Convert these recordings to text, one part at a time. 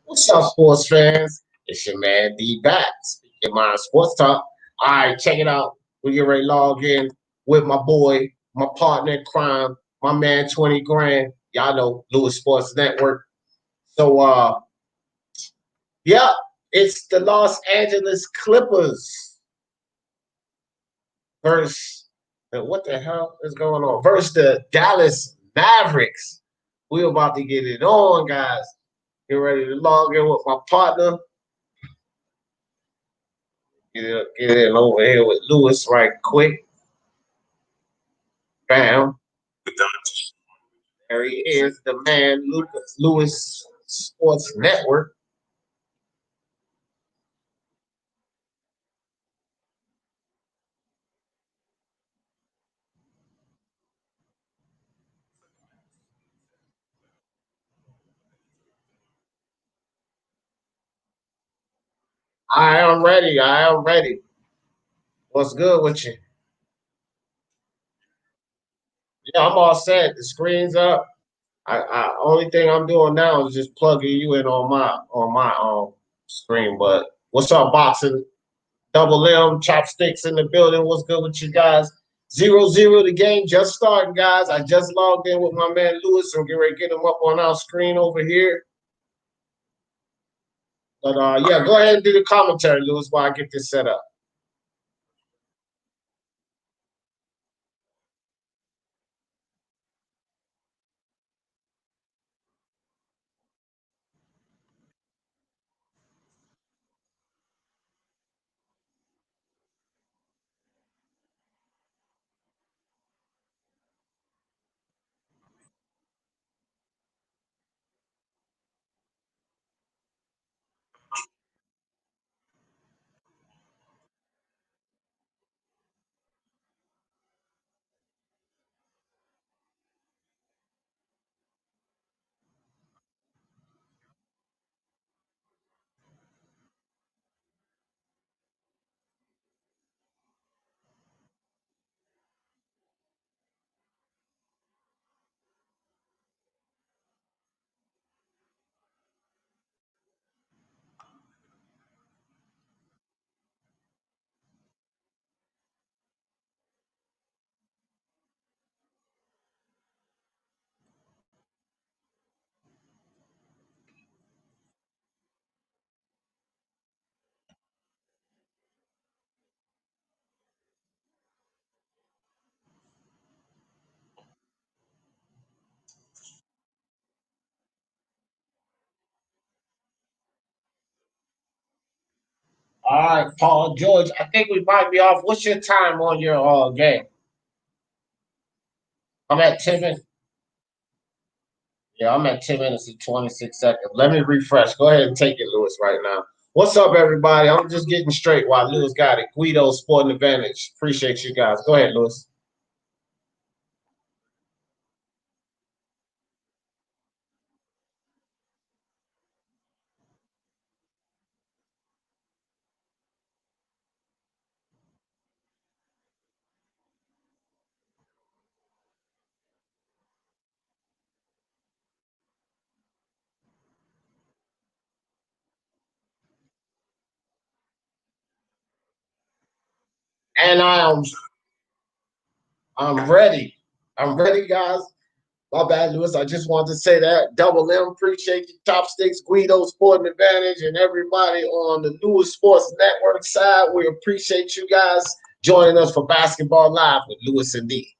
What's up, sports fans? It's your man D back. Speaking Mind Sports Talk. All right, check it out. We get ready to log in with my boy, my partner in crime, my man 20 grand. Y'all know Lewis Sports Network. So yeah, it's the Los Angeles Clippers versus what the hell is going on? Versus the Dallas Mavericks. We're about to get it on, guys. Get ready to log in with my partner. Get in over here with Lewis right quick. Bam. There he is, the man, Lewis Sports Network. I am ready. I am ready. What's good with you? Yeah, I'm all set. The screen's up. I only thing I'm doing now is just plugging you in on my screen. But what's up, boxing? Double M, chopsticks in the building. What's good with you guys? 0-0 the game just starting, guys. I just logged in with my man Lewis. I'm getting ready to get him up on our screen over here. But yeah, go ahead and do the commentary, Lewis, while I get this set up. All right, Paul George. I think we might be off. What's your time on your game? I'm at 10 minutes. Yeah, I'm at 10 minutes and 26 seconds. Let me refresh. Go ahead and take it, Lewis, right now. What's up, everybody? I'm just getting straight while Lewis got it. Guido Sporting Advantage. Appreciate you guys. Go ahead, Lewis. And I'm ready. I'm ready, guys. My bad, Lewis. I just wanted to say that. Double M, appreciate you. Chopsticks, Guido, Sporting Advantage, and everybody on the Lewis Sports Network side. We appreciate you guys joining us for Basketball Live with Lewis and D.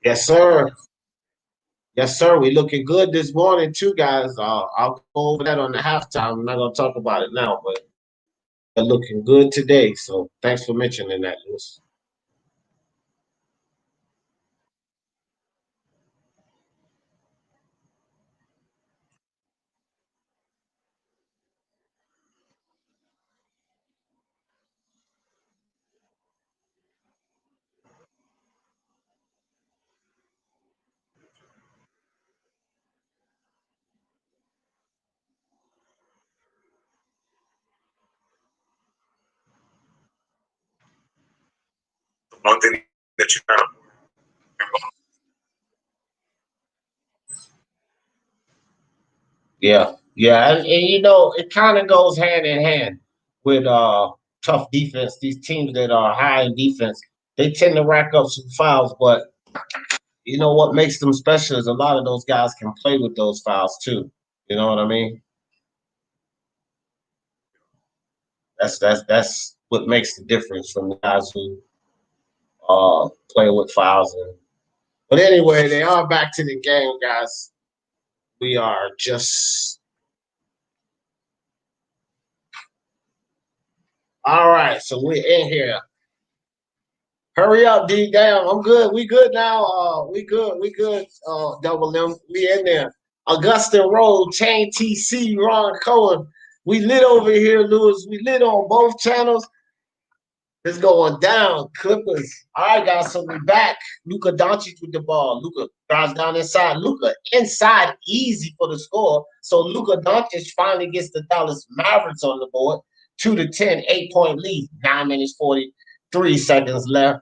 Yes, sir. Yes, sir. We looking good this morning too, guys. I'll go over that on the halftime. I'm not gonna talk about it now, but we're looking good today. So thanks for mentioning that, Lewis. One thing that you kind of Yeah, yeah, and you know it kind of goes hand in hand with tough defense. These teams that are high in defense, they tend to rack up some fouls, but you know what makes them special is a lot of those guys can play with those fouls too. You know what I mean? That's what makes the difference from the guys who play with fouls. But anyway, they are back to the game, guys. We are just all right. So we're in here. Hurry up, D. Damn, I'm good. We good now. We good. We good. Double M. We in there. Augusta Road, Chain TC, Ron Cohen. We lit over here, Lewis. We lit on both channels. It's going down. Clippers. All right, guys. So we back. Luka Doncic with the ball. Luka drives down inside. Luka inside, easy for the score. So Luka Doncic finally gets the Dallas Mavericks on the board. 2-10, 8-point lead. 9 minutes 43 seconds left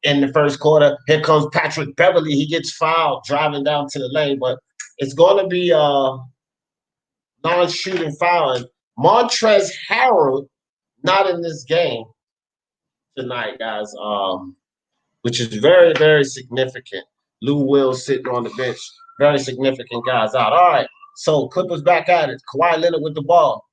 in the first quarter. Here comes Patrick Beverly. He gets fouled driving down to the lane, but it's going to be non-shooting foul. And Montrezl Harrell not in this game tonight, guys, which is very, very significant. Lou Will sitting on the bench. Very significant guys out. All right, so Clippers back at it. Kawhi Leonard with the ball.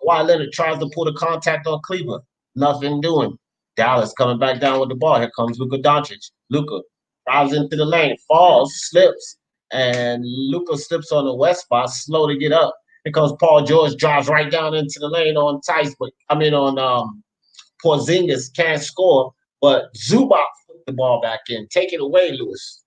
Kawhi Leonard tries to pull the contact on Cleveland. Nothing doing. Dallas coming back down with the ball. Here comes Luka Doncic. Luka drives into the lane, falls, slips, and Luka slips on the west spot, slow to get up. Here comes Paul George, drives right down into the lane on Tice, but I mean on Porzingis can't score, but Zubac put the ball back in. Take it away, Lewis.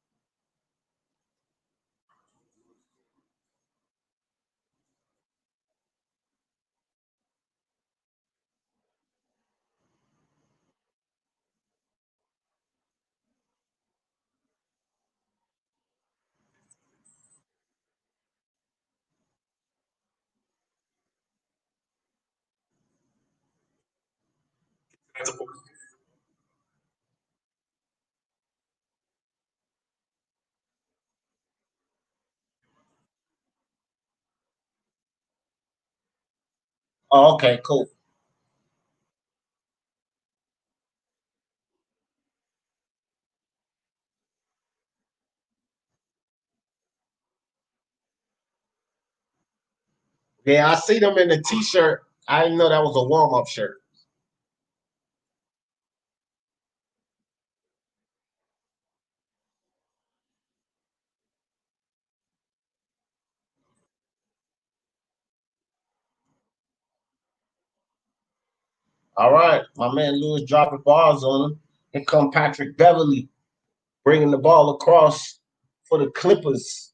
Oh, okay, cool. Yeah, I see them in the t-shirt. I didn't know that was a warm-up shirt. All right, my man Lewis dropping bars on him. Here come Patrick Beverly bringing the ball across for the Clippers.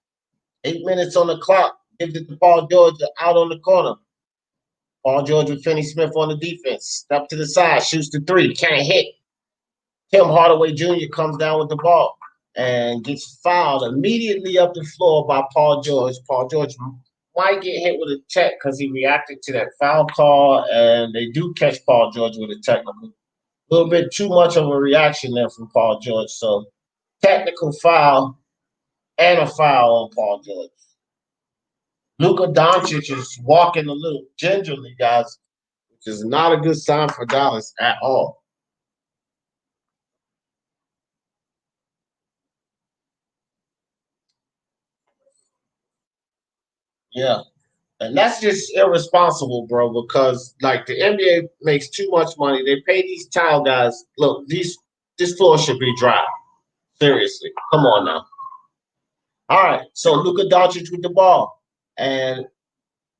8 minutes on the clock. Gives it to Paul George out on the corner. Paul George with Finney Smith on the defense. Step to the side, shoots the three, can't hit. Tim Hardaway Jr. comes down with the ball and gets fouled immediately up the floor by Paul George. Paul George might get hit with a tech because he reacted to that foul call, and they do catch Paul George with a technical. A little bit too much of a reaction there from Paul George. So technical foul and a foul on Paul George. Luka Doncic is walking a little gingerly, guys, which is not a good sign for Dallas at all. Yeah. And that's just irresponsible, bro, because like the NBA makes too much money. They pay these tile guys. Look, this floor should be dry. Seriously, come on now. All right, so Luka Doncic with the ball, and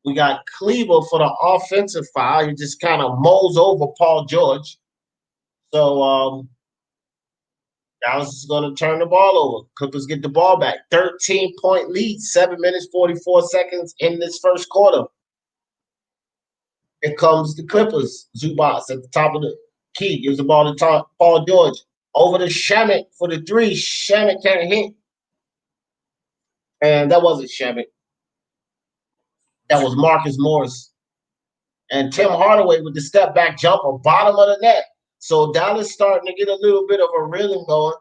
we got Cleaver for the offensive foul. He just kind of mows over Paul George. So Dallas is going to turn the ball over. Clippers get the ball back. 13-point lead, 7 minutes, 44 seconds in this first quarter. Here comes the Clippers. Zubats at the top of the key. Gives the ball to Paul George. Over to Shamet for the three. Shamet can't hit. And that wasn't Shamet. That was Marcus Morris. And Tim Hardaway with the step back jumper, bottom of the net. So Dallas starting to get a little bit of a rhythm going.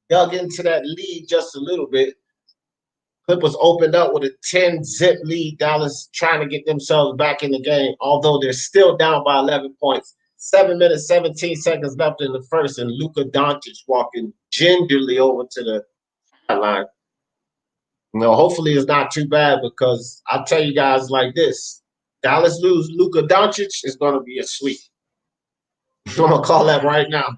Dug into that lead just a little bit. Clippers opened up with a 10-zip lead. Dallas trying to get themselves back in the game, although they're still down by 11 points. 7 minutes, 17 seconds left in the first, and Luka Doncic walking gingerly over to the sideline. Hopefully it's not too bad because I'll tell you guys like this. Dallas lose Luka Doncic is going to be a sweep. I'm going to call that right now.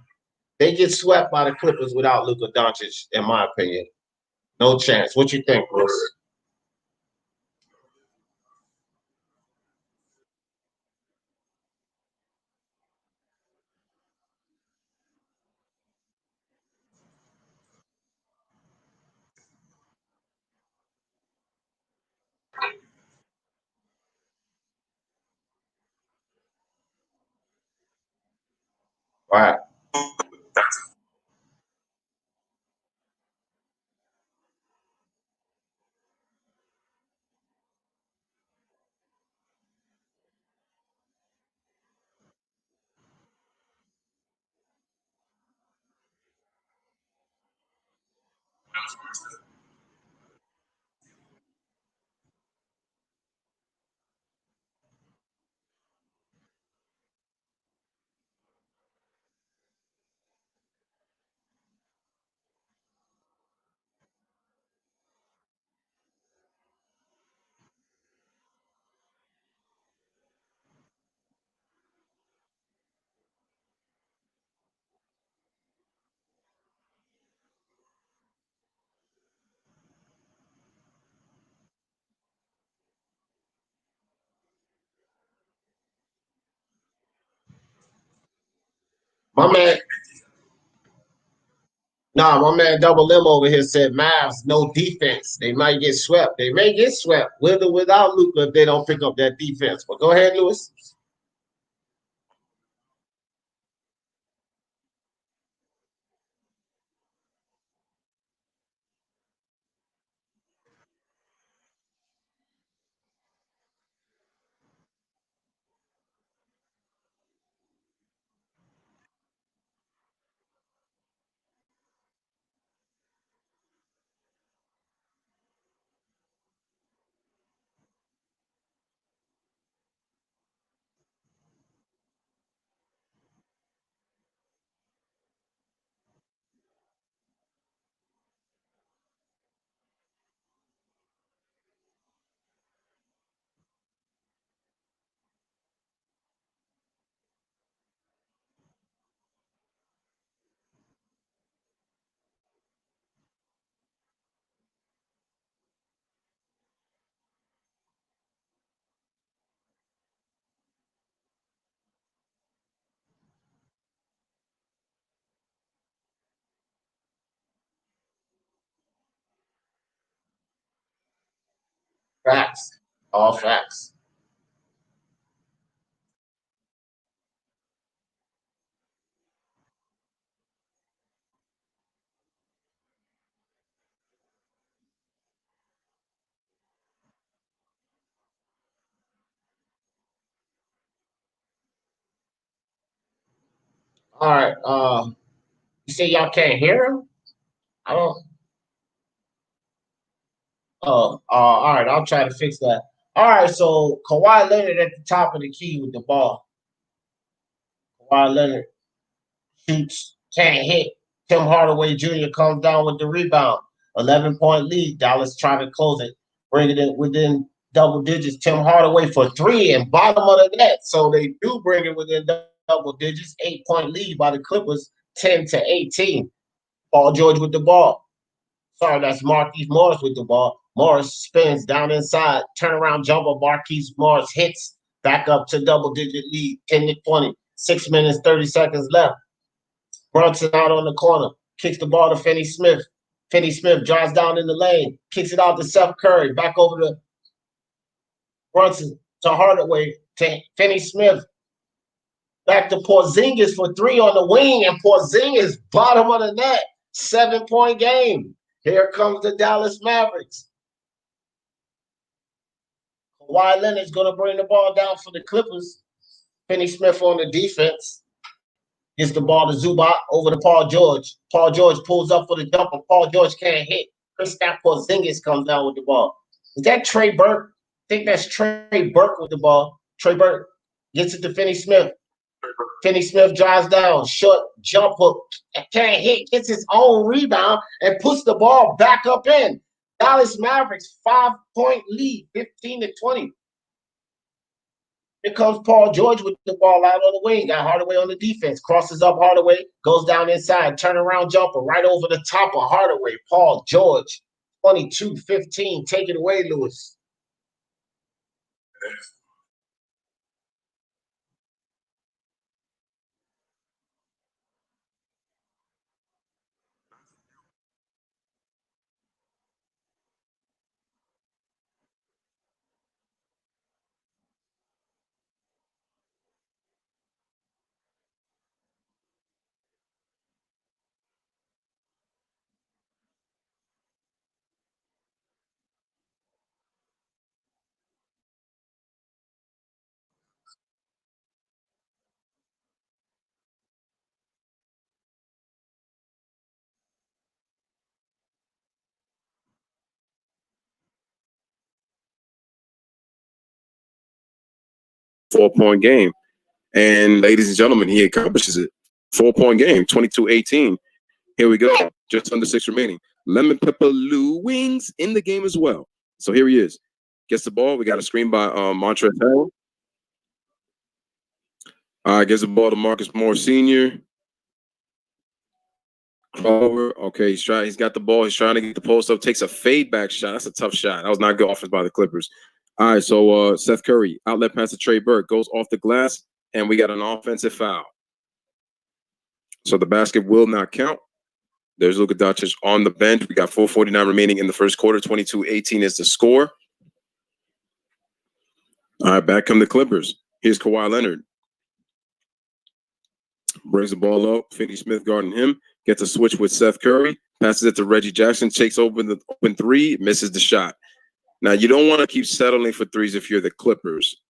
They get swept by the Clippers without Luka Doncic, in my opinion. No chance. What you think, Bruce? All right. My man, my man Double M over here said Mavs, no defense. They might get swept. They may get swept with or without Luka if they don't pick up that defense. But go ahead, Lewis. Facts. All facts. All right. You say y'all can't hear him? I don't. Oh, all right. I'll try to fix that. All right. So Kawhi Leonard at the top of the key with the ball. Kawhi Leonard shoots, can't hit. Tim Hardaway Jr. comes down with the rebound. 11-point lead. Dallas trying to close it, bring it in within double digits. Tim Hardaway for three and bottom of the net. So they do bring it within double digits. 8-point lead by the Clippers. 10-18. Paul George with the ball. Sorry, that's Marquise Morris with the ball. Morris spins down inside, turnaround jumper. Marquise Morris hits back up to double-digit lead, 10-20. 6 minutes, 30 seconds left. Brunson out on the corner, kicks the ball to Finney Smith. Finney Smith drives down in the lane, kicks it out to Seth Curry, back over to Brunson, to Hardaway, to Finney Smith. Back to Porzingis for three on the wing, and Porzingis, bottom of the net, 7-point game. Here comes the Dallas Mavericks. Kawhi Leonard's going to bring the ball down for the Clippers. Finney Smith on the defense. Gets the ball to Zubac over to Paul George. Paul George pulls up for the jumper. Paul George can't hit. Kristaps Porzingis comes down with the ball. Is that Trey Burke? I think that's Trey Burke with the ball. Trey Burke gets it to Finney Smith. Finney Smith drives down, short jump hook, can't hit, gets his own rebound, and puts the ball back up in. Dallas Mavericks 5-point lead, 15-20. Here comes Paul George with the ball out on the wing. Got Hardaway on the defense. Crosses up Hardaway, goes down inside, turnaround jumper right over the top of Hardaway. Paul George, 22-15. Take it away, Lewis. Four-point game. And ladies and gentlemen, he accomplishes it. 4-point game, 22-18. Here we go. Just under 6 remaining. Lemon Pepper Lou Wings in the game as well. So here he is. Gets the ball. We got a screen by Montrezl. Gets the ball to Marcus Moore Sr. Over. Okay, he's got the ball. He's trying to get the post up. Takes a fade back shot. That's a tough shot. That was not good offense by the Clippers. All right, so Seth Curry, outlet pass to Trey Burke, goes off the glass, and we got an offensive foul. So the basket will not count. There's Luka Doncic on the bench. We got 4:49 remaining in the first quarter. 22-18 is the score. All right, back come the Clippers. Here's Kawhi Leonard. Brings the ball up. Finney Smith guarding him. Gets a switch with Seth Curry. Passes it to Reggie Jackson. Takes open the open three. Misses the shot. Now, you don't want to keep settling for threes if you're the Clippers.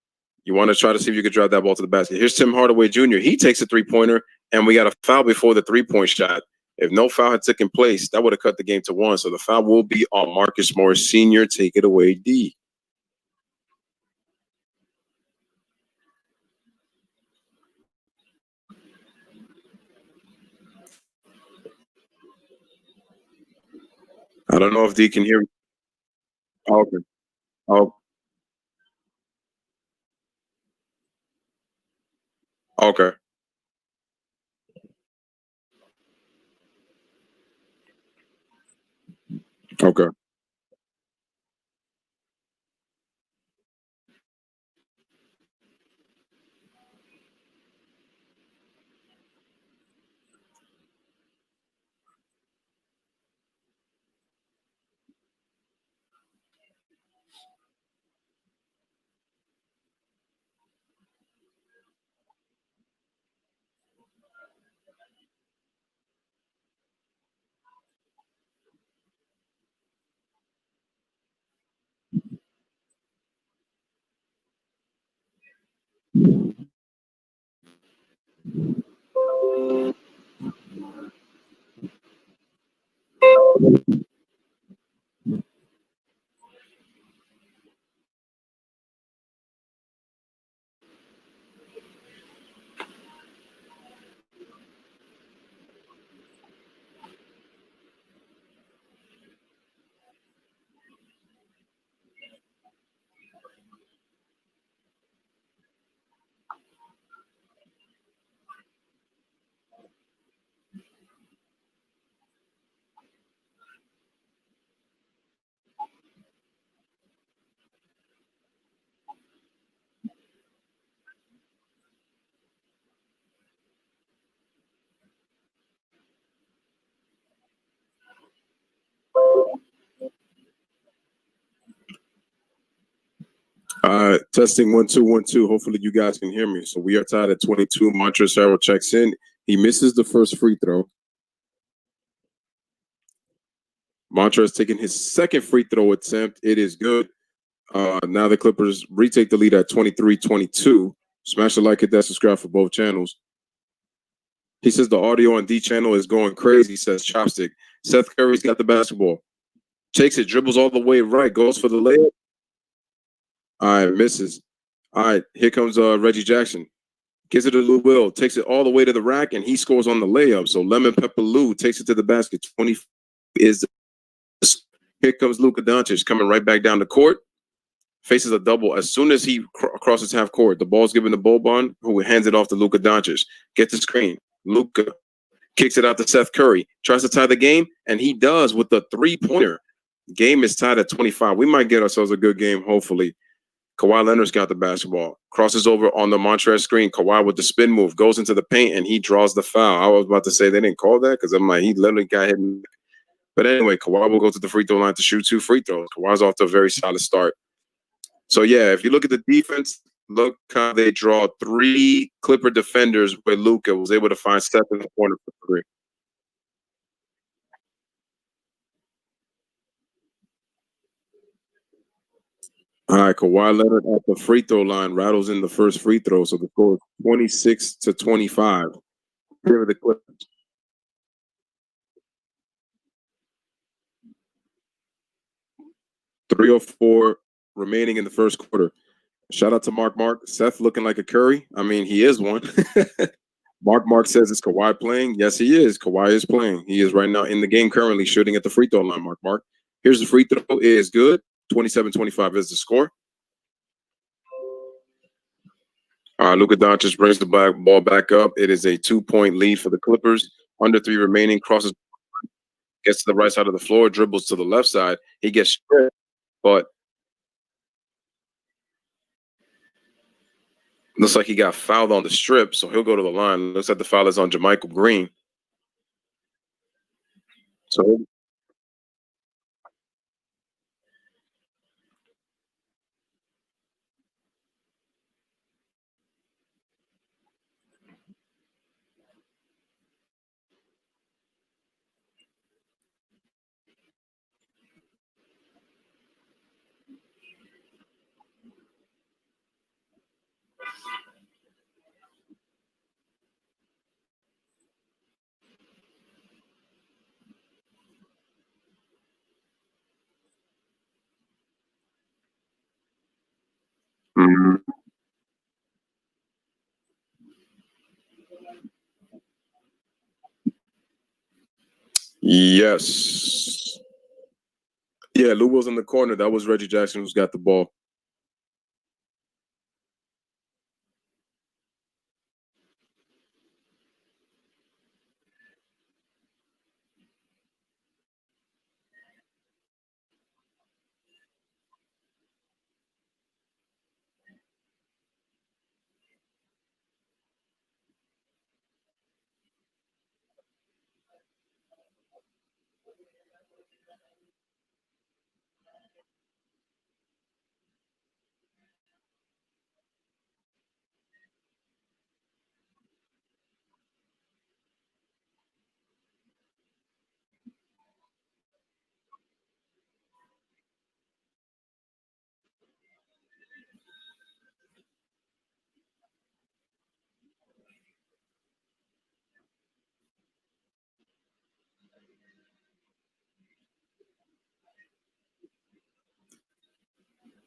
You want to try to see if you can drive that ball to the basket. Here's Tim Hardaway Jr. He takes a three-pointer, and we got a foul before the three-point shot. If no foul had taken place, that would have cut the game to 1. So the foul will be on Marcus Morris Sr. Take it away, D. I don't know if D can hear me. Oh, okay. Oh, okay. Okay. Testing 1 2 1 2. Hopefully you guys can hear me. So we are tied at 22. Montrezl Harrell checks in. He misses the first free throw. Montrezl taking his second free throw attempt. It is good. Now the Clippers retake the lead at 23-22. Smash the like, hit that subscribe for both channels. He says the audio on D channel is going crazy, says Chopstick. Seth Curry's got the basketball. Takes it, dribbles all the way right, goes for the layup. All right, misses. All right, here comes Reggie Jackson. Gives it to Lou Will, takes it all the way to the rack, and he scores on the layup. So Lemon Pepper Lou takes it to the basket. 20 is here comes Luka Doncic coming right back down the court. Faces a double as soon as he crosses half court. The ball's given to Boban, who hands it off to Luka Doncic. Gets the screen. Luka kicks it out to Seth Curry. Tries to tie the game, and he does with the three-pointer. Game is tied at 25. We might get ourselves a good game, hopefully. Kawhi Leonard's got the basketball. Crosses over on the Montrezl screen. Kawhi with the spin move. Goes into the paint, and he draws the foul. I was about to say they didn't call that because I'm like, he literally got hit. But anyway, Kawhi will go to the free throw line to shoot 2 free throws. Kawhi's off to a very solid start. So, yeah, if you look at the defense, look how they draw 3 Clipper defenders where Luka was able to find Steph in the corner for 3. All right, Kawhi Leonard at the free throw line rattles in the first free throw, so the score is 26-25. Here are the Clippers. .304 remaining in the first quarter. Shout out to Mark. Seth looking like a Curry. I mean, he is one. Mark says, is Kawhi playing? Yes, he is. Kawhi is playing. He is right now in the game currently shooting at the free throw line, Mark. Here's the free throw. It is good. 27-25 is the score. Luka Doncic brings the ball back up. It is a 2-point lead for the Clippers. Under 3 remaining. Crosses, gets to the right side of the floor, dribbles to the left side. He gets stripped, but looks like he got fouled on the strip, so he'll go to the line. Looks like the foul is on JaMychal Green. So yes. Yeah, Lou was in the corner. That was Reggie Jackson who's got the ball.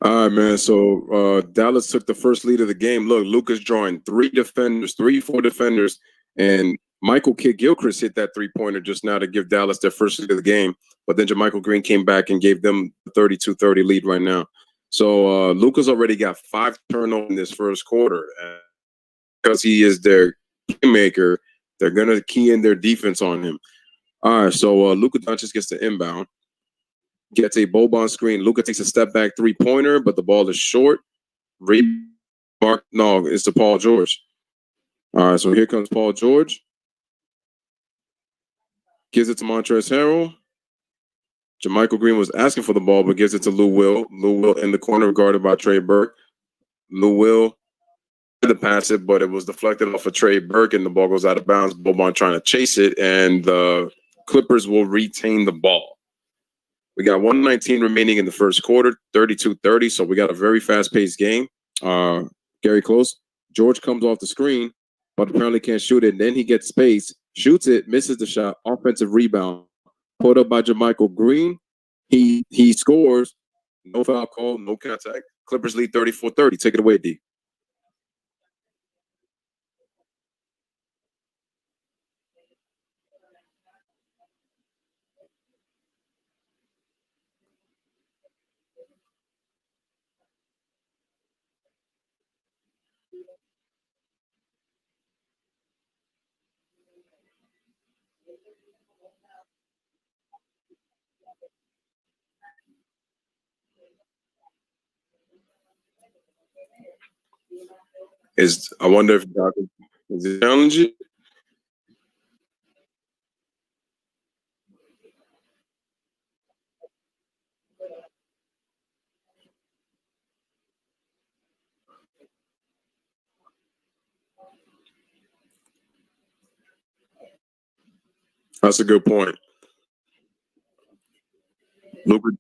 All right, man. So Dallas took the first lead of the game. Look, Luka's drawing 4 defenders, and Michael Kidd-Gilchrist hit that 3-pointer just now to give Dallas their first lead of the game. But then JaMychal Green came back and gave them a 32-30 lead right now. So Luka's already got 5 turnovers in this first quarter. Because he is their playmaker, they're going to key in their defense on him. All right, so Luka Doncic gets the inbound. Gets a Boban screen. Luka takes a step back 3-pointer, but the ball is short. No, it's to Paul George. All right, so here comes Paul George. Gives it to Montrezl Harrell. JaMychal Green was asking for the ball, but gives it to Lou Will. Lou Will in the corner, guarded by Trey Burke. Lou Will to pass it, but it was deflected off of Trey Burke, and the ball goes out of bounds. Boban trying to chase it, and the Clippers will retain the ball. We got 119 remaining in the first quarter, 32-30. So we got a very fast-paced game. Gary Close. George comes off the screen, but apparently can't shoot it. And then he gets space, shoots it, misses the shot. Offensive rebound, put up by JaMychal Green. He scores. No foul call, no contact. Clippers lead 34-30. Take it away, D. I wonder if Doc is it challenging? That's a good point. Luka.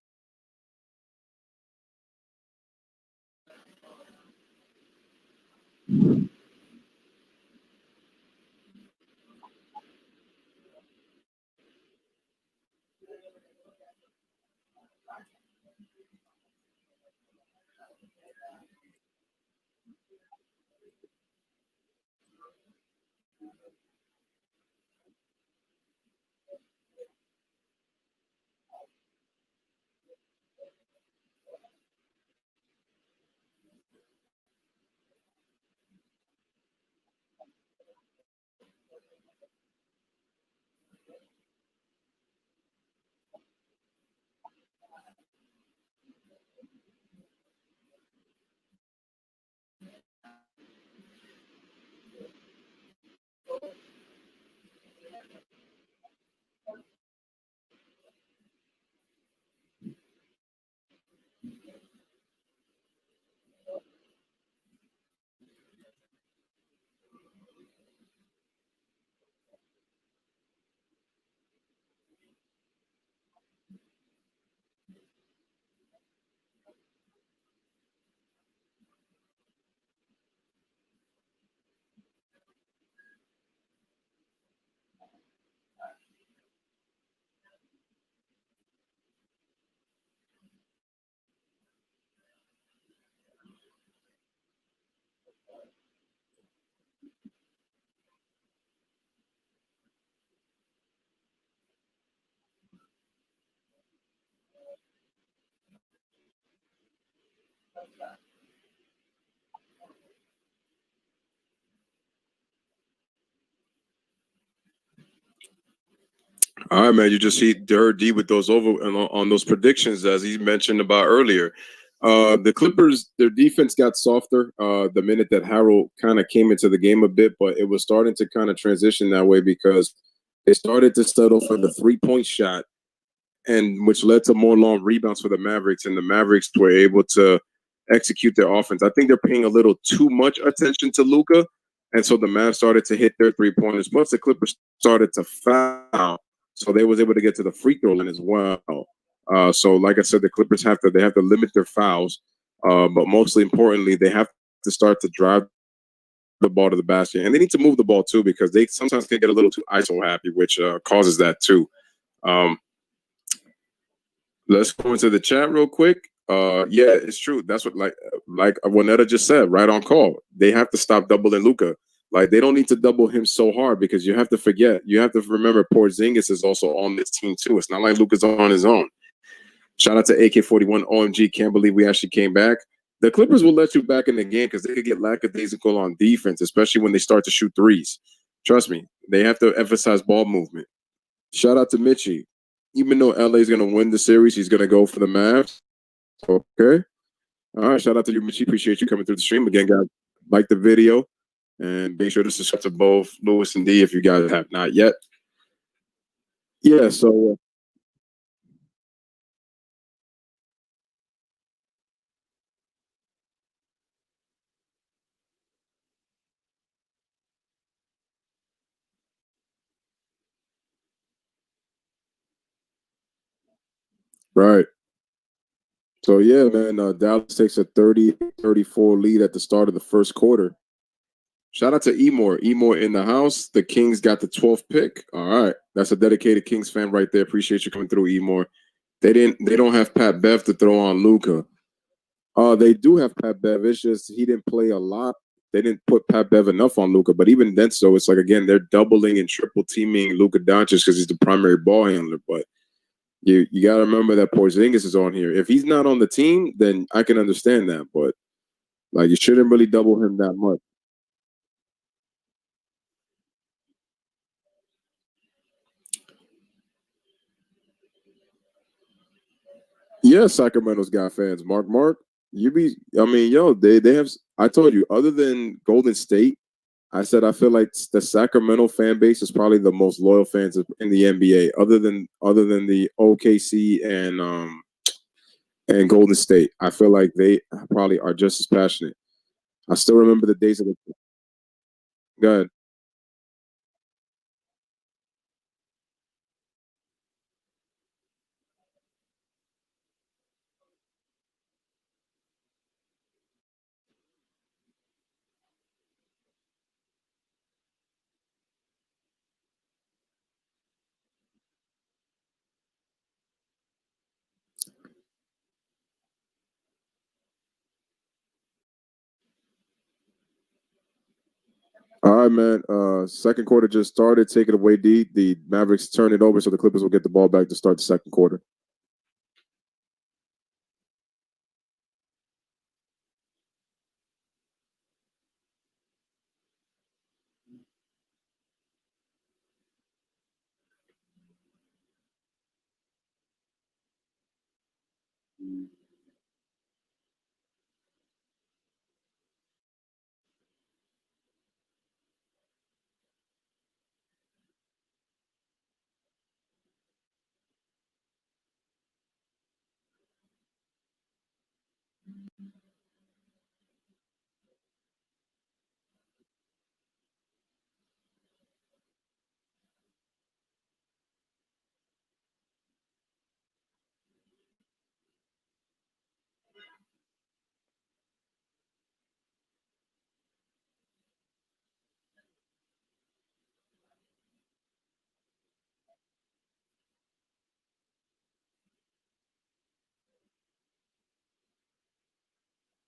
All right, man. You just heard D with those over on those predictions as he mentioned about earlier. The Clippers, their defense got softer the minute that Harold kind of came into the game a bit, but it was starting to kind of transition that way because they started to settle for the 3-point shot, and which led to more long rebounds for the Mavericks, and the Mavericks were able to execute their offense. I think they're paying a little too much attention to Luka, and so the Mavs started to hit their 3-pointers. Plus, the Clippers started to foul, so they was able to get to the free throw line as well. So, like I said, the Clippers have to limit their fouls, but mostly importantly, they have to start to drive the ball to the basket, and they need to move the ball too because they sometimes can get a little too ISO happy, which causes that too. Let's go into the chat real quick. Yeah, it's true. That's what like Juanetta just said, right on call. They have to stop doubling Luka. Like they don't need to double him so hard because you have to remember Porzingis is also on this team too. It's not like Luka's on his own. Shout out to AK41 OMG. Can't believe we actually came back. The Clippers will let you back in the game because they could get lackadaisical on defense, especially when they start to shoot threes. Trust me, they have to emphasize ball movement. Shout out to Mitchie. Even though LA is going to win the series, he's going to go for the Mavs. Okay. All right. Shout out to you, Mitchie. Appreciate you coming through the stream. Again, guys, like the video and make sure to subscribe to both Lewis and D if you guys have not yet. Yeah. So, Right. So yeah, man, Dallas takes a 30-34 lead at the start of the first quarter. Shout out to Emore. Emore in the house. The Kings got the 12th pick. All right. That's a dedicated Kings fan right there. Appreciate you coming through, Emore. They don't have Pat Bev to throw on Luka. They do have Pat Bev. It's just he didn't play a lot. They didn't put Pat Bev enough on Luka. But even then, so it's like again, they're doubling and triple teaming Luka Doncic because he's the primary ball handler. But you got to remember that Porzingis is on here. If he's not on the team, then I can understand that. But like you shouldn't really double him that much. Yeah, Sacramento's got fans. Mark, you be. I mean, yo, they have. I told you, other than Golden State, I said I feel like the Sacramento fan base is probably the most loyal fans in the NBA, other than the OKC and Golden State. I feel like they probably are just as passionate. I still remember the days of the. Go ahead. All right, man. Second quarter just started. Take it away, D. The Mavericks turn it over so the Clippers will get the ball back to start the second quarter.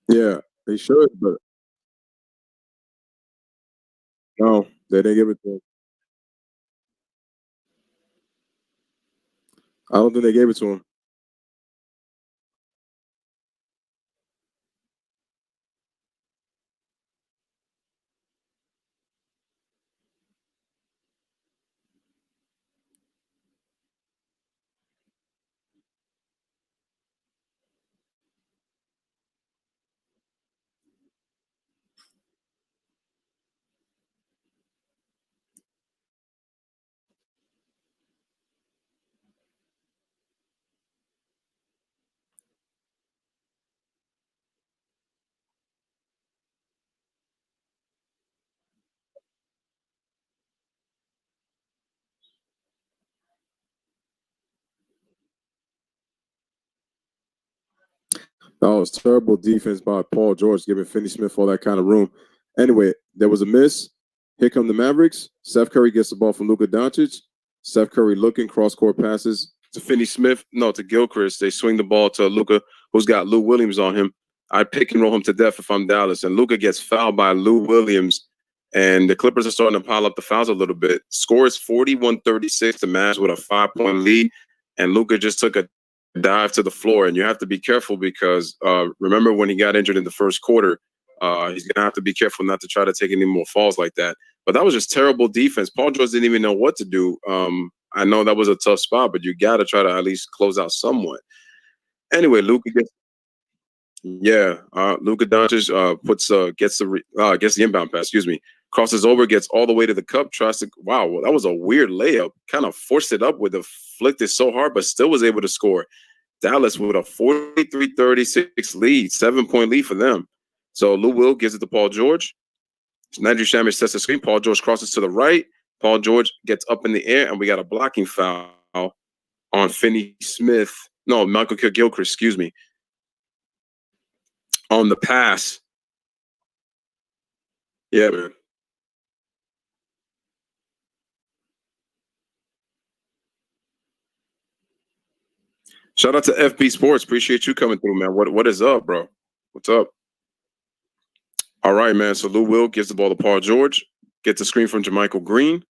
Yeah, they should, but no, they didn't give it to him. I don't think they gave it to him. That was terrible defense by Paul George, giving Finney Smith all that kind of room. Anyway, there was a miss. Here come the Mavericks. Seth Curry gets the ball from Luka Doncic. Seth Curry looking, cross-court passes to Finney Smith. No, to Gilchrist. They swing the ball to Luka, who's got Lou Williams on him. I pick and roll him to death if I'm Dallas. And Luka gets fouled by Lou Williams. And the Clippers are starting to pile up the fouls a little bit. Score is 41-36. The Mavs with a 5-point lead. And Luka just took a dive to the floor, and you have to be careful because remember when he got injured in the first quarter, he's gonna have to be careful not to try to take any more falls like that. But that was just terrible defense. Paul George didn't even know what to do. I know that was a tough spot, but you got to try to at least close out somewhat. Anyway, Luka gets Luka Doncic gets the inbound pass. Excuse me, crosses over, gets all the way to the cup. Tries to that was a weird layup. Kind of forced it up with a flicked it so hard, but still was able to score. Dallas with a 43-36 lead, 7-point lead for them. So Lou Will gives it to Paul George. Landry Shamet sets the screen. Paul George crosses to the right. Paul George gets up in the air, and we got a blocking foul on Finney Smith. No, Michael Gilchrist, excuse me. On the pass. Yeah, man. Shout out to FB Sports. Appreciate you coming through, man. What is up, bro? What's up? All right, man. So Lou Will gives the ball to Paul George. Gets a screen from Jermichael Green.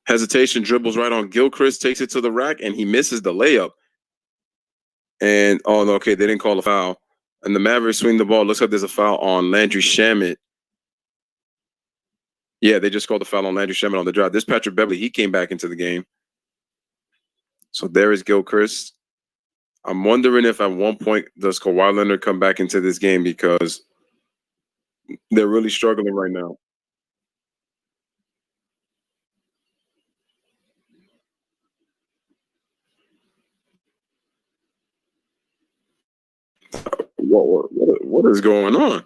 Hesitation, dribbles right on Gilchrist, takes it to the rack, and he misses the layup. And, oh, no, okay, they didn't call a foul. And the Mavericks swing the ball. Looks like there's a foul on Landry Shamet. Yeah, they just called the foul on Landry Shamet on the drive. This Patrick Beverly, he came back into the game. So there is Gilchrist. I'm wondering if at one point does Kawhi Leonard come back into this game because they're really struggling right now. What is going on?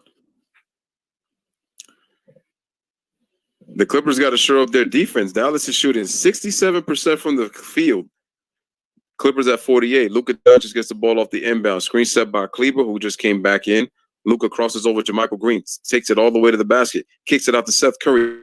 The Clippers got to shore up their defense. Dallas is shooting 67% from the field. Clippers at 48. Luka Doncic gets the ball off the inbound. Screen set by Kleber, who just came back in. Luka crosses over to Michael Green, takes it all the way to the basket, kicks it out to Seth Curry.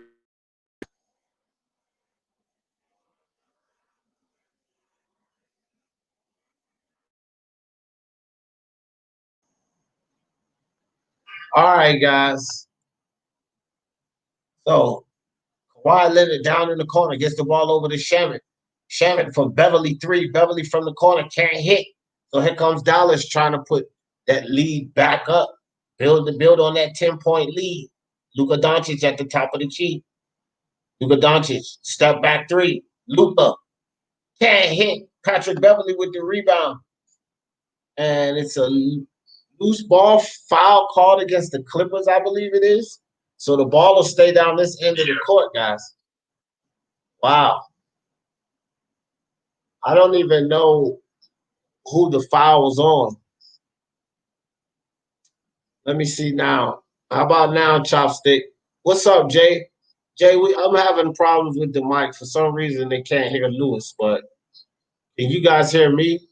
All right, guys. So Kawhi Leonard down in the corner gets the ball over to Shamet. Shamet from Beverly 3. Beverly from the corner can't hit. So here comes Dallas trying to put that lead back up. Build on that 10-point lead. Luka Doncic at the top of the key. Luka Doncic, step back 3. Luka can't hit. Patrick Beverly with the rebound. And it's a loose ball foul called against the Clippers, I believe it is. So the ball will stay down this end of the court, guys. Wow. I don't even know who the foul was on. Let me see now. How about now, Chopstick? What's up, Jay? Jay, I'm having problems with the mic. For some reason, they can't hear Lewis, but can you guys hear me?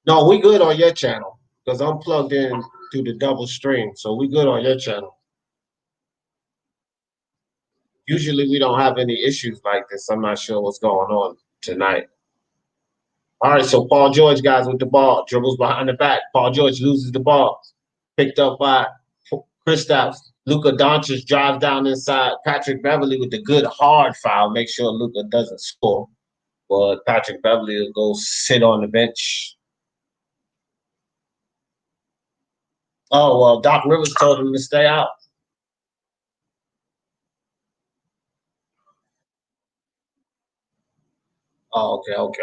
No, we good on your channel because I'm plugged in through the double stream. So we good on your channel. Usually we don't have any issues like this. I'm not sure what's going on tonight. All right, so Paul George, guys, with the ball, dribbles behind the back. Paul George loses the ball. Picked up by Kristaps. Luka Doncic drives down inside. Patrick Beverly with the good hard foul. Make sure Luka doesn't score. But Patrick Beverly will go sit on the bench. Oh, well, Doc Rivers told him to stay out. Oh, okay.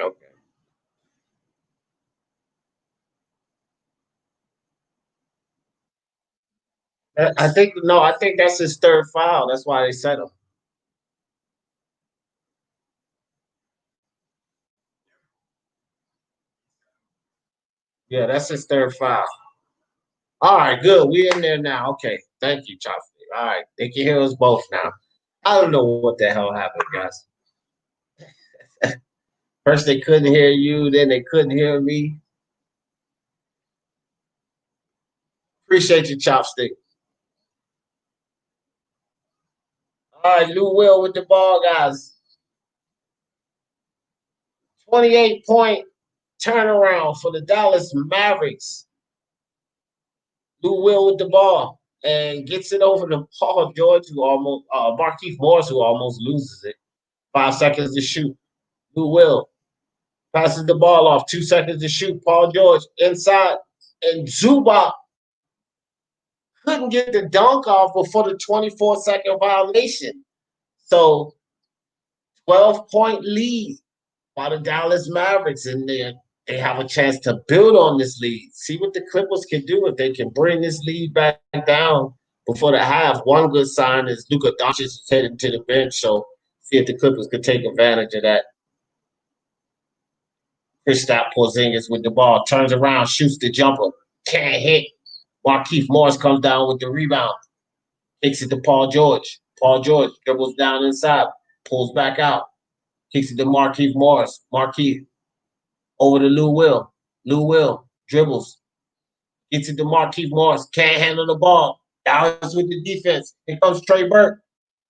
I think that's his third foul. That's why they set him. Yeah, that's his third foul. All right, good. We're in there now. Okay. Thank you, Chopstick. All right. They can hear us both now. I don't know what the hell happened, guys. First they couldn't hear you, then they couldn't hear me. Appreciate you, Chopstick. All right, Lou Will with the ball, guys. 28-point turnaround for the Dallas Mavericks. Lou Will with the ball and gets it over to Paul George, who almost Markieff Morris, who almost loses it. 5 seconds to shoot. Lou Will passes the ball off. 2 seconds to shoot. Paul George inside, and Zubac couldn't get the dunk off before the 24-second violation. So 12-point lead by the Dallas Mavericks, and they have a chance to build on this lead. See what the Clippers can do if they can bring this lead back down before the half. One good sign is Luka Doncic is heading to the bench, so see if the Clippers can take advantage of that. Kristaps Porzingis with the ball, turns around, shoots the jumper, can't hit. Markieff Morris comes down with the rebound, kicks it to Paul George. Paul George dribbles down inside, Pulls back out. Kicks it to Marquise Morris. Marquise over to Lou Will. Lou Will dribbles. Gets it to Marquise Morris. Can't handle the ball. Dallas with the defense. Here comes Trey Burke.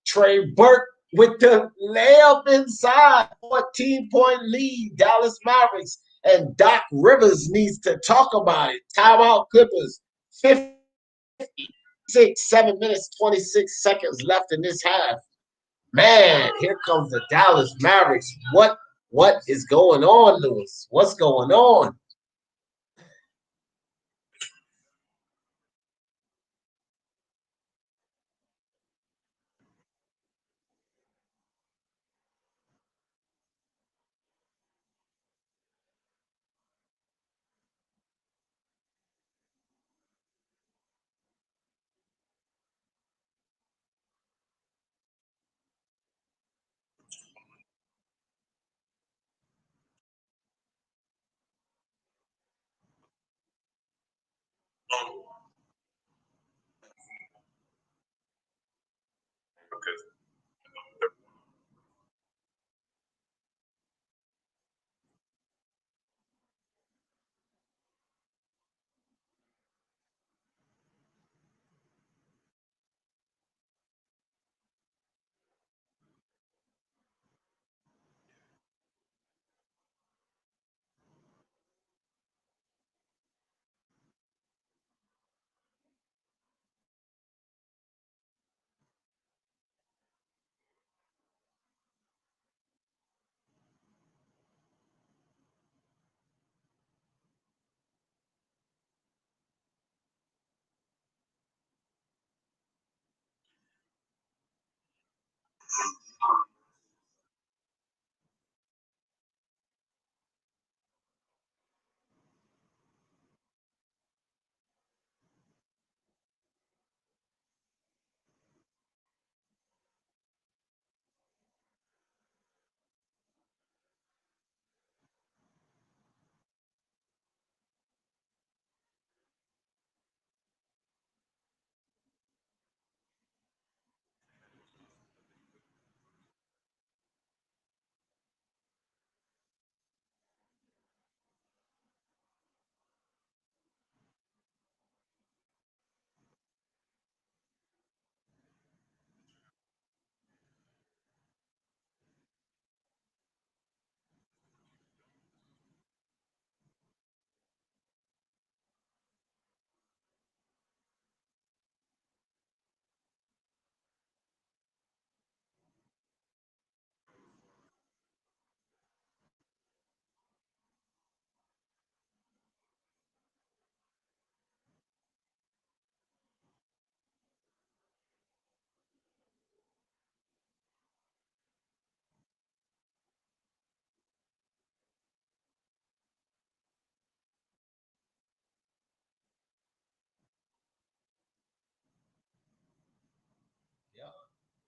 Trey Burke with the layup inside. 14-point lead. Dallas Mavericks. And Doc Rivers needs to talk about it. Timeout Clippers. 7 minutes, 26 seconds left in this half. Man, here comes the Dallas Mavericks. What is going on, Lewis? What's going on?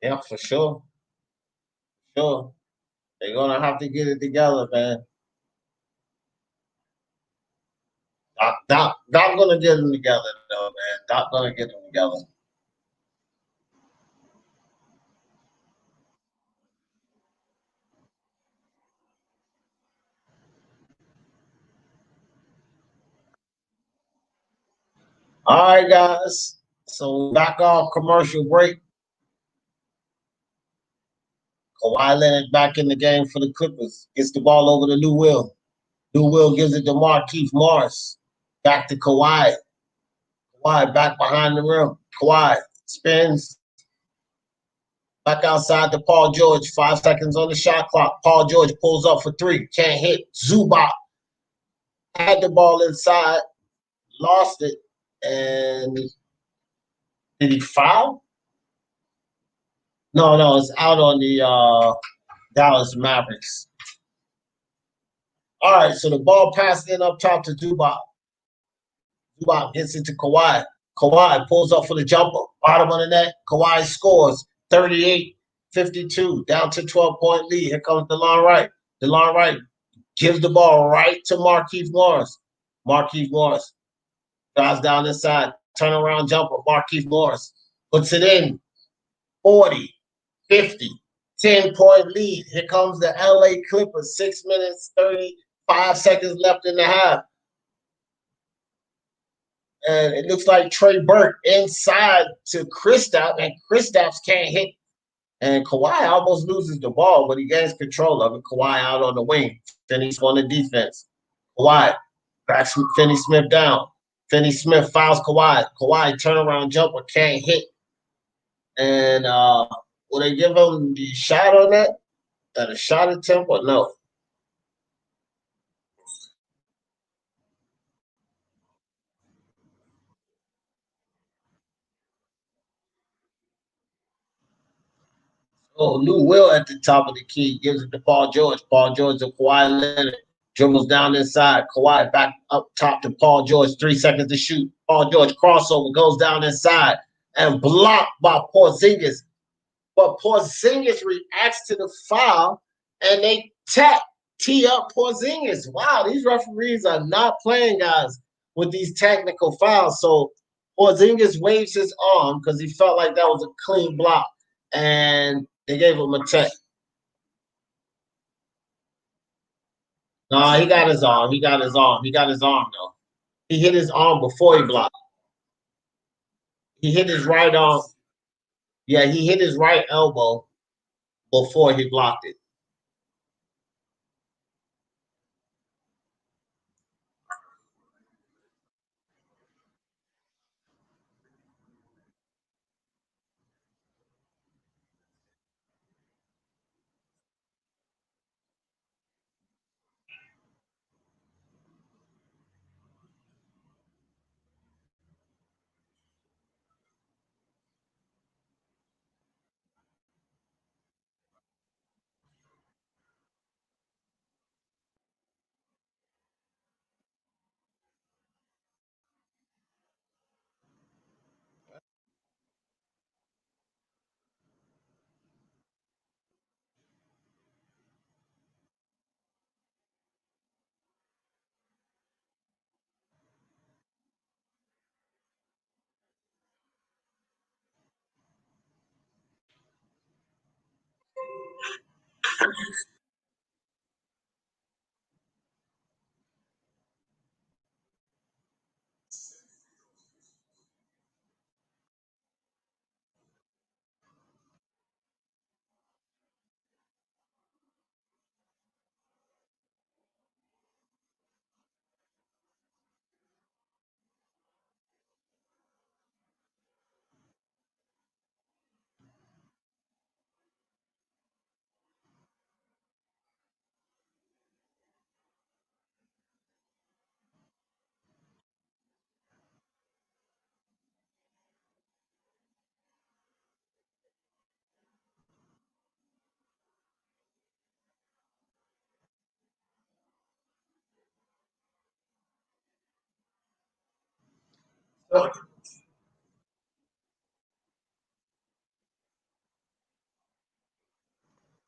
Yeah, for sure. Sure. They're gonna have to get it together, man. Doc gonna get them together, though, man. Doc gonna get them together. All right, guys. So back off commercial break. Kawhi Leonard back in the game for the Clippers. Gets the ball over to Lou Will. Lou Will gives it to Marquise Morris. Back to Kawhi. Kawhi back behind the rim. Kawhi spins back outside to Paul George. 5 seconds on the shot clock. Paul George pulls up for three. Can't hit. Zubac had the ball inside. Lost it. And did he foul? No, it's out on the Dallas Mavericks. All right, so the ball passed in up top to Zubac. Zubac gets into Kawhi. Kawhi pulls up for the jumper. Bottom of the net. Kawhi scores 38-52, down to 12-point lead. Here comes DeLon Wright. DeLon Wright gives the ball right to Marquise Morris. Marquise Morris drives down inside. Turnaround jumper. Marquise Morris puts it in. 40, 50, 10-point lead. Here comes the LA Clippers. 6 minutes, 35 seconds left in the half. And it looks like Trey Burke inside to Kristaps, and Kristaps can't hit. And Kawhi almost loses the ball, but he gains control of it. Kawhi out on the wing. Finney on the defense. Kawhi backs Finney Smith down. Finney Smith fouls Kawhi. Kawhi turnaround jumper can't hit. And will they give him the shot on that? That a shot attempt or no? Oh, Lou Will at the top of the key gives it to Paul George. Paul George to Kawhi Leonard. Dribbles down inside. Kawhi back up top to Paul George. 3 seconds to shoot. Paul George crossover goes down inside and blocked by Porzingis. But Porzingis reacts to the foul and they tee up Porzingis. Wow, these referees are not playing, guys, with these technical fouls. So Porzingis waves his arm because he felt like that was a clean block, and they gave him a tech. No, he got his arm. He got his arm. He got his arm, though. He hit his arm before he blocked. He hit his right arm. Yeah, he hit his right elbow before he blocked it.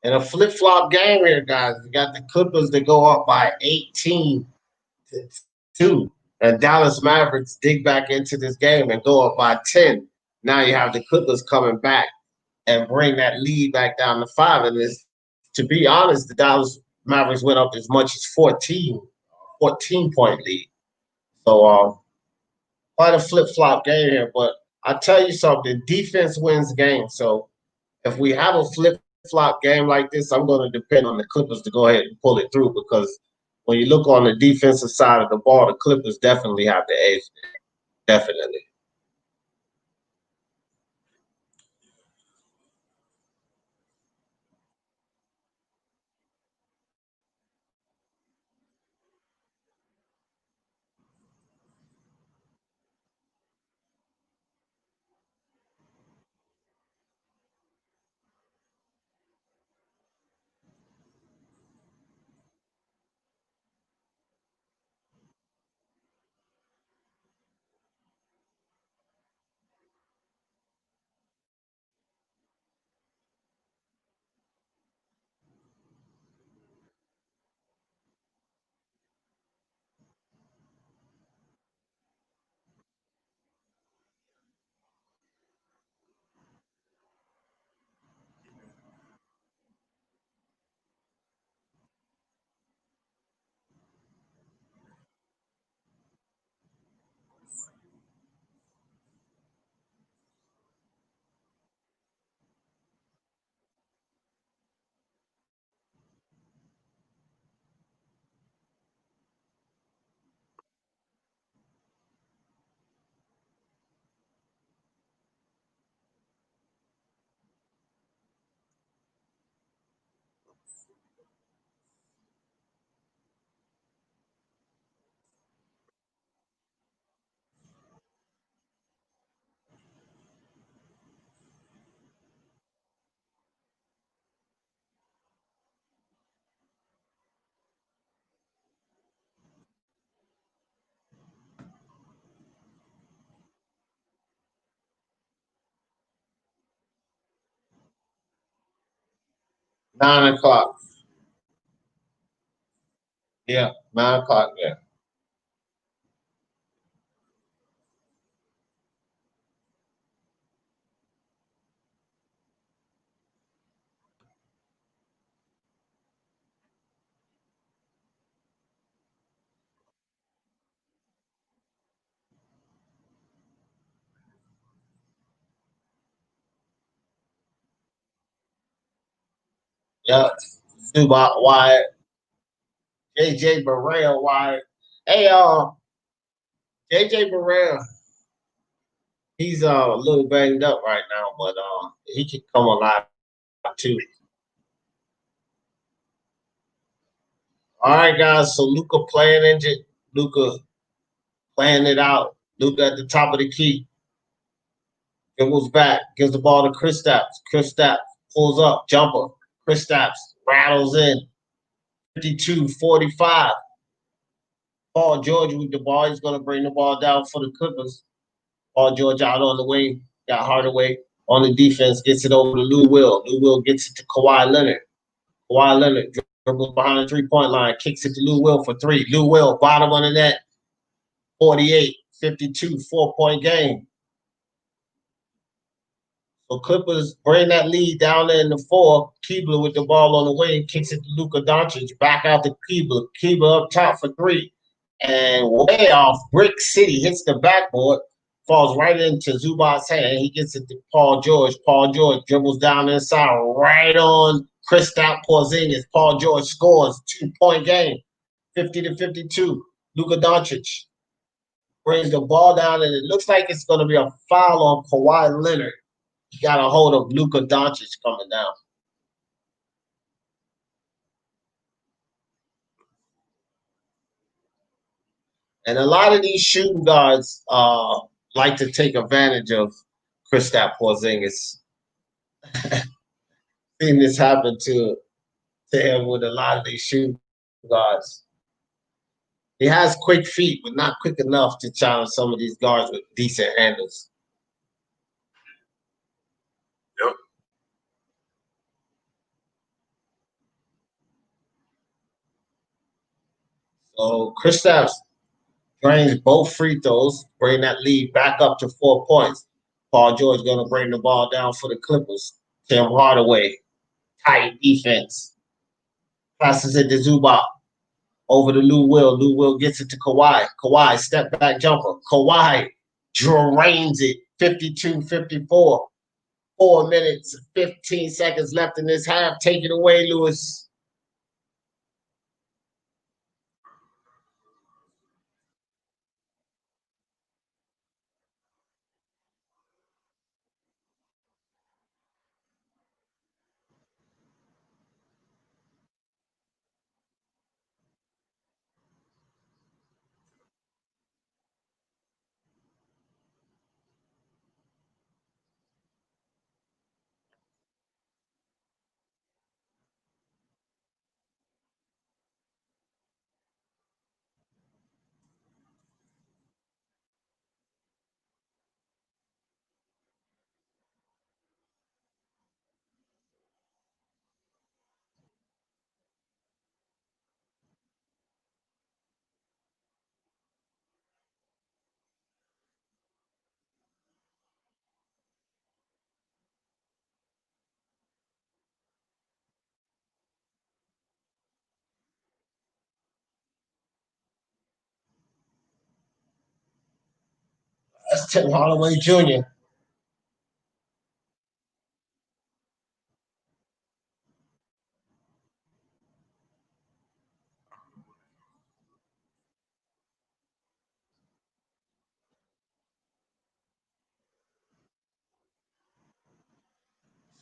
In a flip flop game here, guys, you got the Clippers that go up by 18-2, and Dallas Mavericks dig back into this game and go up by 10. Now you have the Clippers coming back and bring that lead back down to 5. And this, to be honest, the Dallas Mavericks went up as much as 14-point lead. So quite a flip flop game here. But I tell you something, defense wins games. So if we have a flip flop game like this, I'm going to depend on the Clippers to go ahead and pull it through, because when you look on the defensive side of the ball, the Clippers definitely have the edge there. Definitely. 9 o'clock. Yeah, 9 o'clock. Yeah. Yeah. Zubac wide. JJ Barea wide. Hey, JJ Barea, he's a little banged up right now, but he can come alive too. All right, guys. So Luca playing injured. Luca playing it out. Luca at the top of the key. Dribbles back. Gives the ball to Kristaps. Kristaps pulls up. Jumper. Kristaps rattles in. 52-45. Paul George with the ball. He's going to bring the ball down for the Clippers. Paul George out on the wing. Got Hardaway on the defense. Gets it over to Lou Will. Lou Will gets it to Kawhi Leonard. Kawhi Leonard dribbles behind the three-point line. Kicks it to Lou Will for three. Lou Will, bottom of the net. 48-52, 4-point game. So Clippers bring that lead down there in the fourth. Keebler with the ball on the wing. Kicks it to Luka Doncic. Back out to Keebler. Keebler up top for three. And way off, Brick City hits the backboard, falls right into Zubac's hand. He gets it to Paul George. Paul George dribbles down inside, right on Kristaps Porzingis. Paul George scores, 2-point game, 50-52. Luka Doncic brings the ball down, and it looks like it's going to be a foul on Kawhi Leonard. He got a hold of Luka Doncic coming down. And a lot of these shooting guards like to take advantage of Kristaps Porzingis. Seen this happen to him with a lot of these shooting guards. He has quick feet, but not quick enough to challenge some of these guards with decent handles. Yep. So Kristaps drains both free throws, bring that lead back up to 4 points. Paul George going to bring the ball down for the Clippers. Tim Hardaway, tight defense. Passes it to Zubac. Over to Lou Will. Lou Will gets it to Kawhi. Kawhi, step back jumper. Kawhi drains it. 52-54. 4 minutes, 15 seconds left in this half. Take it away, Lewis. That's Tim Hardaway Jr.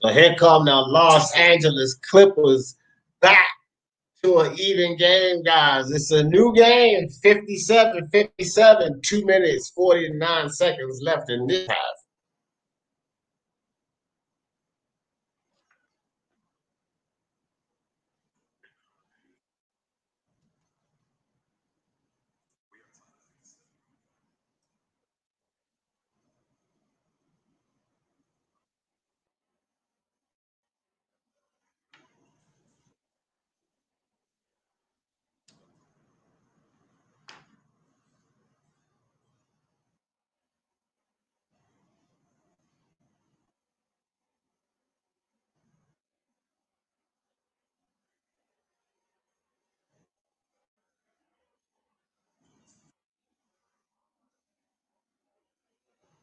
So here come the Los Angeles Clippers back to an even game, guys. It's a new game, 57-57, 2 minutes, 49 seconds left in this half.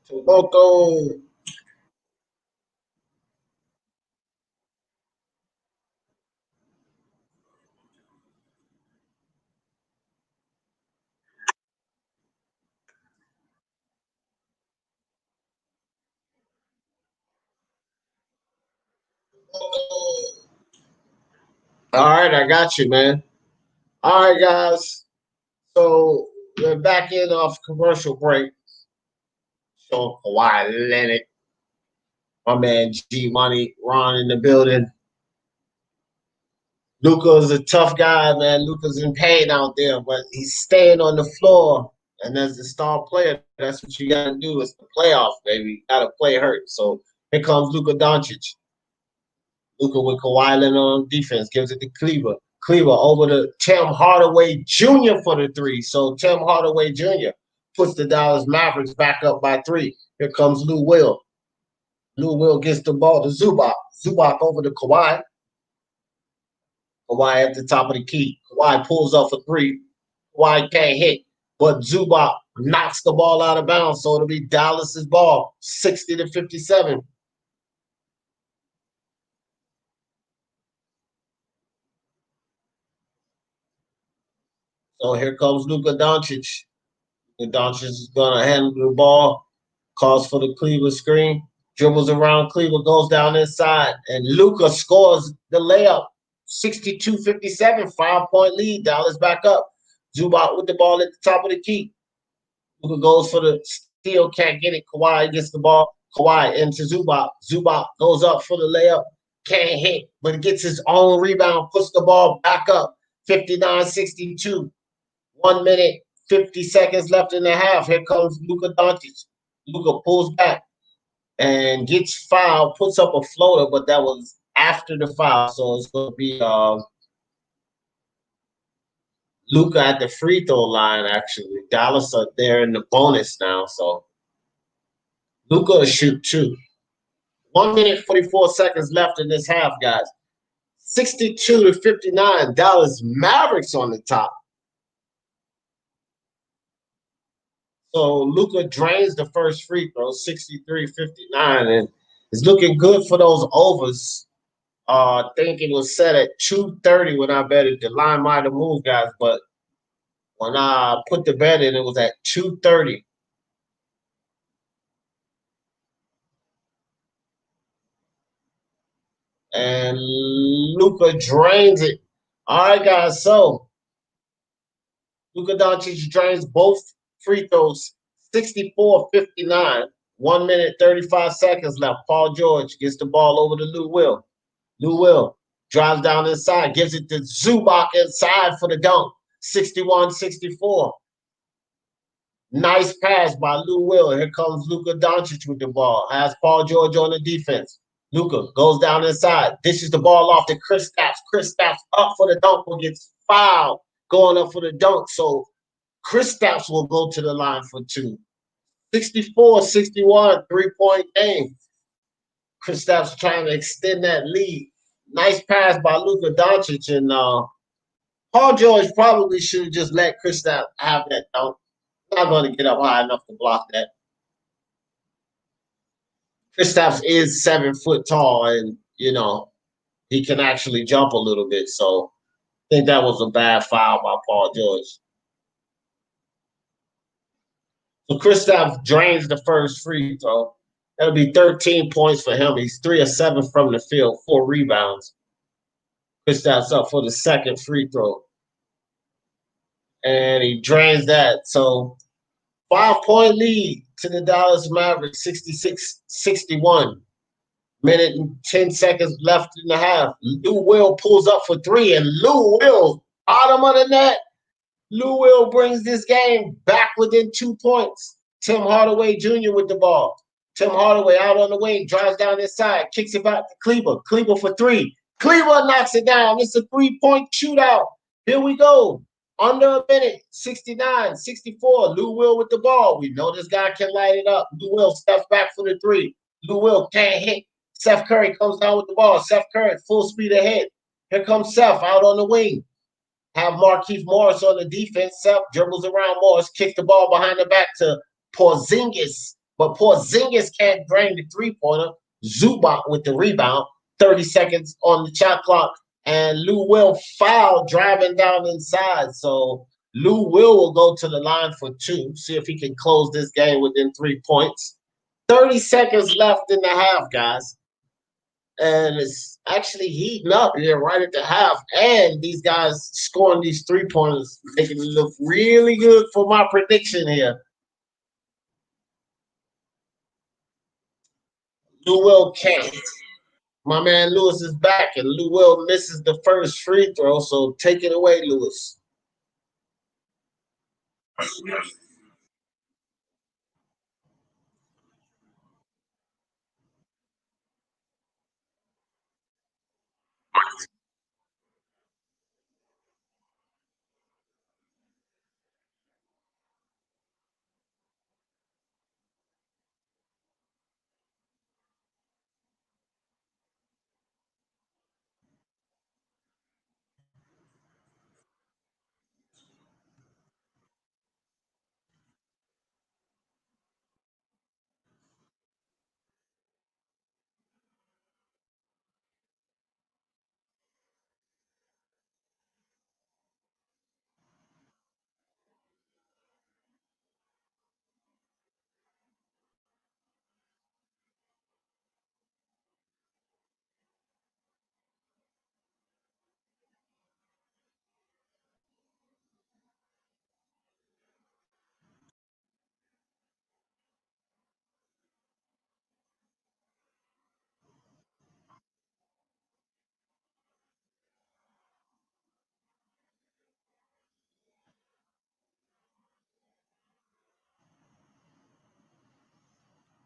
Toronto. All right, I got you, man. All right, guys. So we're back in off commercial break. So Kawhi Leonard, my man G Money, Ron in the building. Luka's a tough guy, man. Luka's in pain out there, but he's staying on the floor. And as a star player, that's what you got to do. It's the playoffs, baby. You got to play hurt. So here comes Luka Doncic. Luka with Kawhi Leonard on defense gives it to Cleaver. Cleaver over to Tim Hardaway Jr. for the three. So Tim Hardaway Jr. puts the Dallas Mavericks back up by 3. Here comes Lou Will. Lou Will gets the ball to Zubac. Zubac over to Kawhi. Kawhi at the top of the key. Kawhi pulls up for 3. Kawhi can't hit, but Zubac knocks the ball out of bounds. So it'll be Dallas's ball, 60-57. So here comes Luka Doncic. Luka Doncic is going to handle the ball, calls for the Cleaver screen, dribbles around Cleaver, goes down inside, and Luka scores the layup. 62-57, 5-point lead. Dallas back up. Zubac with the ball at the top of the key. Luka goes for the steal, can't get it. Kawhi gets the ball. Kawhi into Zubac. Zubac goes up for the layup, can't hit, but gets his own rebound, puts the ball back up. 59-62. 1 minute, 50 seconds left in the half. Here comes Luka Doncic. Luka pulls back and gets fouled, puts up a floater, but that was after the foul. So it's going to be Luka at the free throw line, actually. Dallas are there in the bonus now. So Luka will shoot 2. 1 minute, 44 seconds left in this half, guys. 62-59. Dallas Mavericks on the top. So Luka drains the first free throw, 63-59, and it's looking good for those overs. I think it was set at 2:30 when I bet it. The line might have moved, guys, but when I put the bet in, it was at 2:30. And Luka drains it. All right, guys. So Luka Doncic drains both free throws, 64-59. 1 minute, 35 seconds left. Paul George gets the ball over to Lou Will. Lou Will drives down inside, gives it to Zubac inside for the dunk. 61-64. Nice pass by Lou Will. Here comes Luka Doncic with the ball. Has Paul George on the defense. Luka goes down inside, dishes the ball off to Kristaps. Kristaps up for the dunk, but gets fouled going up for the dunk. So Kristaps will go to the line for 2. 64-61, 3-point game. Kristaps trying to extend that lead. Nice pass by Luka Doncic, and Paul George probably should have just let Kristaps have that dunk. Not going to get up high enough to block that. Kristaps is 7 foot tall, and he can actually jump a little bit. So I think that was a bad foul by Paul George. So Kristaps drains the first free throw. That'll be 13 points for him. He's 3 of 7 from the field, 4 rebounds. Kristaps up for the second free throw. And he drains that. So 5-point lead to the Dallas Mavericks, 66-61. Minute and 10 seconds left in the half. Lou Will pulls up for 3, and Lou Will, bottom of the net. Lou Will brings this game back within 2 points. Tim Hardaway Jr. with the ball. Tim Hardaway out on the wing, drives down inside, kicks it back to Kleber. Kleber for 3. Kleber knocks it down. It's a 3-point shootout. Here we go. Under a minute, 69-64. Lou Will with the ball. We know this guy can light it up. Lou Will steps back for the 3. Lou Will can't hit. Seth Curry comes down with the ball. Seth Curry full speed ahead. Here comes Seth out on the wing. Have Markieff Morris on the defense. Seth dribbles around Morris, kicks the ball behind the back to Porzingis. but Porzingis can't bring the three-pointer. Zubac with the rebound, 30 seconds on the shot clock, and Lou Will foul driving down inside. So Lou will go to the line for 2, see if he can close this game within 3 points. 30 seconds left in the half, guys. And it's actually heating up here right at the half. And these guys scoring these 3-pointers, making it look really good for my prediction here. Lou Will can't. My man Lewis is back, and Lou Will misses the first free throw. So take it away, Lewis.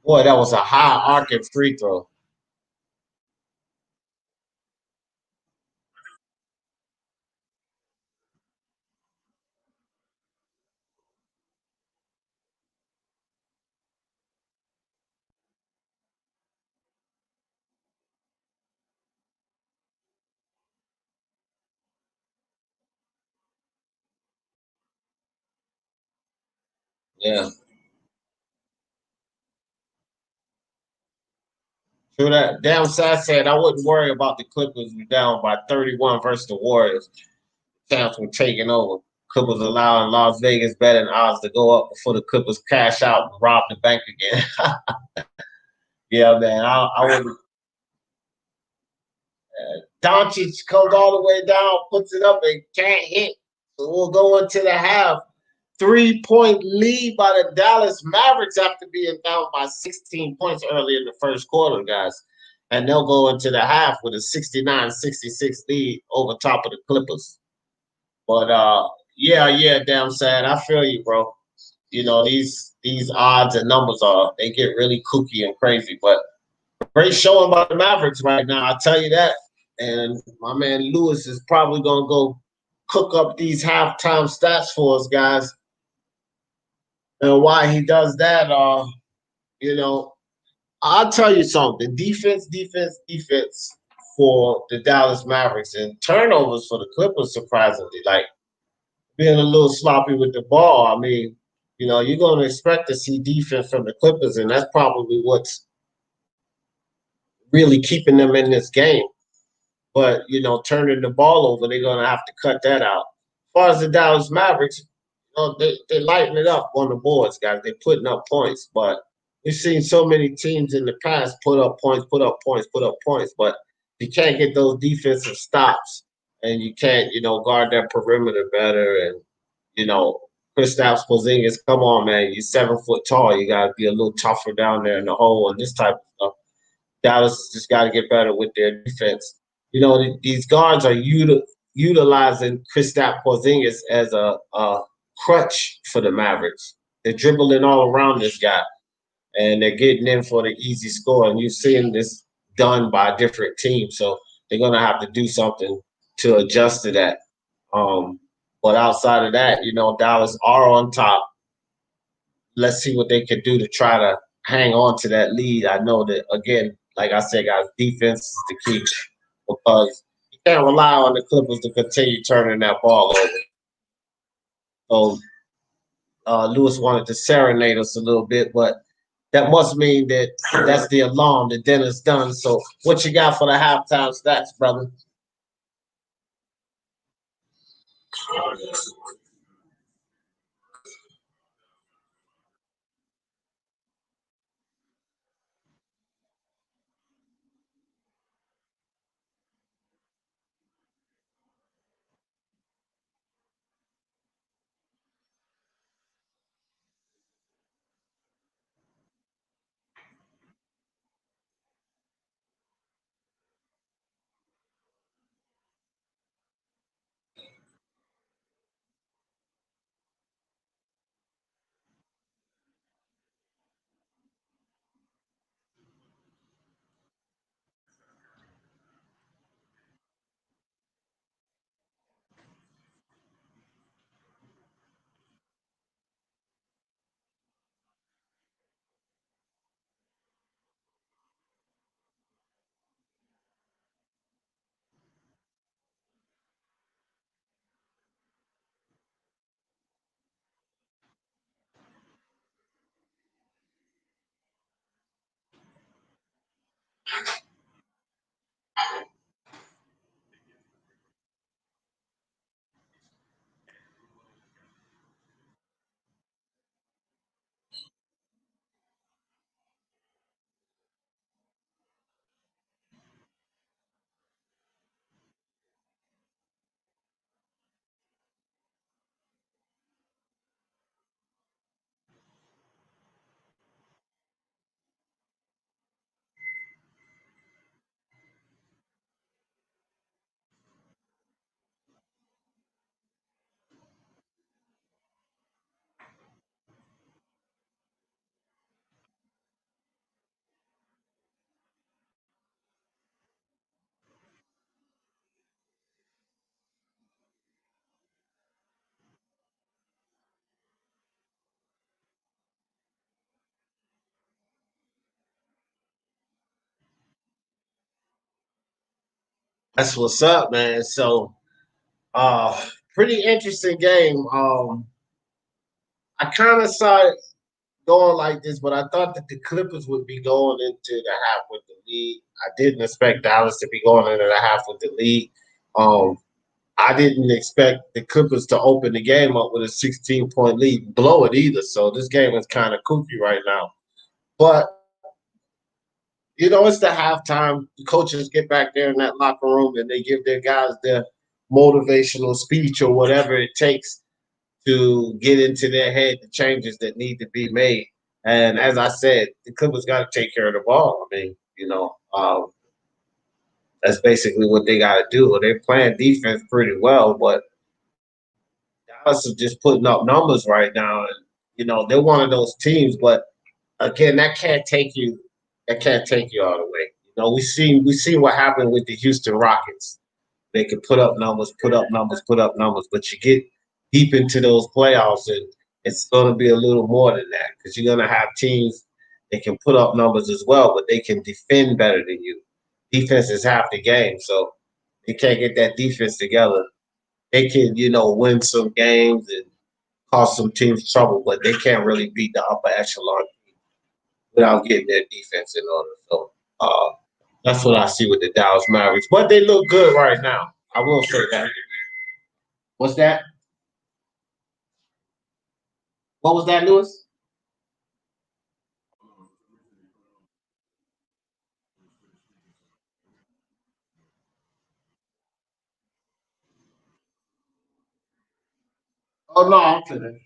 Boy, that was a high arcing free throw. Yeah. True that. Downside said I wouldn't worry about the Clippers down by 31 versus the Warriors. Champs were taking over. Clippers allowing Las Vegas betting odds to go up before the Clippers cash out and rob the bank again. Yeah, man. I would. Doncic comes all the way down, puts it up, and can't hit. So we'll go into the half. 3-point lead by the Dallas Mavericks after being down by 16 points early in the first quarter, guys. And they'll go into the half with a 69-66 lead over top of the Clippers. But yeah, damn sad. I feel you, bro. You know, these odds and numbers they get really kooky and crazy. But great showing by the Mavericks right now, I'll tell you that. And my man Lewis is probably gonna go cook up these halftime stats for us, guys. And why he does that, you know, I'll tell you something. Defense for the Dallas Mavericks and turnovers for the Clippers, surprisingly. Like being a little sloppy with the ball. I mean, you know, you're going to expect to see defense from the Clippers, and that's probably what's really keeping them in this game. But, you know, turning the ball over, they're going to have to cut that out. As far as the Dallas Mavericks, you know, they lighten it up on the boards, guys. They're putting up points, but we've seen so many teams in the past put up points, but you can't get those defensive stops, and you can't, you know, guard that perimeter better. And you know, Kristaps Porzingis, come on, man, you're 7 foot tall. You got to be a little tougher down there in the hole and this type of stuff. Dallas has just got to get better with their defense. You know, these guards are utilizing Kristaps Porzingis as a crutch for the Mavericks. They're dribbling all around this guy, and they're getting in for the easy score. And you're seeing this done by different teams, so they're going to have to do something to adjust to that. But outside of that, you know, Dallas are on top. Let's see what they can do to try to hang on to that lead. I know that, again, like I said, guys, defense is the key because you can't rely on the Clippers to continue turning that ball over. So Lewis wanted to serenade us a little bit, but That must mean that that's the alarm. The dinner's done. So, what you got for the halftime stats, brother? That's what's up, man. So, pretty interesting game. I kind of saw it going like this, but I thought that the Clippers would be going into the half with the lead. I didn't expect Dallas to be going into the half with the lead. Um, I didn't expect the Clippers to open the game up with a 16-point lead, blow it either. So this game is kind of kooky right now. But it's the halftime. The coaches get back there in that locker room and they give their guys their motivational speech or whatever it takes to get into their head the changes that need to be made. And as I said, the Clippers got to take care of the ball. I mean, that's basically what they got to do. They're playing defense pretty well, but Dallas is just putting up numbers right now. And, they're one of those teams, but again, that can't take you. That can't take you all the way. We see what happened with the Houston Rockets. They can put up numbers, put up numbers, put up numbers, but you get deep into those playoffs, and it's going to be a little more than that because you're going to have teams that can put up numbers as well, but they can defend better than you. Defense is half the game, so they can't get that defense together. They can, win some games and cause some teams trouble, but they can't really beat the upper echelon without getting their defense in order. So that's what I see with the Dallas Mavericks. But they look good right now. I will say that. What's that? What was that, Lewis? Oh no, I'm finished.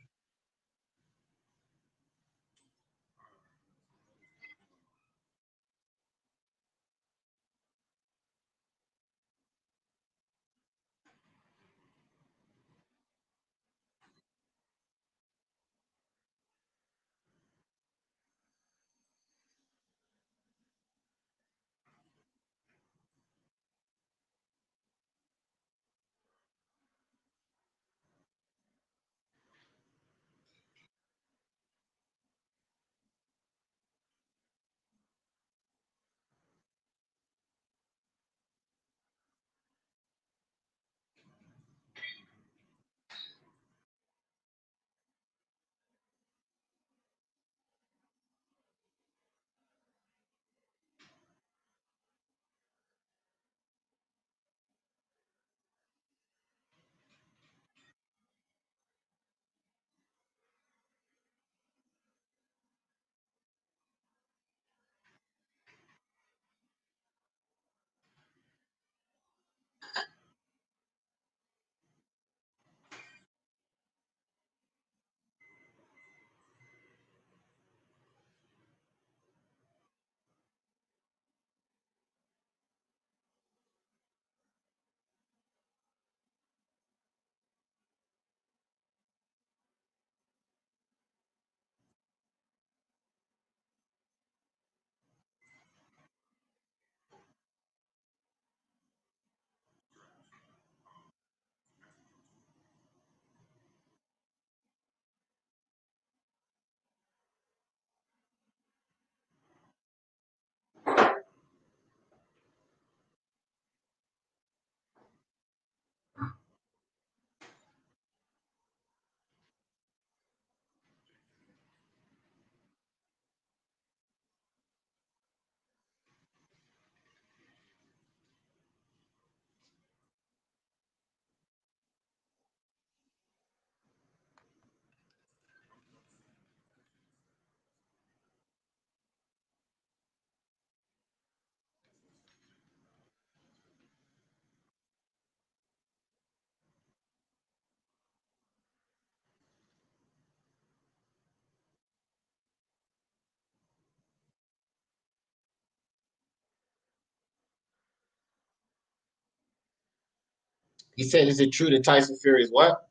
He said, "Is it true that Tyson Fury is what?"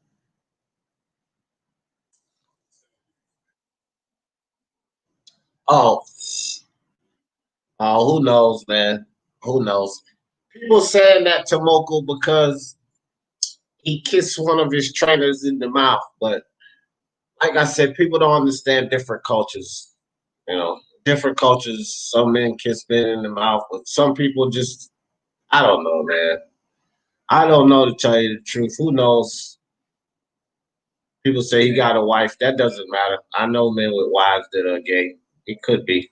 Oh, who knows, man? Who knows? People saying that to Moko because he kissed one of his trainers in the mouth, but like I said, people don't understand different cultures. You know, different cultures. Some men kiss men in the mouth, but some people just, I don't know, man. I don't know to tell you the truth. Who knows? People say he got a wife. That doesn't matter. I know men with wives that are gay. It could be.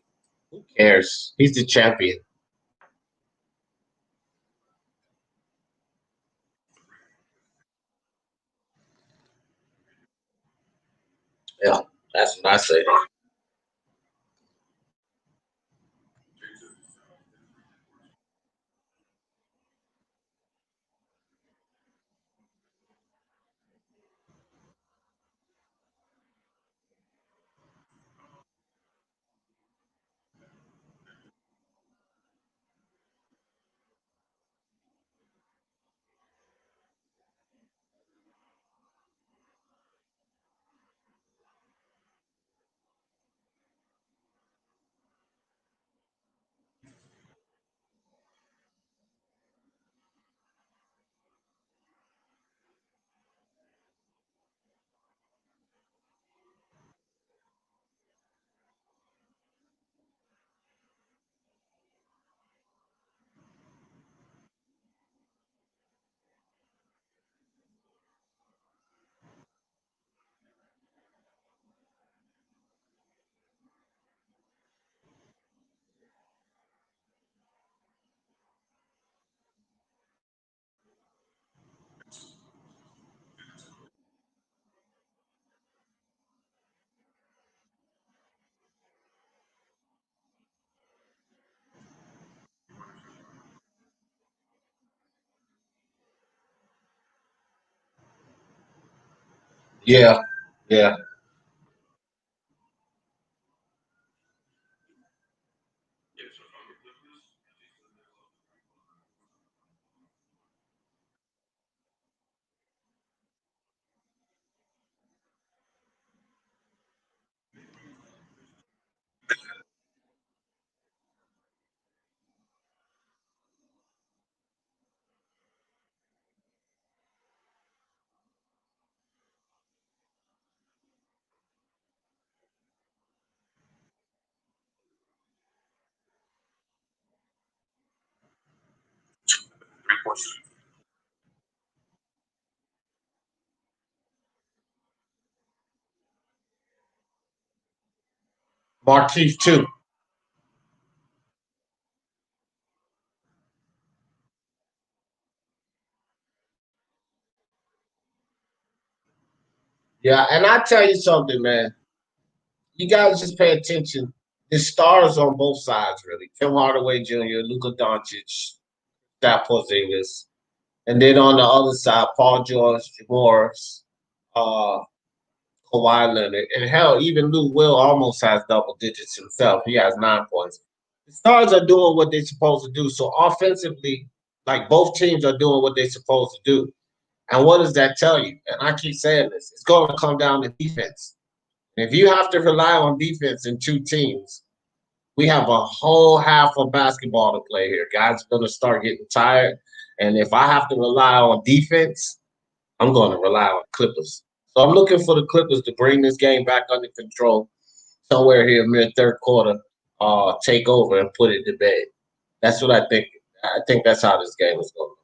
Who cares? He's the champion. Yeah, that's what I say. Yeah, yeah, Marquise too. Yeah, and I tell you something, man. You guys just pay attention. The stars on both sides, really. Tim Hardaway Jr., Luka Doncic, Staff Porzingis, and then on the other side, Paul George, Morris, uh, Kawhi Leonard, and hell, even Lou Will almost has double digits himself. He has 9 points. The stars are doing what they're supposed to do. So offensively, like both teams are doing what they're supposed to do. And what does that tell you? And I keep saying this: it's going to come down to defense. And if you have to rely on defense in two teams, we have a whole half of basketball to play here. Guys are going to start getting tired. And if I have to rely on defense, I'm going to rely on Clippers. So I'm looking for the Clippers to bring this game back under control somewhere here mid third quarter, take over and put it to bed. That's what I think. I think that's how this game is going.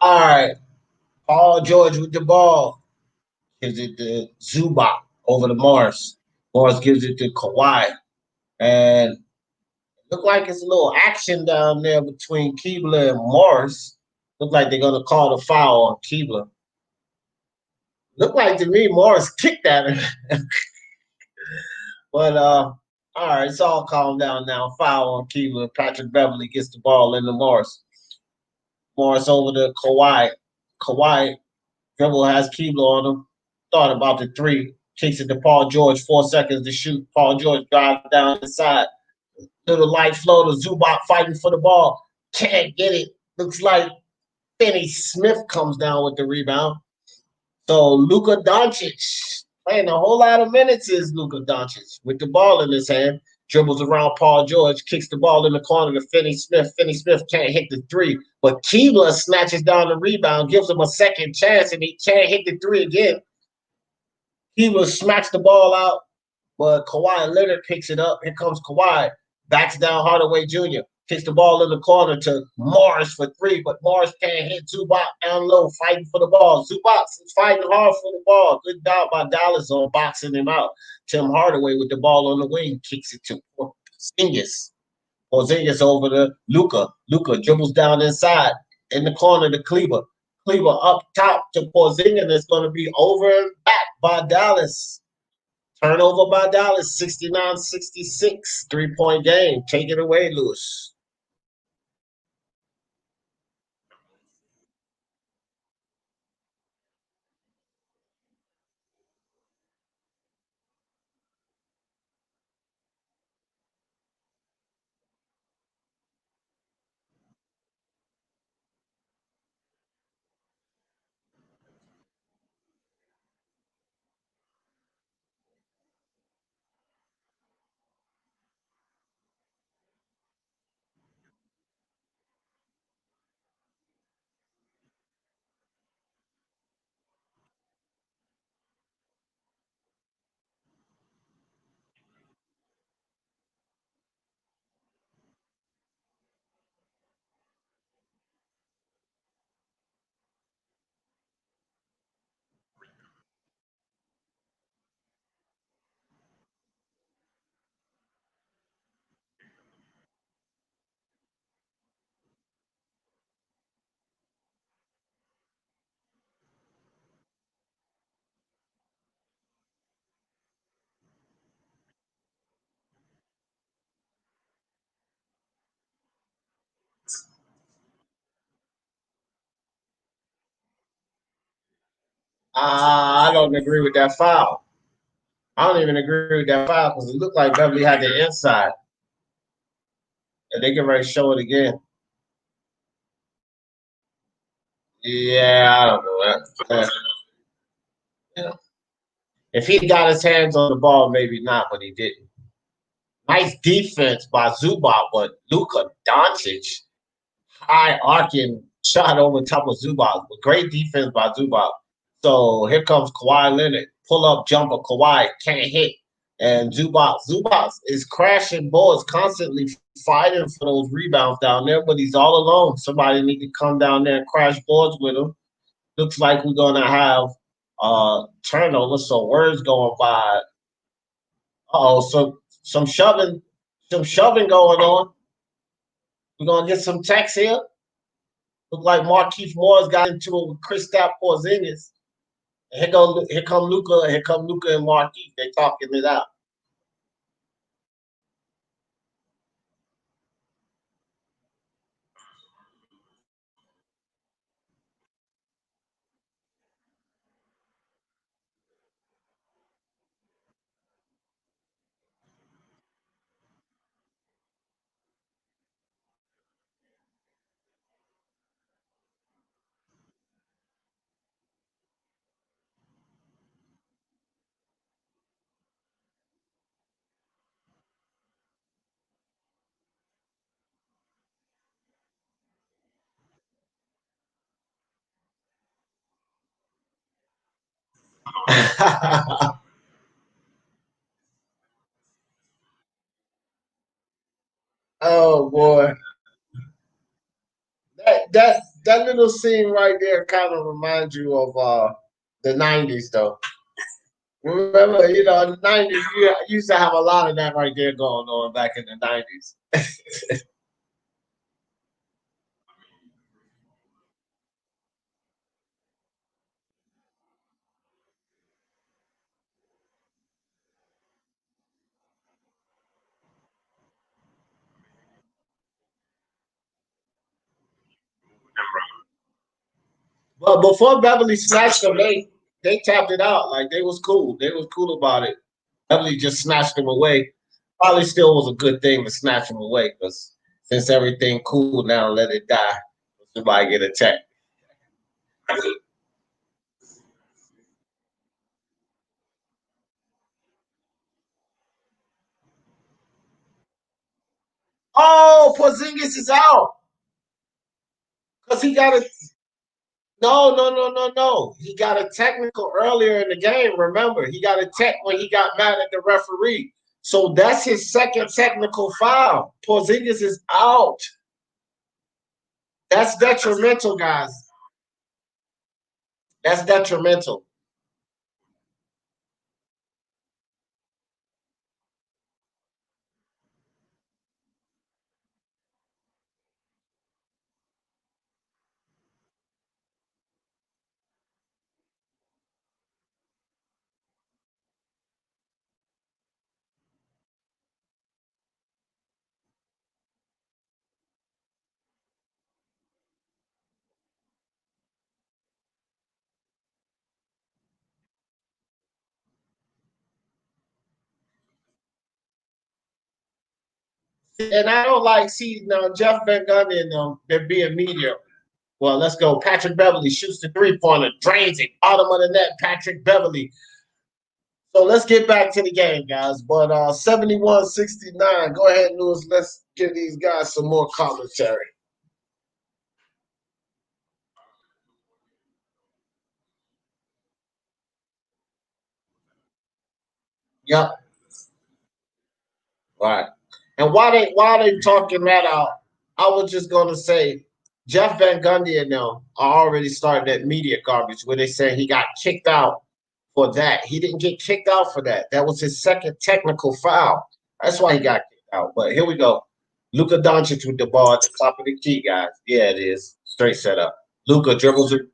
All right. Paul George with the ball. Gives it to Zubac over to Morris. Morris gives it to Kawhi. And look like it's a little action down there between Keebler and Morris. Look like they're gonna call the foul on Keebler. Look like to me Morris kicked at him. But all right, it's all calmed down now. Foul on Keebler. Patrick Beverly gets the ball into Morris. Morris over to Kawhi. Kawhi dribble has Keebler on him. Thought about the three. Kicks it to Paul George. 4 seconds to shoot. Paul George drives down the side. Little light flow to Zubac fighting for the ball. Can't get it. Looks like Finney Smith comes down with the rebound. So Luka Doncic playing a whole lot of minutes is Luka Doncic with the ball in his hand. Dribbles around Paul George, kicks the ball in the corner to Finney Smith. Finney Smith can't hit the three, but Keebler snatches down the rebound, gives him a second chance, and he can't hit the three again. Keebler smacks the ball out, but Kawhi Leonard picks it up. Here comes Kawhi. Backs down Hardaway Jr. Kicks the ball in the corner to Morris for three, but Morris can't hit Zubac down low, fighting for the ball. Zubac is fighting hard for the ball. Good job by Dallas on boxing him out. Tim Hardaway with the ball on the wing kicks it to Porzingis. Porzingis over to Luka. Luka dribbles down inside in the corner to Kleber. Kleber up top to Porzingis. It's going to be over and back by Dallas. Turnover by Dallas, 69-66. 3-point game. Take it away, Lewis. I don't agree with that foul. I don't even agree with that foul because it looked like Beverly had the inside. And they get ready to show it again. Yeah, I don't know that. Yeah. If he got his hands on the ball, maybe not, but he didn't. Nice defense by Zubac, but Luka Doncic, high arcing shot over top of Zubac. Great defense by Zubac. So here comes Kawhi Leonard. Pull up jumper. Kawhi can't hit. And Zubac is crashing boards, constantly fighting for those rebounds down there, but he's all alone. Somebody need to come down there and crash boards with him. Looks like we're gonna have turnover. So words going by. Oh, so some shoving going on. We're gonna get some text here. Look like Markieff Morris got into it with Kristaps Porzingis. And here come Luka, and Markieff. They talking it out. Oh boy, that that little scene right there kind of reminds you of the '90s, though. Remember, in the '90s, you used to have a lot of that right there going on back in the '90s. But before Beverly snatched them, they tapped it out. Like they was cool. They was cool about it. Beverly just snatched them away. Probably still was a good thing to snatch them away because since everything cool now, let it die. Somebody get attacked. Oh, Porzingis is out because he got a no. He got a technical earlier in the game. Remember, he got a tech when he got mad at the referee. So that's his second technical foul. Porzingis is out. That's detrimental, guys. That's detrimental. And I don't like see now Jeff Van Gundy and they're being media. Well, let's go. Patrick Beverly shoots the 3-pointer, drains it, bottom of the net. Patrick Beverly. So let's get back to the game, guys. But 71-69. Go ahead, Lewis. Let's give these guys some more commentary. Yep. Right. And why they talking that out, I was just gonna say Jeff Van Gundy and them are already starting that media garbage where they say he got kicked out for that. He didn't get kicked out for that. That was his second technical foul. That's why he got kicked out. But here we go. Luka Doncic with the ball at the top of the key, guys. Yeah, it is. Straight setup. Luka dribbles it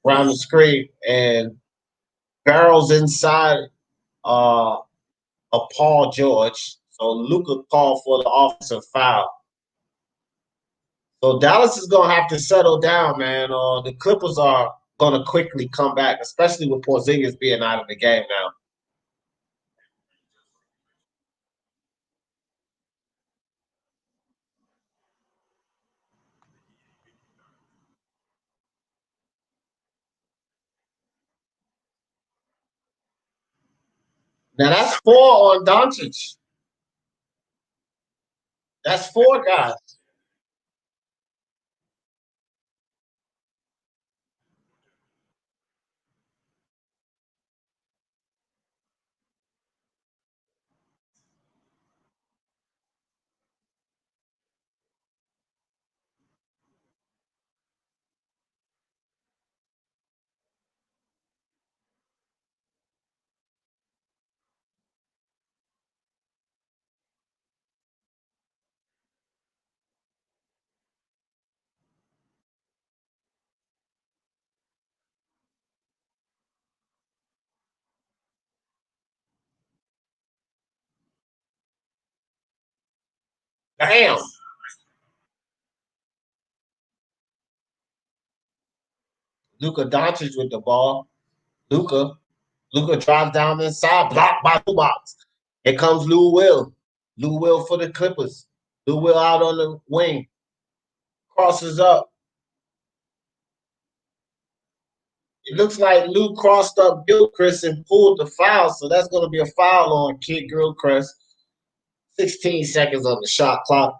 around the screen and barrels inside uh of Paul George. So Luka called for the offensive foul. So Dallas is gonna have to settle down, man. The Clippers are gonna quickly come back, especially with Porzingis being out of the game now. Now that's four on Doncic. That's four guys. Damn. Luka Doncic with the ball. Luka. Luka drives down the inside, blocked by Zubac. Here comes Lou Will. Lou Will for the Clippers. Lou Will out on the wing. Crosses up. It looks like Lou crossed up Gilchrist and pulled the foul, so that's going to be a foul on Kid Gilchrist. 16 seconds on the shot clock.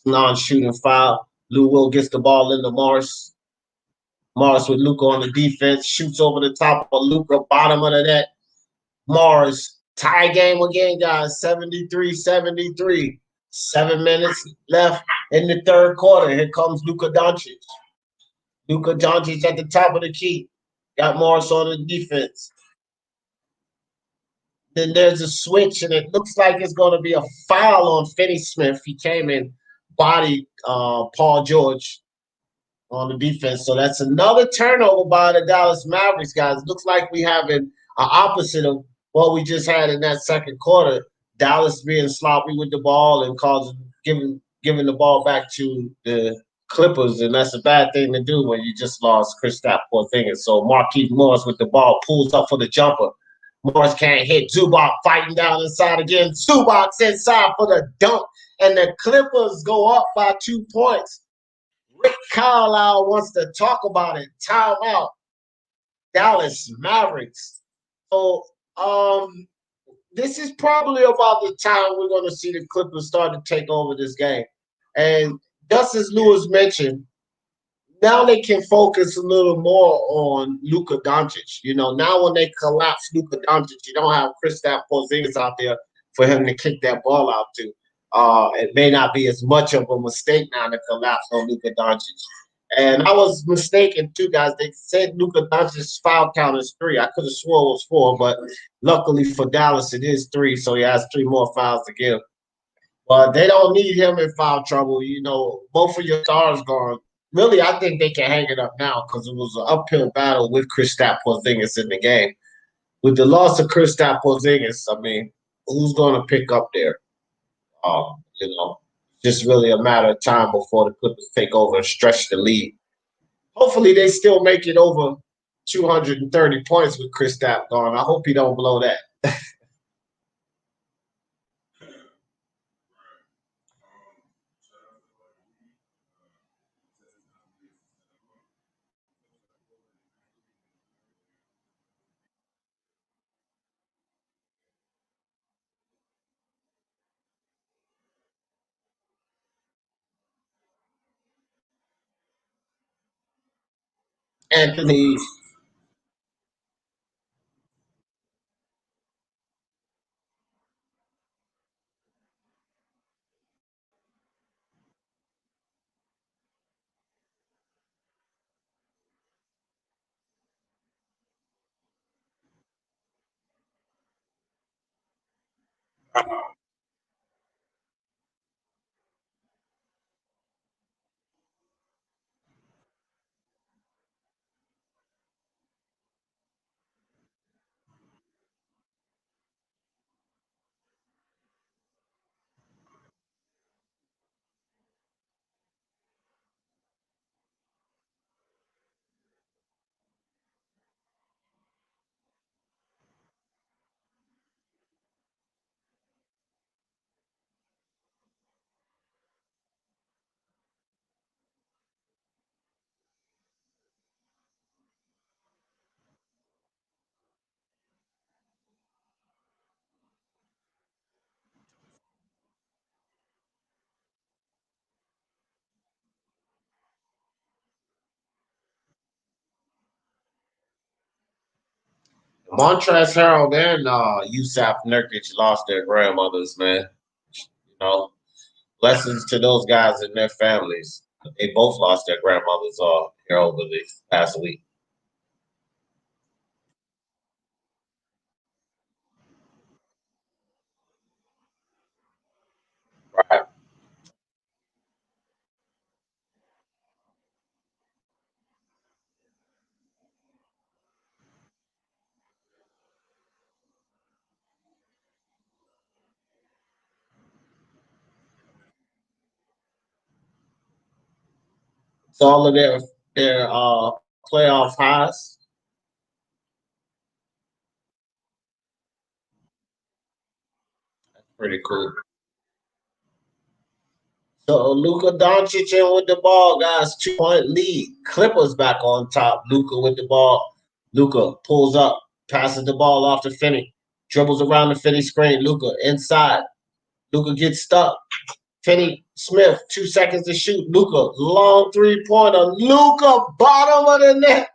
Non-shooting foul. Lou Will gets the ball into Morris. Morris with Luka on the defense. Shoots over the top of Luka, bottom of the net. Morris. Tie game again, guys. 73-73. 7 minutes left in the third quarter. Here comes Luka Doncic. Luka Doncic at the top of the key. Got Morris on the defense. Then there's a switch, and it looks like it's going to be a foul on Finney Smith. He came and bodied Paul George on the defense. So that's another turnover by the Dallas Mavericks, guys. Looks like we have an opposite of what we just had in that second quarter. Dallas being sloppy with the ball and giving the ball back to the Clippers, and that's a bad thing to do when you just lost Kristaps Porzingis. So Marquise Morris with the ball pulls up for the jumper. Morris can't hit. Zubac fighting down inside again. Zubac's inside for the dunk, and the Clippers go up by 2 points. Rick Carlisle wants to talk about it. Timeout. Dallas Mavericks. So this is probably about the time we're going to see the Clippers start to take over this game. And just as Lewis mentioned, now they can focus a little more on Luka Doncic. You know, now when they collapse Luka Doncic, you don't have Kristaps Porzingis out there for him to kick that ball out to. It may not be as much of a mistake now to collapse on Luka Doncic. And I was mistaken too, guys. They said Luka Doncic's foul count is 3. I could have swore it was 4, but luckily for Dallas, it is 3. So he has 3 more fouls to give. But they don't need him in foul trouble. You know, both of your stars gone. Really, I think they can hang it up now because it was an uphill battle with Kristaps Porzingis in the game. With the loss of Kristaps Porzingis, I mean, who's going to pick up there? You know, just really a matter of time before the Clippers take over and stretch the lead. Hopefully, they still make it over 230 points with Kristaps gone. I hope he don't blow that. Anthony, Montrezl Harrell and Yusuf Nurkic lost their grandmothers, man. You know, blessings to those guys and their families. They both lost their grandmothers here over this past week. Right. It's all of their playoff highs. Pretty cool. So Luka Doncic in with the ball, guys. 2-point lead. Clippers back on top. Luka with the ball. Luka pulls up, passes the ball off to Finney, dribbles around the Finney screen. Luka inside. Luka gets stuck. Finney Smith, 2 seconds to shoot. Luka, long 3-pointer. Luka, bottom of the net,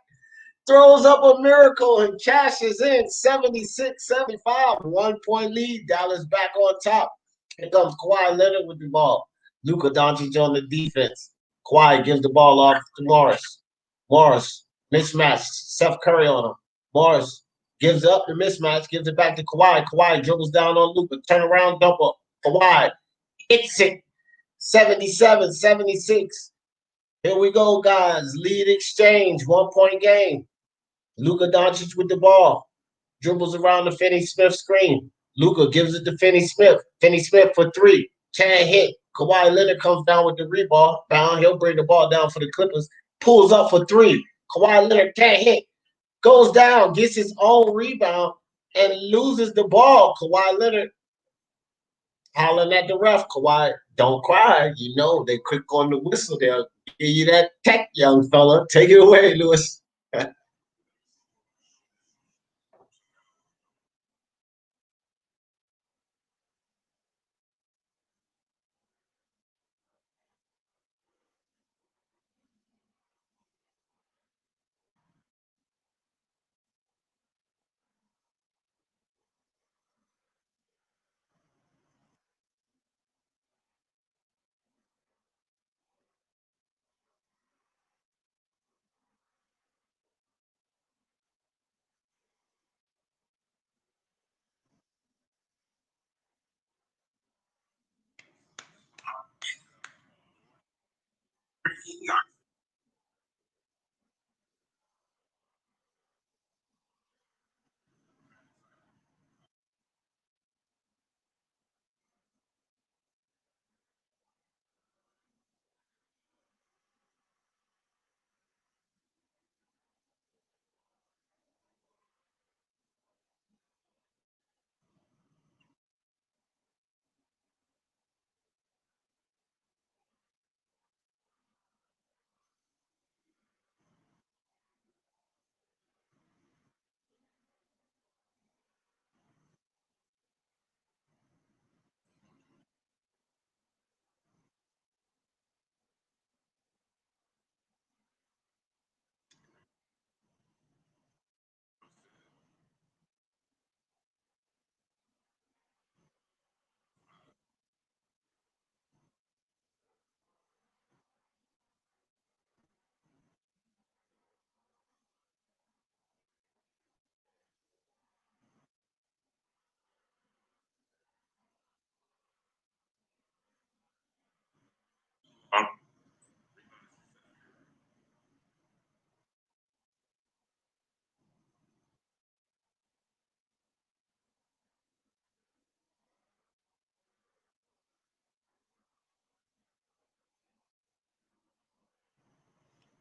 throws up a miracle and cashes in 76-75. 1-point lead. Dallas back on top. Here comes Kawhi Leonard with the ball. Luka Doncic on the defense. Kawhi gives the ball off to Morris. Morris, mismatch. Seth Curry on him. Morris gives up the mismatch, gives it back to Kawhi. Kawhi dribbles down on Luka. Turn around, dump up. Kawhi hits it. 77, 76. Here we go, guys. Lead exchange, 1 point game. Luka Doncic with the ball. Dribbles around the Finney Smith screen. Luka gives it to Finney Smith. Finney Smith for three. Can't hit. Kawhi Leonard comes down with the rebound. Down. He'll bring the ball down for the Clippers. Pulls up for three. Kawhi Leonard can't hit. Goes down, gets his own rebound, and loses the ball. Kawhi Leonard hollering at the ref. Kawhi, don't cry. You know, they quick on the whistle. They'll give you that tech, young fella. Take it away, Lewis.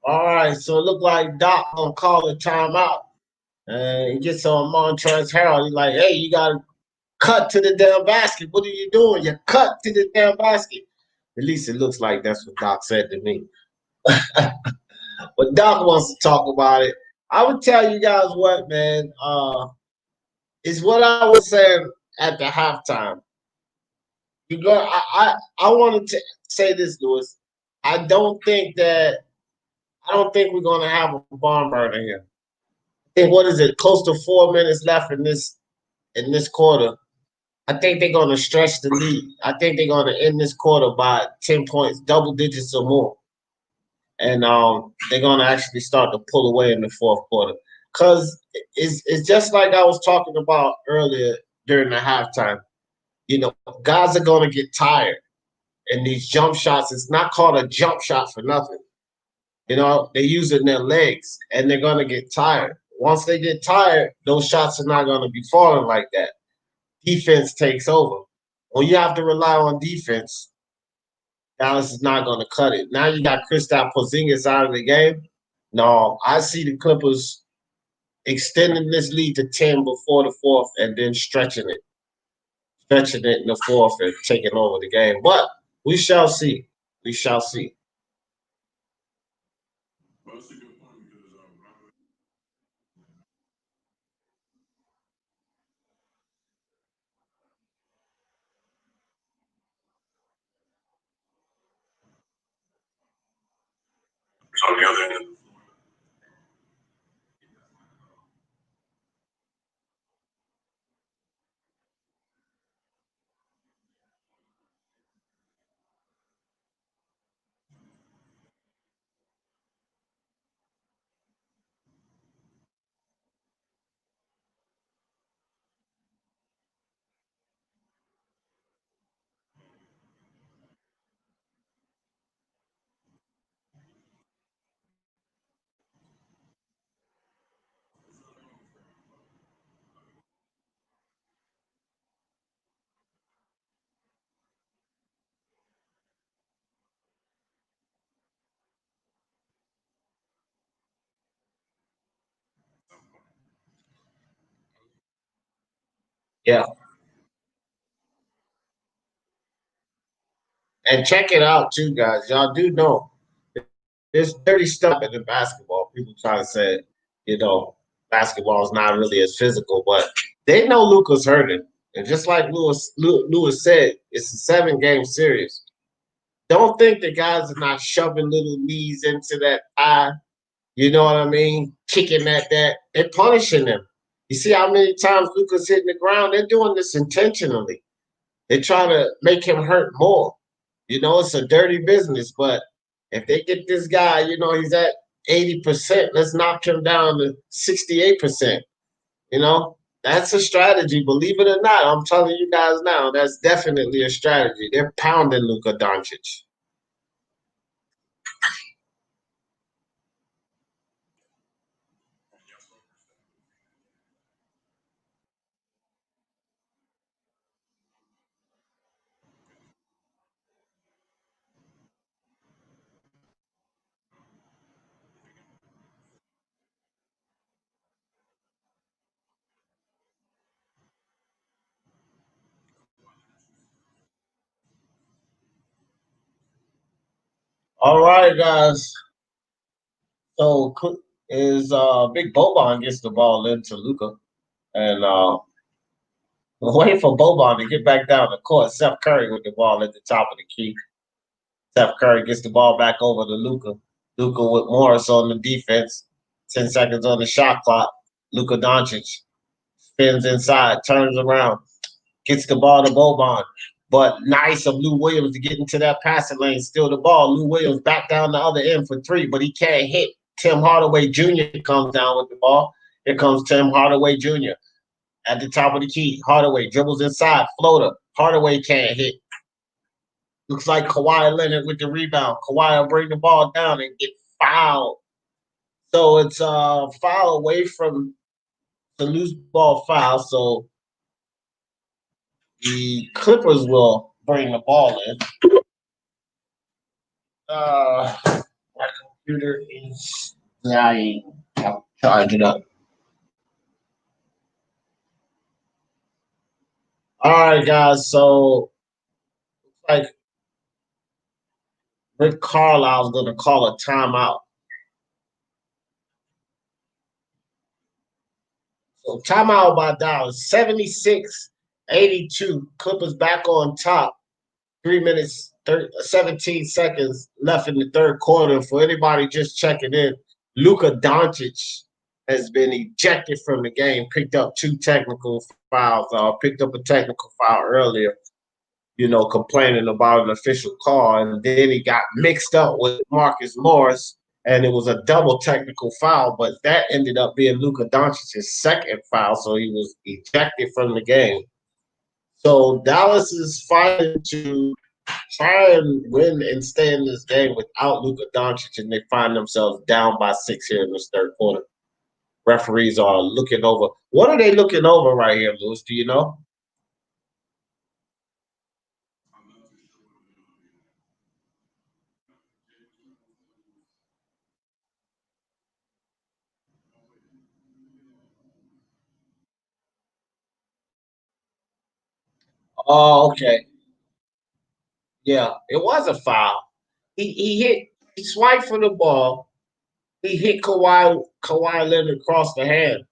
All right, so it looked like Doc gonna call a timeout. And he gets on Montrezl Harrell. He's like, hey, you gotta cut to the damn basket. What are you doing? You cut to the damn basket. At least it looks like that's what Doc said to me. But Doc wants to talk about it. I would tell you guys what, man, is what I was saying at the halftime. You go I wanted to say this, Lewis. I don't think we're gonna have a barn burner here. I think what is it, close to 4 minutes left in this quarter. I think they're gonna stretch the lead. I think they're gonna end this quarter by 10 points, double digits or more. And they're gonna actually start to pull away in the fourth quarter. Cause it's just like I was talking about earlier during the halftime. You know, guys are gonna get tired. And these jump shots, it's not called a jump shot for nothing. You know, they're using their legs and they're gonna get tired. Once they get tired, those shots are not gonna be falling like that. Defense takes over. When you have to rely on defense, Dallas is not going to cut it. Now you got Kristaps Porzingis out of the game. No, I see the Clippers extending this lead to 10 before the fourth and then stretching it in the fourth and taking over the game. But we shall see. We shall see. On the other end. Yeah. And check it out too, guys. Y'all do know there's dirty stuff in the basketball. People try to say, you know, basketball is not really as physical, but they know Luka's hurting. And just like Lewis said, it's a 7-game series. Don't think the guys are not shoving little knees into that eye. You know what I mean? Kicking at that. They're punishing them. You see how many times Luka's hitting the ground? They're doing this intentionally. They try to make him hurt more. You know, it's a dirty business, but if they get this guy, you know, he's at 80%, let's knock him down to 68%. You know, that's a strategy. Believe it or not, I'm telling you guys now, that's definitely a strategy. They're pounding Luka Doncic. All right, guys. So is Big Boban gets the ball into Luka, and waiting for Boban to get back down the court. Seth Curry with the ball at the top of the key. Steph Curry gets the ball back over to Luka. Luka with Morris on the defense. 10 seconds on the shot clock. Luka Doncic spins inside, turns around, gets the ball to Boban. But nice of Lou Williams to get into that passing lane, steal the ball. Lou Williams back down the other end for 3, but he can't hit. Tim Hardaway Jr. comes down with the ball. Here comes Tim Hardaway Jr. at the top of the key. Hardaway dribbles inside, floater. Hardaway can't hit. Looks like Kawhi Leonard with the rebound. Kawhi will bring the ball down and get fouled. So it's a foul away from the loose ball foul. So the Clippers will bring the ball in. My computer is dying. I'll charge it up. All right, guys. So like Rick Carlisle's going to call a timeout. So timeout by Dallas, 76-82. Clippers back on top. 3 minutes, 17 seconds left in the third quarter. For anybody just checking in, Luka Doncic has been ejected from the game, picked up 2 technical fouls, picked up a technical foul earlier, you know, complaining about an official call. And then he got mixed up with Marcus Morris, and it was a double technical foul, but that ended up being Luka Doncic's second foul, so he was ejected from the game. So Dallas is fighting to try and win and stay in this game without Luka Doncic, and they find themselves down by 6 here in this third quarter. Referees are looking over. What are they looking over right here, Lewis? Do you know? Oh, okay. Yeah, it was a foul. He swiped for the ball. He hit Kawhi Leonard across the hand.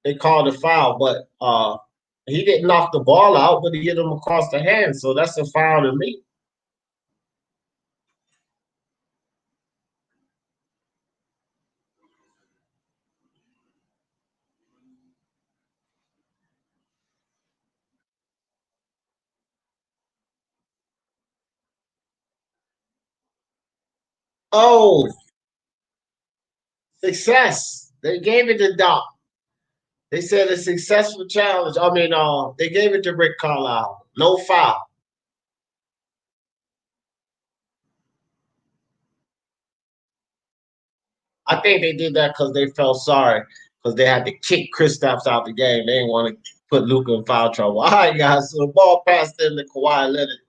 They called a foul, but he didn't knock the ball out, but he hit him across the hand. So that's a foul to me. Oh, success. They gave it to Doc. They said a successful challenge. I mean, they gave it to Rick Carlisle. No foul. I think they did that because they felt sorry because they had to kick Kristaps out the game. They didn't want to put Luka in foul trouble. All right, guys. So the ball passed in to Kawhi Leonard.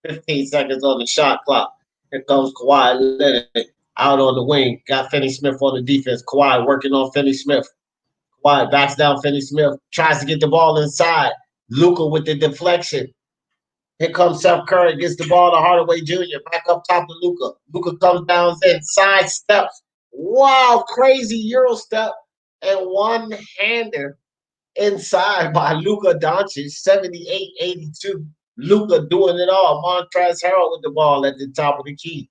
15 seconds on the shot clock. Here comes Kawhi Leonard out on the wing. Got Finney Smith on the defense. Kawhi working on Finney Smith. Kawhi backs down Finney Smith. Tries to get the ball inside. Luka with the deflection. Here comes Steph Curry, gets the ball to Hardaway Jr. Back up top to Luka. Luka comes down and side steps. Wow, crazy Euro step and one hander inside by Luka Doncic, 78-82. Luka doing it all. Montrezl Harrell with the ball at the top of the key.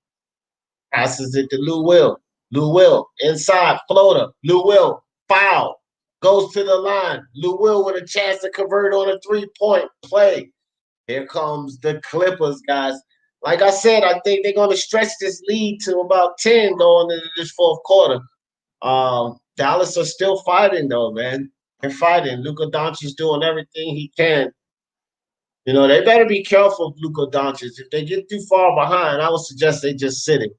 Passes it to Lou Will. Lou Will inside floater. Lou Will foul. Goes to the line. Lou Will with a chance to convert on a 3-point play. Here comes the Clippers, guys. Like I said, I think they're going to stretch this lead to about 10 going into this fourth quarter. Dallas are still fighting, though, man. They're fighting. Luka Doncic doing everything he can. You know, they better be careful of Luka Doncic. If they get too far behind, I would suggest they just sit him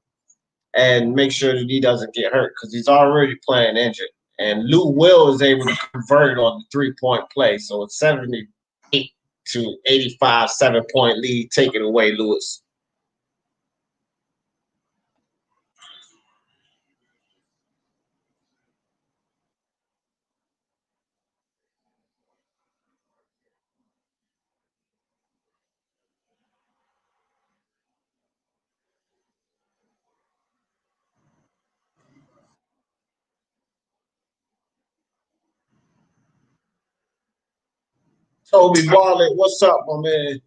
and make sure that he doesn't get hurt because he's already playing injured. And Lou Will is able to convert it on the 3-point play. So it's 78-85, 7-point lead. Take it away, Lewis. Toby Barlett, what's up, my man?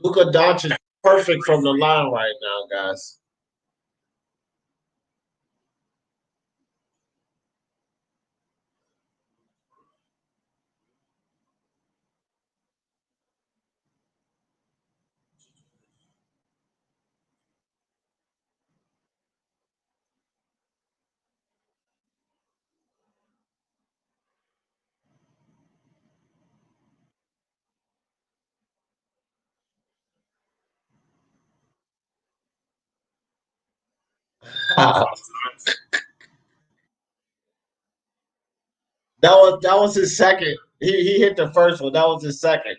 Luka Doncic perfect from the line right now, guys. That was his second. He hit the first one. That was his second.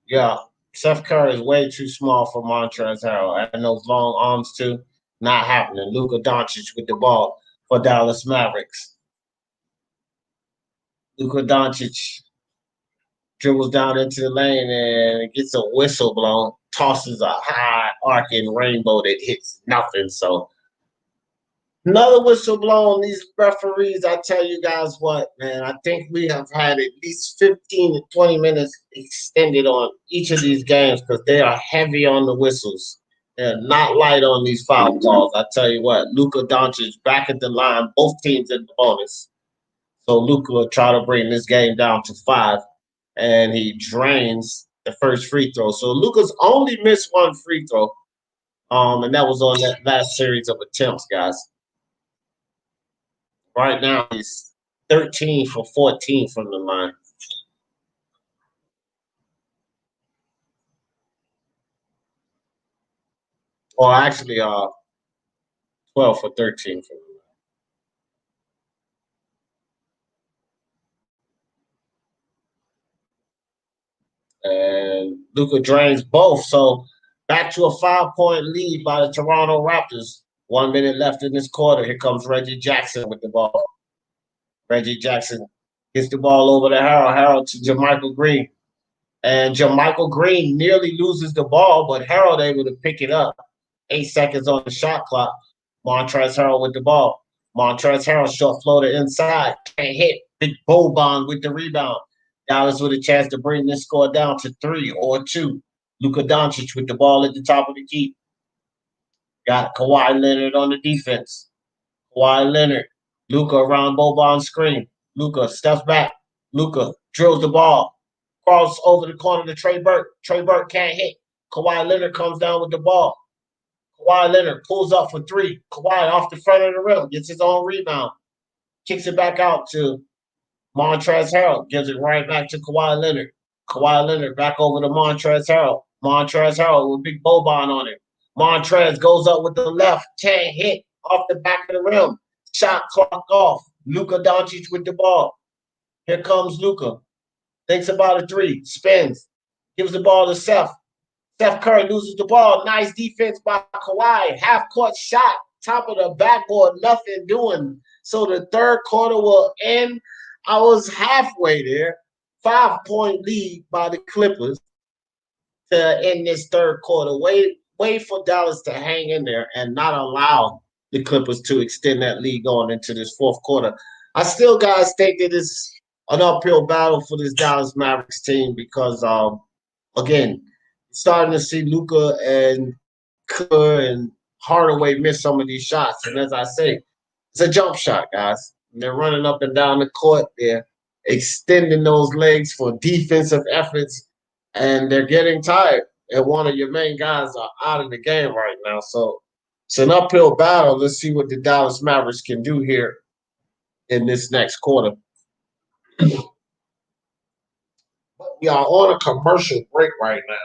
Yeah, Steph Curry is way too small for Montrezl Harrell, and those long arms too. Not happening. Luka Doncic with the ball for Dallas Mavericks. Luka Doncic dribbles down into the lane and gets a whistle blown. Tosses a high arcing rainbow that hits nothing. So another whistle blown. These referees, I tell you guys what, man, I think we have had at least 15 to 20 minutes extended on each of these games because they are heavy on the whistles. They're not light on these foul calls. I tell you what, Luka Doncic back at the line, both teams in the bonus. So Luka will try to bring this game down to 5, and he drains the first free throw. So Luka's only missed one free throw, and that was on that last series of attempts, guys. Right now, he's 13 for 14 from the line. Or actually, 12 for 13 from the line. And Luka drains both. So Back to a 5 point lead by the Toronto Raptors. 1 minute left in this quarter. Here comes Reggie Jackson with the ball. Reggie Jackson gets the ball over to Harold. Harold to JaMychal Green. And JaMychal Green nearly loses the ball, but Harold able to pick it up. 8 seconds on the shot clock. Montrezl Harrell with the ball. Montrezl Harrell short floater inside. Can't hit. Big Boban with the rebound. Dallas with a chance to bring this score down to 3 or 2. Luka Doncic with the ball at the top of the key. Got Kawhi Leonard on the defense. Kawhi Leonard. Luka around Boban's screen. Luka steps back. Luka drills the ball. Cross over the corner to Trey Burke. Trey Burke can't hit. Kawhi Leonard comes down with the ball. Kawhi Leonard pulls up for three. Kawhi off the front of the rim, gets his own rebound, kicks it back out to Montrezl Harrell, gives it right back to Kawhi Leonard. Kawhi Leonard back over to Montrezl Harrell. Montrezl Harrell with big Boban on it. Montrez goes up with the left, can't hit off the back of the rim. Shot clock off. Luka Doncic with the ball. Here comes Luka. Thinks about a three, spins, gives the ball to Seth. Steph Curry loses the ball. Nice defense by Kawhi. Half court shot, top of the backboard, nothing doing. So the third quarter will end. I was halfway there. 5 point lead by the Clippers to end this third quarter. Wait for Dallas to hang in there and not allow the Clippers to extend that lead going into this fourth quarter. I still, guys, think that it's an uphill battle for this Dallas Mavericks team because, again, starting to see Luka and Kerr and Hardaway miss some of these shots. And as I say, it's a jump shot, guys. And they're running up and down the court. They're extending those legs for defensive efforts, and they're getting tired. And one of your main guys are out of the game right now. So it's an uphill battle. Let's see what the Dallas Mavericks can do here in this next quarter. But we are on a commercial break right now.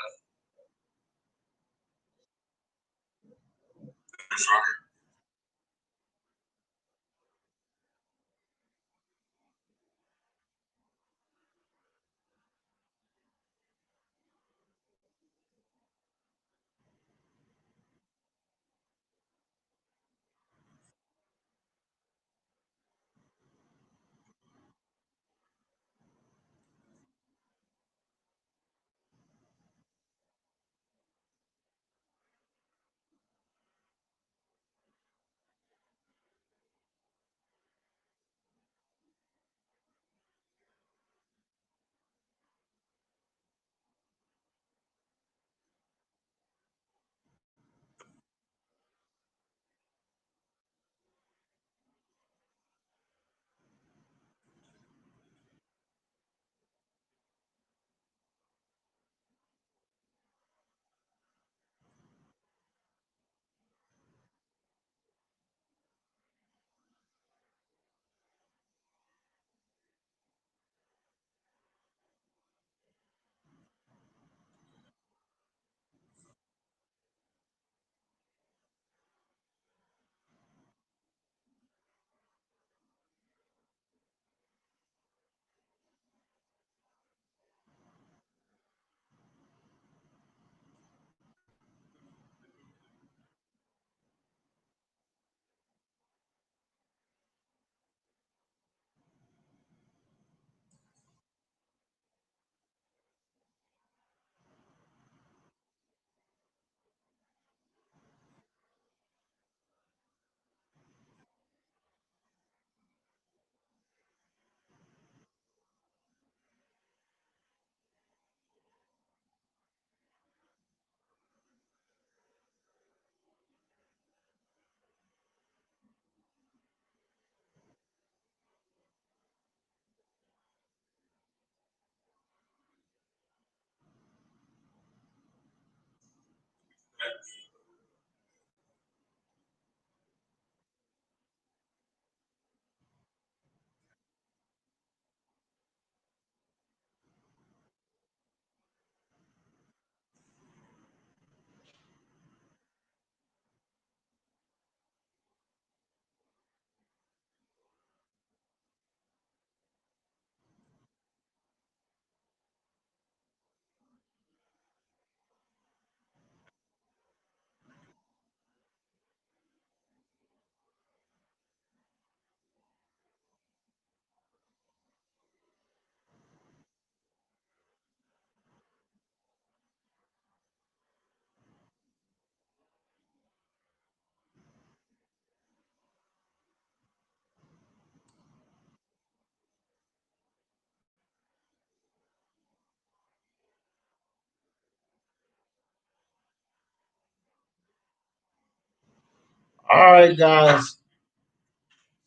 All right, guys.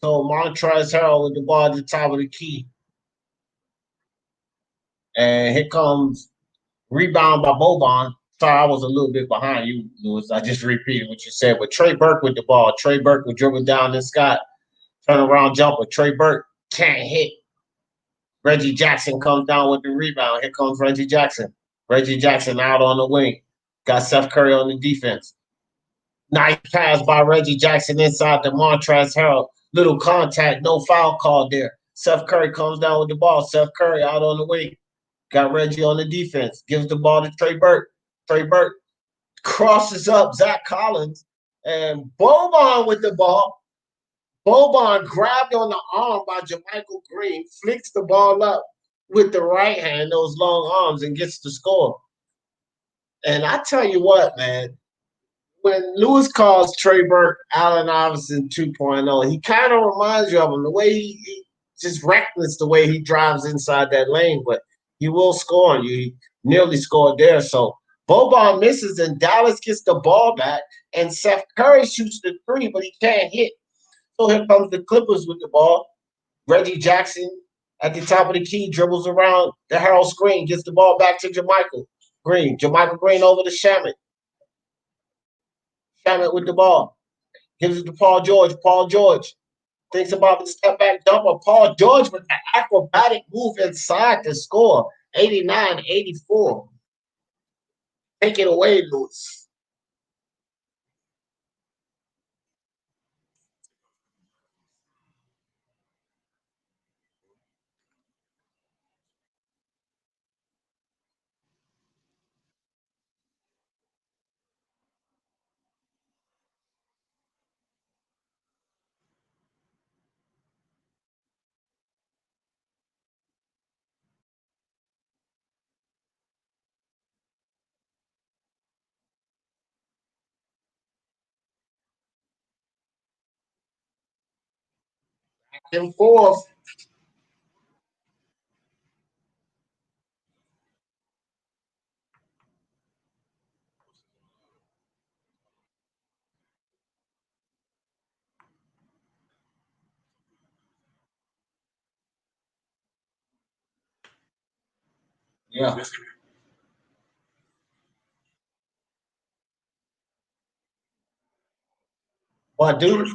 So Montrezl Harrell with the ball at the top of the key. And here comes rebound by Boban. Sorry, I was a little bit behind you, Lewis. I just repeated what you said. But Trey Burke with the ball. Trey Burke would dribble down this Scott. Turn around jumper. Trey Burke can't hit. Reggie Jackson comes down with the rebound. Here comes Reggie Jackson. Reggie Jackson out on the wing. Got Seth Curry on the defense. Nice pass by Reggie Jackson inside the Montrezl Harrell. Little contact, no foul call there. Seth Curry comes down with the ball. Seth Curry out on the wing. Got Reggie on the defense. Gives the ball to Trey Burke. Trey Burke crosses up Zach Collins. And Boban with the ball. Boban grabbed on the arm by Jermichael Green, flicks the ball up with the right hand, those long arms, and gets the score. And I tell you what, man, when Lewis calls Trey Burke Allen Iverson 2.0, he kind of reminds you of him. The way he just reckless, the way he drives inside that lane, but he will score on you. He nearly scored there. So Boban misses, and Dallas gets the ball back, and Seth Curry shoots the three, but he can't hit. So here comes the Clippers with the ball. Reggie Jackson at the top of the key dribbles around the Harold screen, gets the ball back to Jermichael Green. Jermichael Green over to Shamet. Shamet with the ball. Gives it to Paul George. Paul George thinks about the step back jumper. Paul George with the acrobatic move inside to score. 89-84. Take it away, Lewis. And fourth. Yeah. But dude,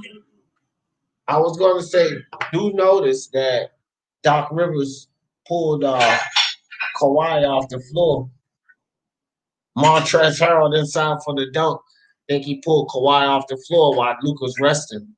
I was going to say, do notice that Doc Rivers pulled Kawhi off the floor. Montrezl Harrell inside for the dunk. Think he pulled Kawhi off the floor while Luke was resting.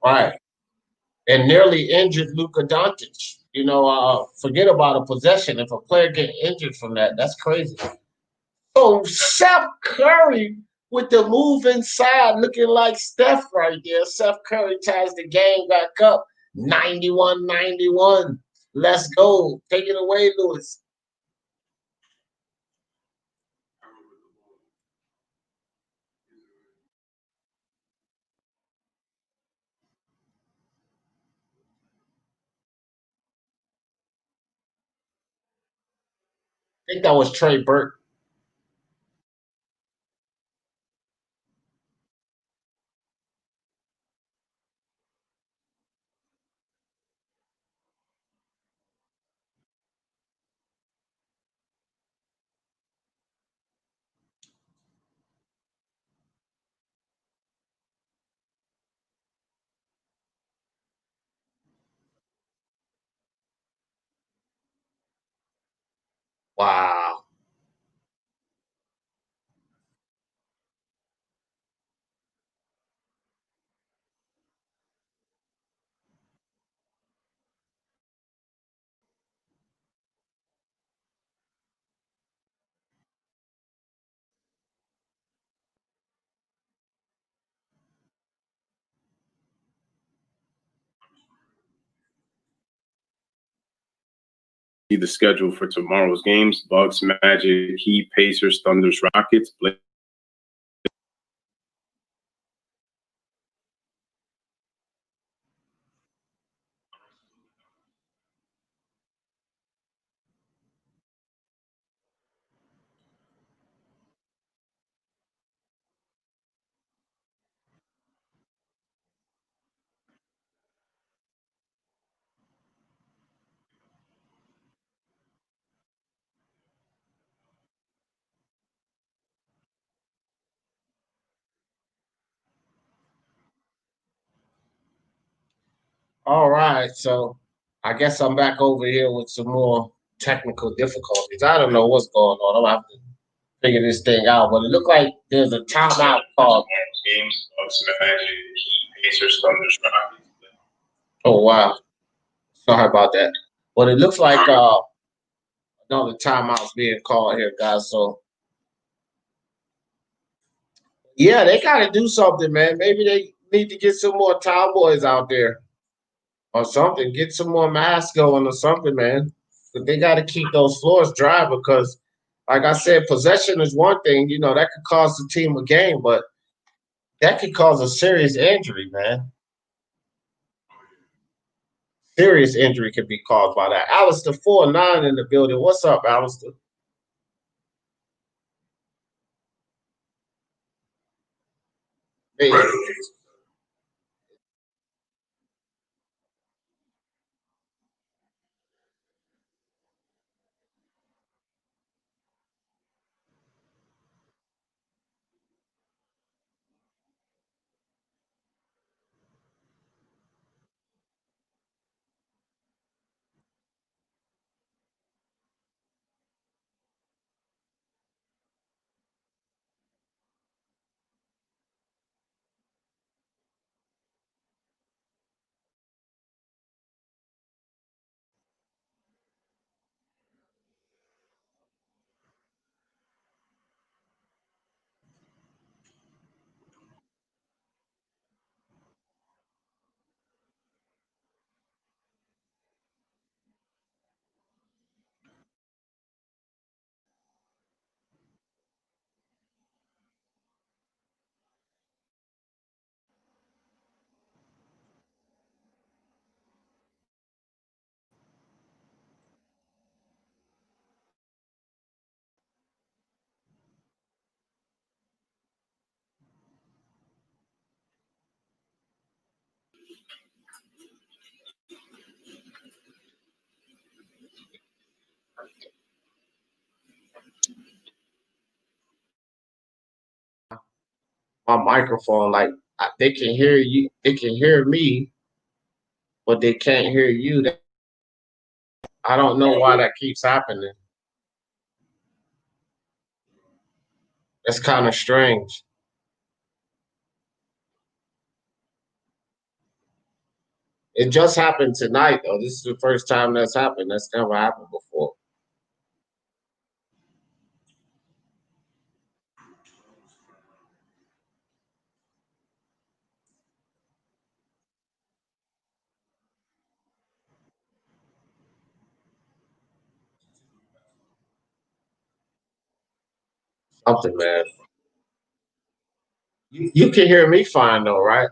Right. And nearly injured Luka Doncic. Forget about a possession. If a player get injured from that, that's crazy. So Seth Curry with the move inside looking like Steph right there. Seth Curry ties the game back up. 91-91. Let's go. Take it away, Lewis. I think that was Trey Burke. Wow. The schedule for tomorrow's games: Bucks, Magic, Heat, Pacers, Thunders, Rockets. All right, so I guess I'm back over here with some more technical difficulties. I don't know what's going on. I'm gonna have to figure this thing out, but it looked like there's a timeout called. Games, Bucks, Magic, Heat, Pacers, Thunders, Rockets. Oh wow, sorry about that. But it looks like another timeout's being called here, guys. So yeah, they gotta do something, man. Maybe they need to get some more Cowboys out there or something. Get some more masks going or something, man. But they got to keep those floors dry because, like I said, possession is one thing. You know that could cost the team a game, but that could cause a serious injury, man. Serious injury could be caused by that. Alistair 4-9 in the building. What's up, Alistair? Hey, my microphone, like they can hear you, they can hear me, but they can't hear you. I don't know why that keeps happening. That's kind of strange. It just happened tonight, though. This is the first time that's happened. That's never happened before. Something, man. You can hear me fine, though, right?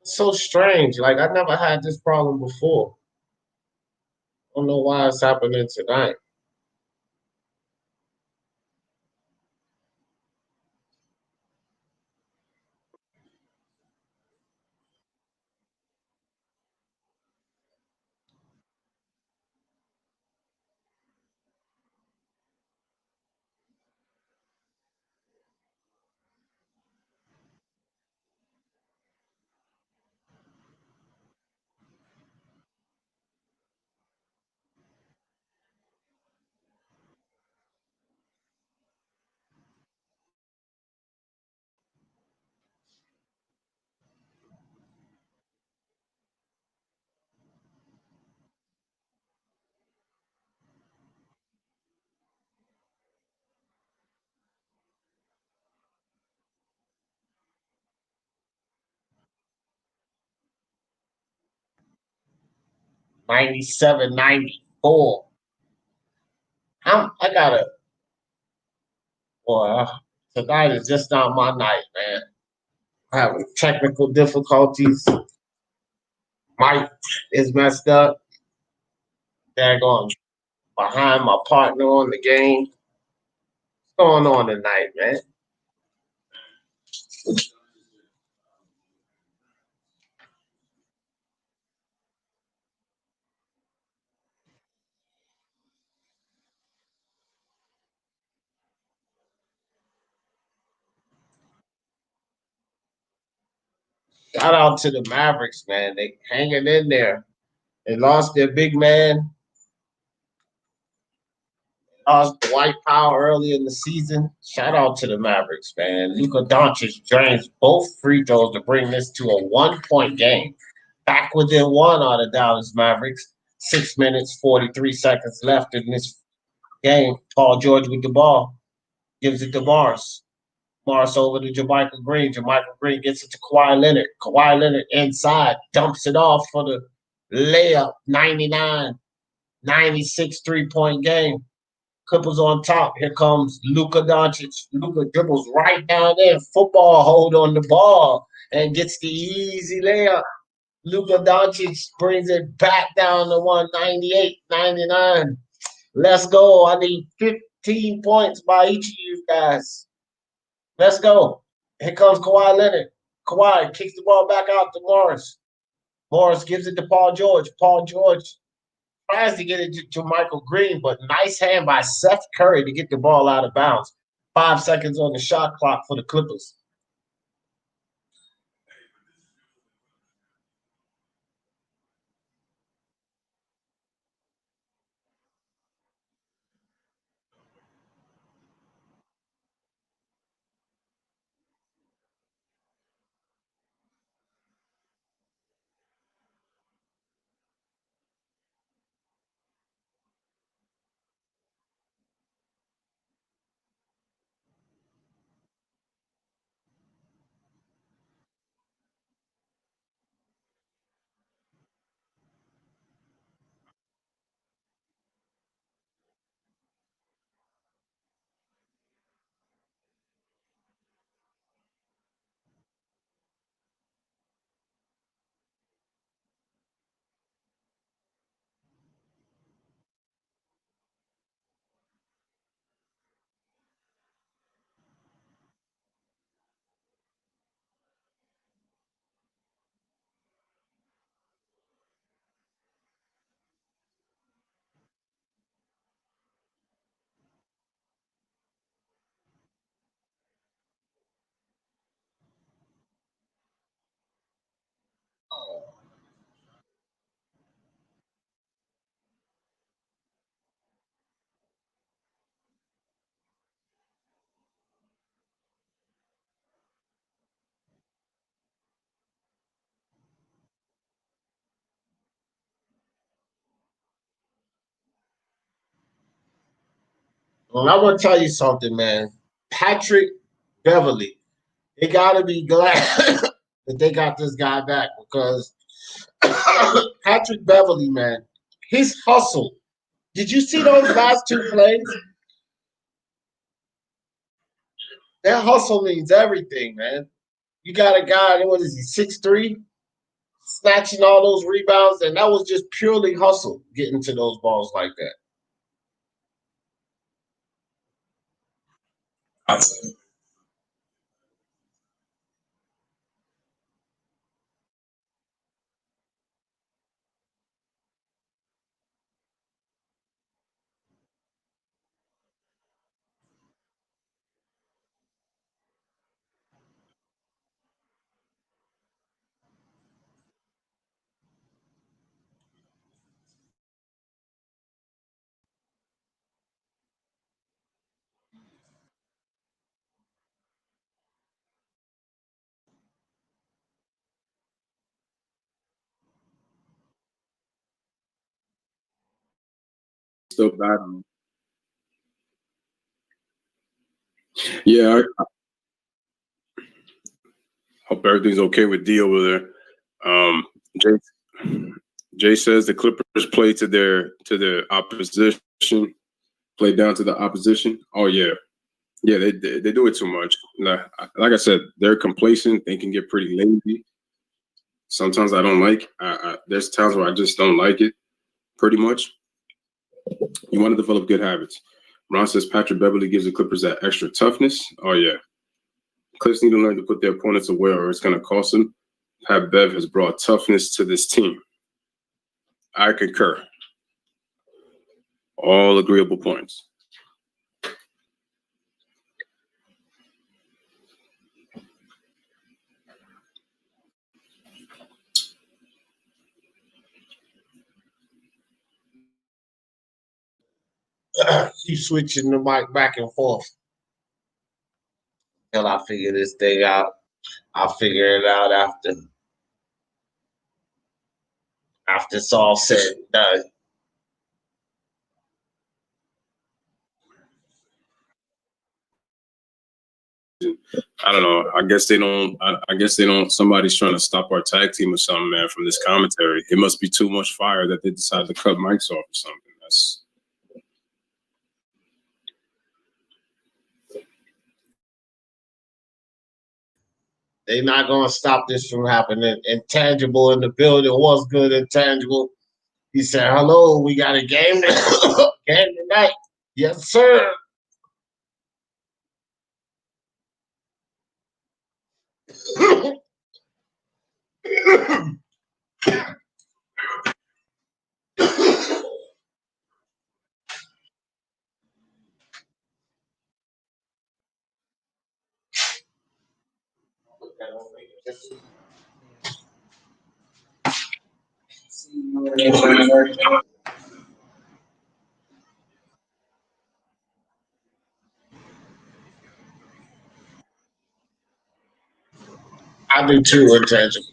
It's so strange. Like, I never had this problem before. I don't know why it's happening tonight. 97, 94. I gotta, boy, tonight is just not my night, man. I'm having technical difficulties. Mike is messed up. They're going behind my partner on the game. What's going on tonight, man? Shout out to the Mavericks, man. They hanging in there. They lost their big man. Lost Dwight Powell early in the season. Shout out to the Mavericks, man. Luka Doncic drains both free throws to bring this to a 1-point game. Back within one on the Dallas Mavericks. 6 minutes, 43 seconds left in this game. Paul George with the ball. Gives it to Morris. Morris over to Jamaica Green. Jamaica Green gets it to Kawhi Leonard. Kawhi Leonard inside. Dumps it off for the layup. 99, 96 3-point game. Clippers on top. Here comes Luka Doncic. Luka dribbles right down there. Football hold on the ball and gets the easy layup. Luka Doncic brings it back down to 198, 99. Let's go. I need 15 points by each of you guys. Let's go. Here comes Kawhi Leonard. Kawhi kicks the ball back out to Morris. Morris gives it to Paul George. Paul George tries to get it to Michael Green, but nice hand by Seth Curry to get the ball out of bounds. 5 seconds on the shot clock for the Clippers. Well, I'm going to tell you something, man. Patrick Beverly, they got to be glad that they got this guy back because Patrick Beverly, man, his hustle. Did you see those last two plays? That hustle means everything, man. You got a guy, what is he, 6'3", snatching all those rebounds, and that was just purely hustle getting to those balls like that. Still battling. Yeah, I hope everything's okay with D over there. Jason, Jay says the Clippers play to their opposition, play down to the opposition. Oh yeah, yeah, they do it too much. Like I said, they're complacent. They can get pretty lazy. Sometimes I don't like. There's times where I just don't like it. Pretty much, you want to develop good habits. Ron says Patrick Beverley gives the Clippers that extra toughness. Oh yeah, Clips need to learn to put their opponents away, or it's going to cost them. Pat Bev has brought toughness to this team. I concur. All agreeable points. Keep switching the mic back and forth until I figure this thing out. I'll figure it out after it's all said and done. I don't know. I guess they don't. I guess they don't. Somebody's trying to stop our tag team or something, man. From this commentary, it must be too much fire that they decided to cut mics off or something. That's. They're not gonna stop this from happening. Intangible in the building. What's good, Intangible? He said, "Hello, we got a game, game tonight." Yes, sir. I do too, Intangible.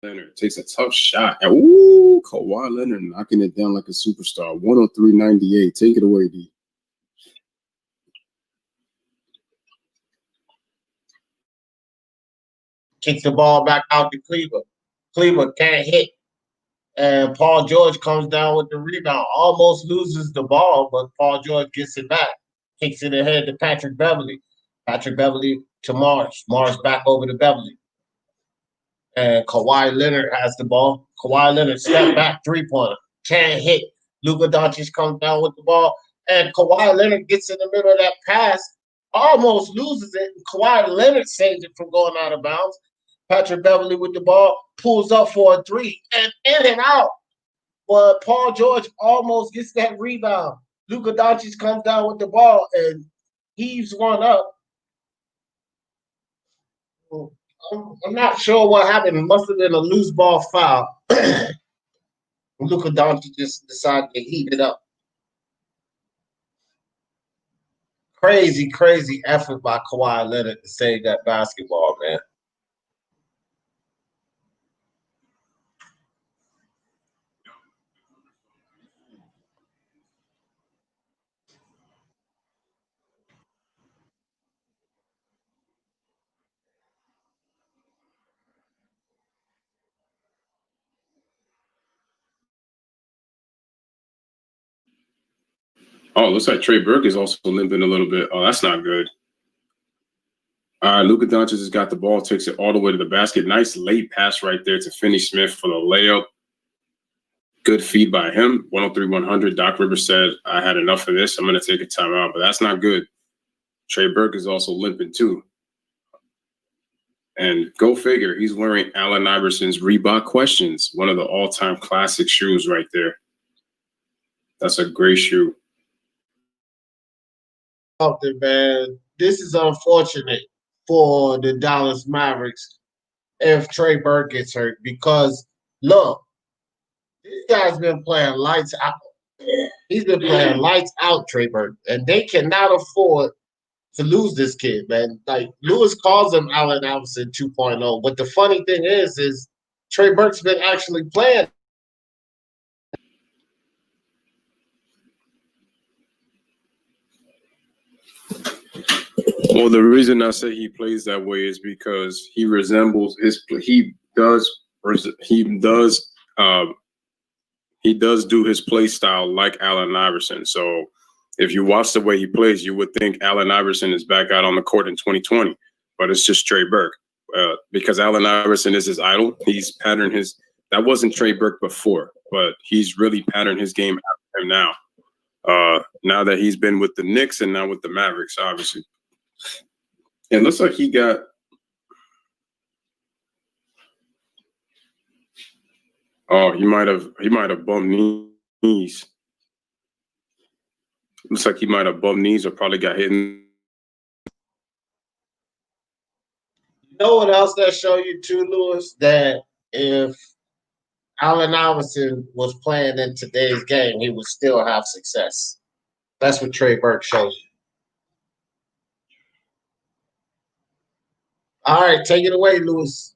Leonard takes a tough shot. And, ooh, Kawhi Leonard knocking it down like a superstar. 103.98. Take it away, D. Kicks the ball back out to Cleveland. Cleveland can't hit. And Paul George comes down with the rebound. Almost loses the ball, but Paul George gets it back. Kicks it ahead to Patrick Beverley. Patrick Beverley to Mars. Mars back over to Beverley. And Kawhi Leonard has the ball. Kawhi Leonard step back three-pointer. Can't hit. Luka Doncic comes down with the ball. And Kawhi Leonard gets in the middle of that pass. Almost loses it. Kawhi Leonard saves it from going out of bounds. Patrick Beverley with the ball. Pulls up for a three. And in and out. But Paul George almost gets that rebound. Luka Doncic comes down with the ball and heaves one up. I'm not sure what happened. It must have been a loose ball foul. Luka Doncic just decided to heat it up. Crazy, crazy effort by Kawhi Leonard to save that basketball, man. Oh, looks like Trey Burke is also limping a little bit. Oh, that's not good. Luka Doncic has got the ball, takes it all the way to the basket. Nice late pass right there to Finney Smith for the layup. Good feed by him. 103-100. Doc Rivers said, I had enough of this. I'm going to take a timeout, but that's not good. Trey Burke is also limping too. And go figure, he's wearing Allen Iverson's Reebok Questions, one of the all-time classic shoes right there. That's a great shoe. Something, man. This is unfortunate for the Dallas Mavericks if Trey Burke gets hurt because, look, This guy's been playing lights out. He's been playing lights out, Trey Burke, and they cannot afford to lose this kid, man. Like Lewis calls him Allen Iverson 2.0, but the funny thing is Trey Burke's been actually playing. Well, the reason I say he plays that way is because he resembles he does do his play style like Allen Iverson. So if you watch the way he plays, you would think Allen Iverson is back out on the court in 2020, but it's just Trey Burke because Allen Iverson is his idol. He's patterned his. That wasn't Trey Burke before, but he's really patterned his game after him now. Now that he's been with the Knicks and now with the Mavericks, obviously. It looks like he got he might have bumped knees. Looks like he might have bumped knees or probably got hit. You know what else that show you too, Lewis? That if Allen Iverson was playing in today's game, he would still have success. That's what Trey Burke shows you. All right, take it away, Lewis.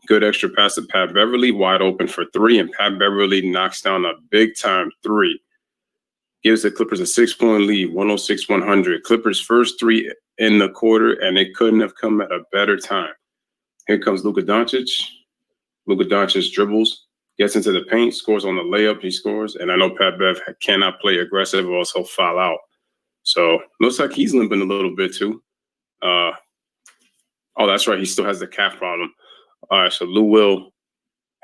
Good extra pass to Pat Beverly, wide open for three, and Pat Beverly knocks down a big-time three. Gives the Clippers a 6-point lead, 106-100. Clippers' first three in the quarter, and it couldn't have come at a better time. Here comes Luka Doncic. Luka Doncic dribbles, gets into the paint, scores on the layup, he scores. And I know Pat Bev cannot play aggressive or else he'll foul out. So looks like he's limping a little bit too. Oh, that's right. He still has the calf problem. All right, so Lou Will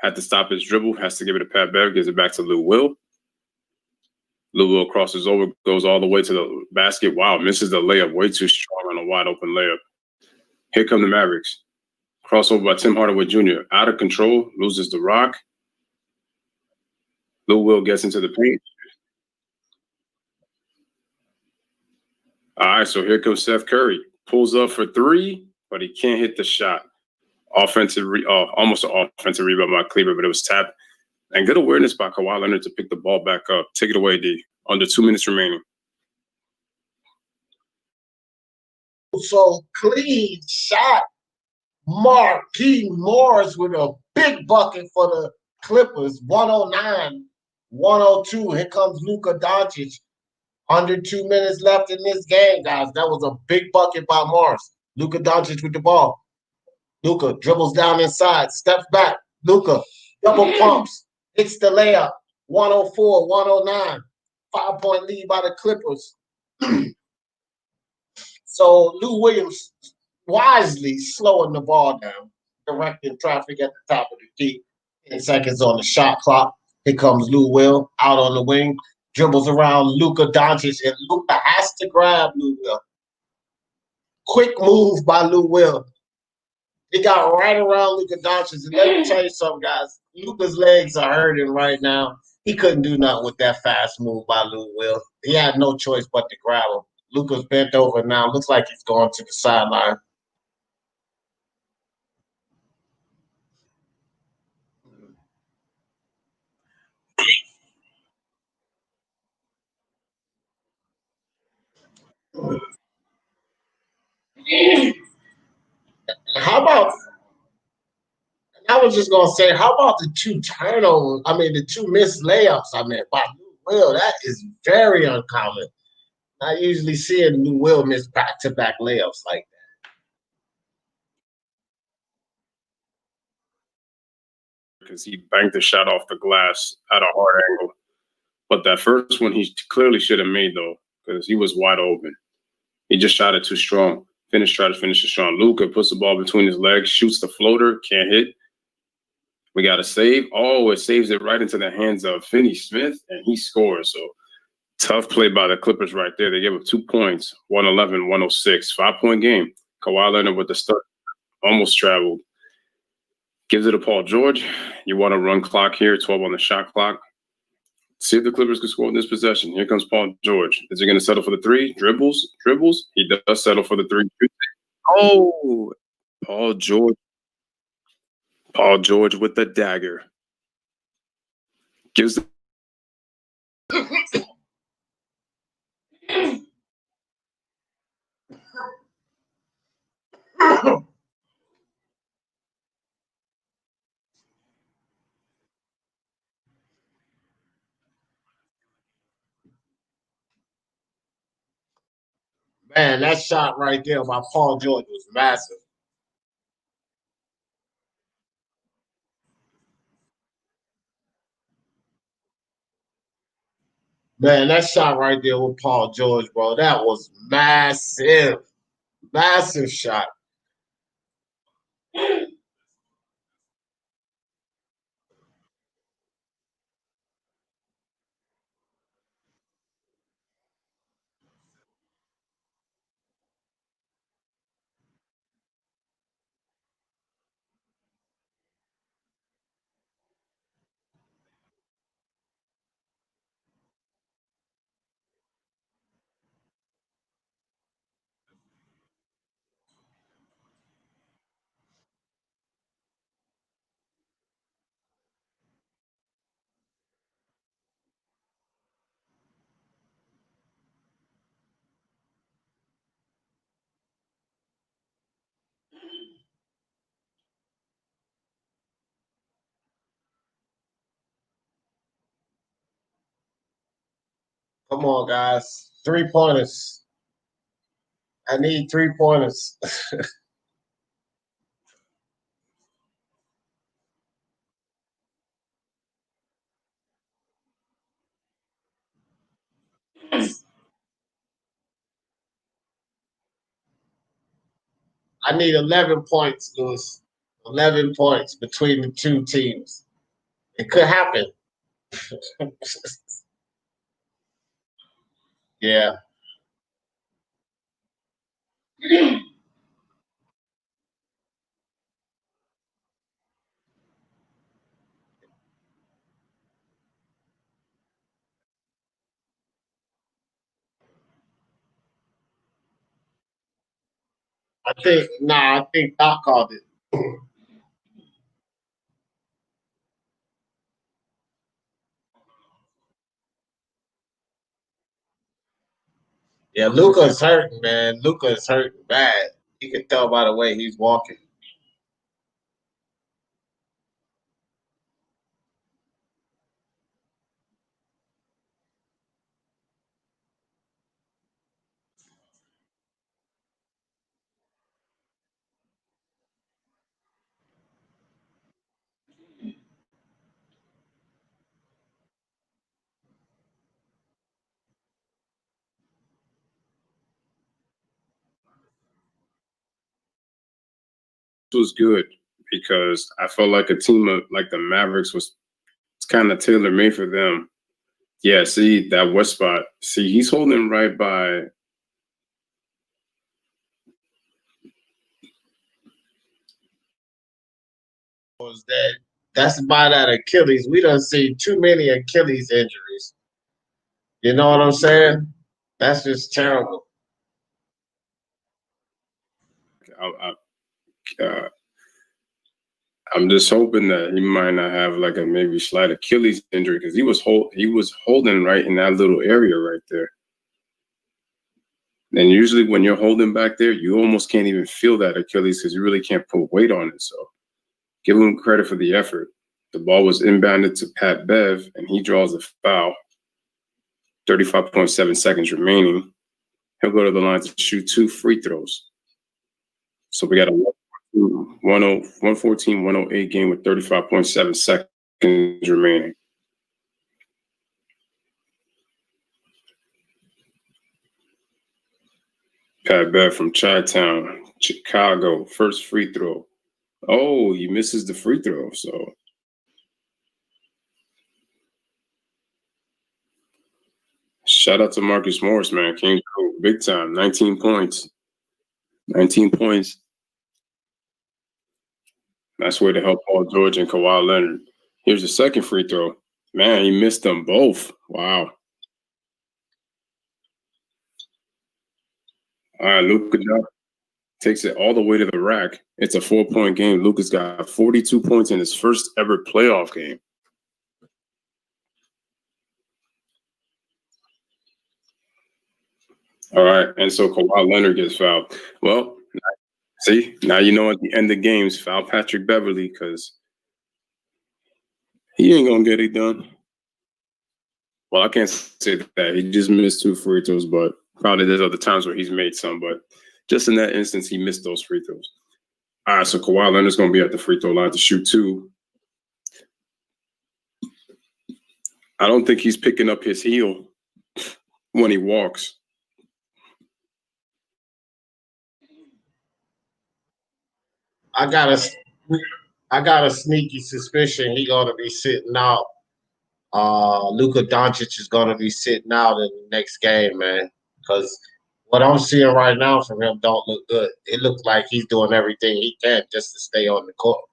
had to stop his dribble, has to give it to Pat Bev, gives it back to Lou Will. Lou Will crosses over, goes all the way to the basket. Wow, misses the layup. Way too strong on a wide open layup. Here come the Mavericks. Crossover by Tim Hardaway Jr. Out of control, loses the rock. Lou Will gets into the paint. All right, so here comes Seth Curry. Pulls up for three, but he can't hit the shot. Almost an offensive rebound by Kleber, but it was tapped. And good awareness by Kawhi Leonard to pick the ball back up. Take it away, D. Under 2 minutes remaining. So clean shot. Marquis Morris with a big bucket for the Clippers. 109-102. Here comes Luka Doncic. Under 2 minutes left in this game, guys. That was a big bucket by Morris. Luka Doncic with the ball. Luka dribbles down inside, steps back. Luka double pumps, hits the layup. 104-109. 5-point lead by the Clippers. So Lou Williams wisely slowing the ball down, directing traffic at the top of the key. 10 seconds on the shot clock. Here comes Lou Will out on the wing. Dribbles around Luka Doncic, and Luka has to grab Luka. Quick move by Lou Will. He got right around Luka Doncic. And let me tell you something, guys. Luka's legs are hurting right now. He couldn't do nothing with that fast move by Lou Will. He had no choice but to grab him. Luka's bent over now. Looks like he's going to the sideline. How about, I was just going to say, how about the two turnovers? I mean, the two missed layups, by Lou Will. That is very uncommon. I usually see Lou Will miss back-to-back layups like that. Because he banked the shot off the glass at a hard angle. But that first one he clearly should have made, though, because he was wide open. He just shot it too strong. Tried to finish it strong. Luka puts the ball between his legs, shoots the floater, can't hit. We got a save. Oh, it saves it right into the hands of Finney Smith, and he scores. So tough play by the Clippers right there. They gave up 2 points, 111-106. 5-point game. Kawhi Leonard with the start almost traveled. Gives it to Paul George. You want to run clock here, 12 on the shot clock. See if the Clippers can score in this possession. Here comes Paul George. Is he going to settle for the three? Dribbles. He does settle for the three. Oh, Paul George. Paul George with the dagger. Gives the Man, that shot right there by Paul George was massive. Man, that shot right there with Paul George, bro, that was massive. Massive shot. Come on, guys. 3-pointers. I need 3-pointers. I need 11 points, Lewis. 11 points between the two teams. It could happen. Yeah. I think Doc called it. Yeah, Luka's hurting, man. Luka is hurting bad. You can tell by the way he's walking. was good because I felt like a team of like the Mavericks was kind of tailor made for them. Yeah, see that west spot. See, he's holding right by. Was that that's by that Achilles. We done seen too many Achilles injuries. You know what I'm saying? That's just terrible. I, I'm just hoping that he might not have like a maybe slight Achilles injury because he was holding right in that little area right there. And usually when you're holding back there, you almost can't even feel that Achilles because you really can't put weight on it. So give him credit for the effort. The ball was inbounded to Pat Bev, and he draws a foul. 35.7 seconds remaining. He'll go to the line to shoot 2 free throws. So we got a 114-108 game with 35.7 seconds remaining. Pat Bev from Chi-Town, Chicago, first free throw. Oh, he misses the free throw. So shout out to Marcus Morris, man. Came through big time. 19 points. 19 points. Nice way to help Paul George and Kawhi Leonard. Here's the second free throw. Man, he missed them both. Wow. All right, Luka. takes it all the way to the rack. It's a 4-point game. Luka's got 42 points in his first ever playoff game. All right, and so Kawhi Leonard gets fouled. Well, see, now you know at the end of games, foul Patrick Beverley because he ain't gonna get it done. Well, I can't say that. He just missed 2 free throws, but probably there's other times where he's made some. But just in that instance, he missed those free throws. All right, so Kawhi Leonard's going to be at the free throw line to shoot 2. I don't think he's picking up his heel when he walks. I got a sneaky suspicion he gonna be sitting out. Luka Doncic is gonna be sitting out in the next game, man. Because what I'm seeing right now from him don't look good. It looks like he's doing everything he can just to stay on the court.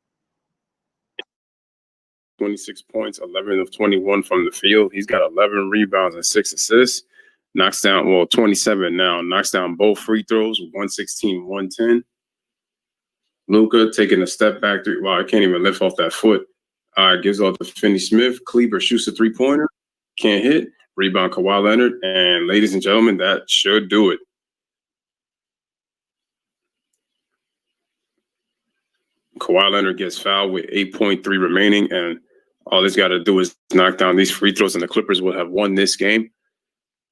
26 points, 11 of 21 from the field. He's got 11 rebounds and 6 assists. Knocks down, 27 now. Knocks down both free throws, 116, 110. Luka taking a step back. Wow, I can't even lift off that foot. Gives off to Finney Smith. Kleber shoots a 3-pointer. Can't hit. Rebound Kawhi Leonard. And ladies and gentlemen, that should do it. Kawhi Leonard gets fouled with 8.3 remaining, and all he's got to do is knock down these free throws, and the Clippers will have won this game.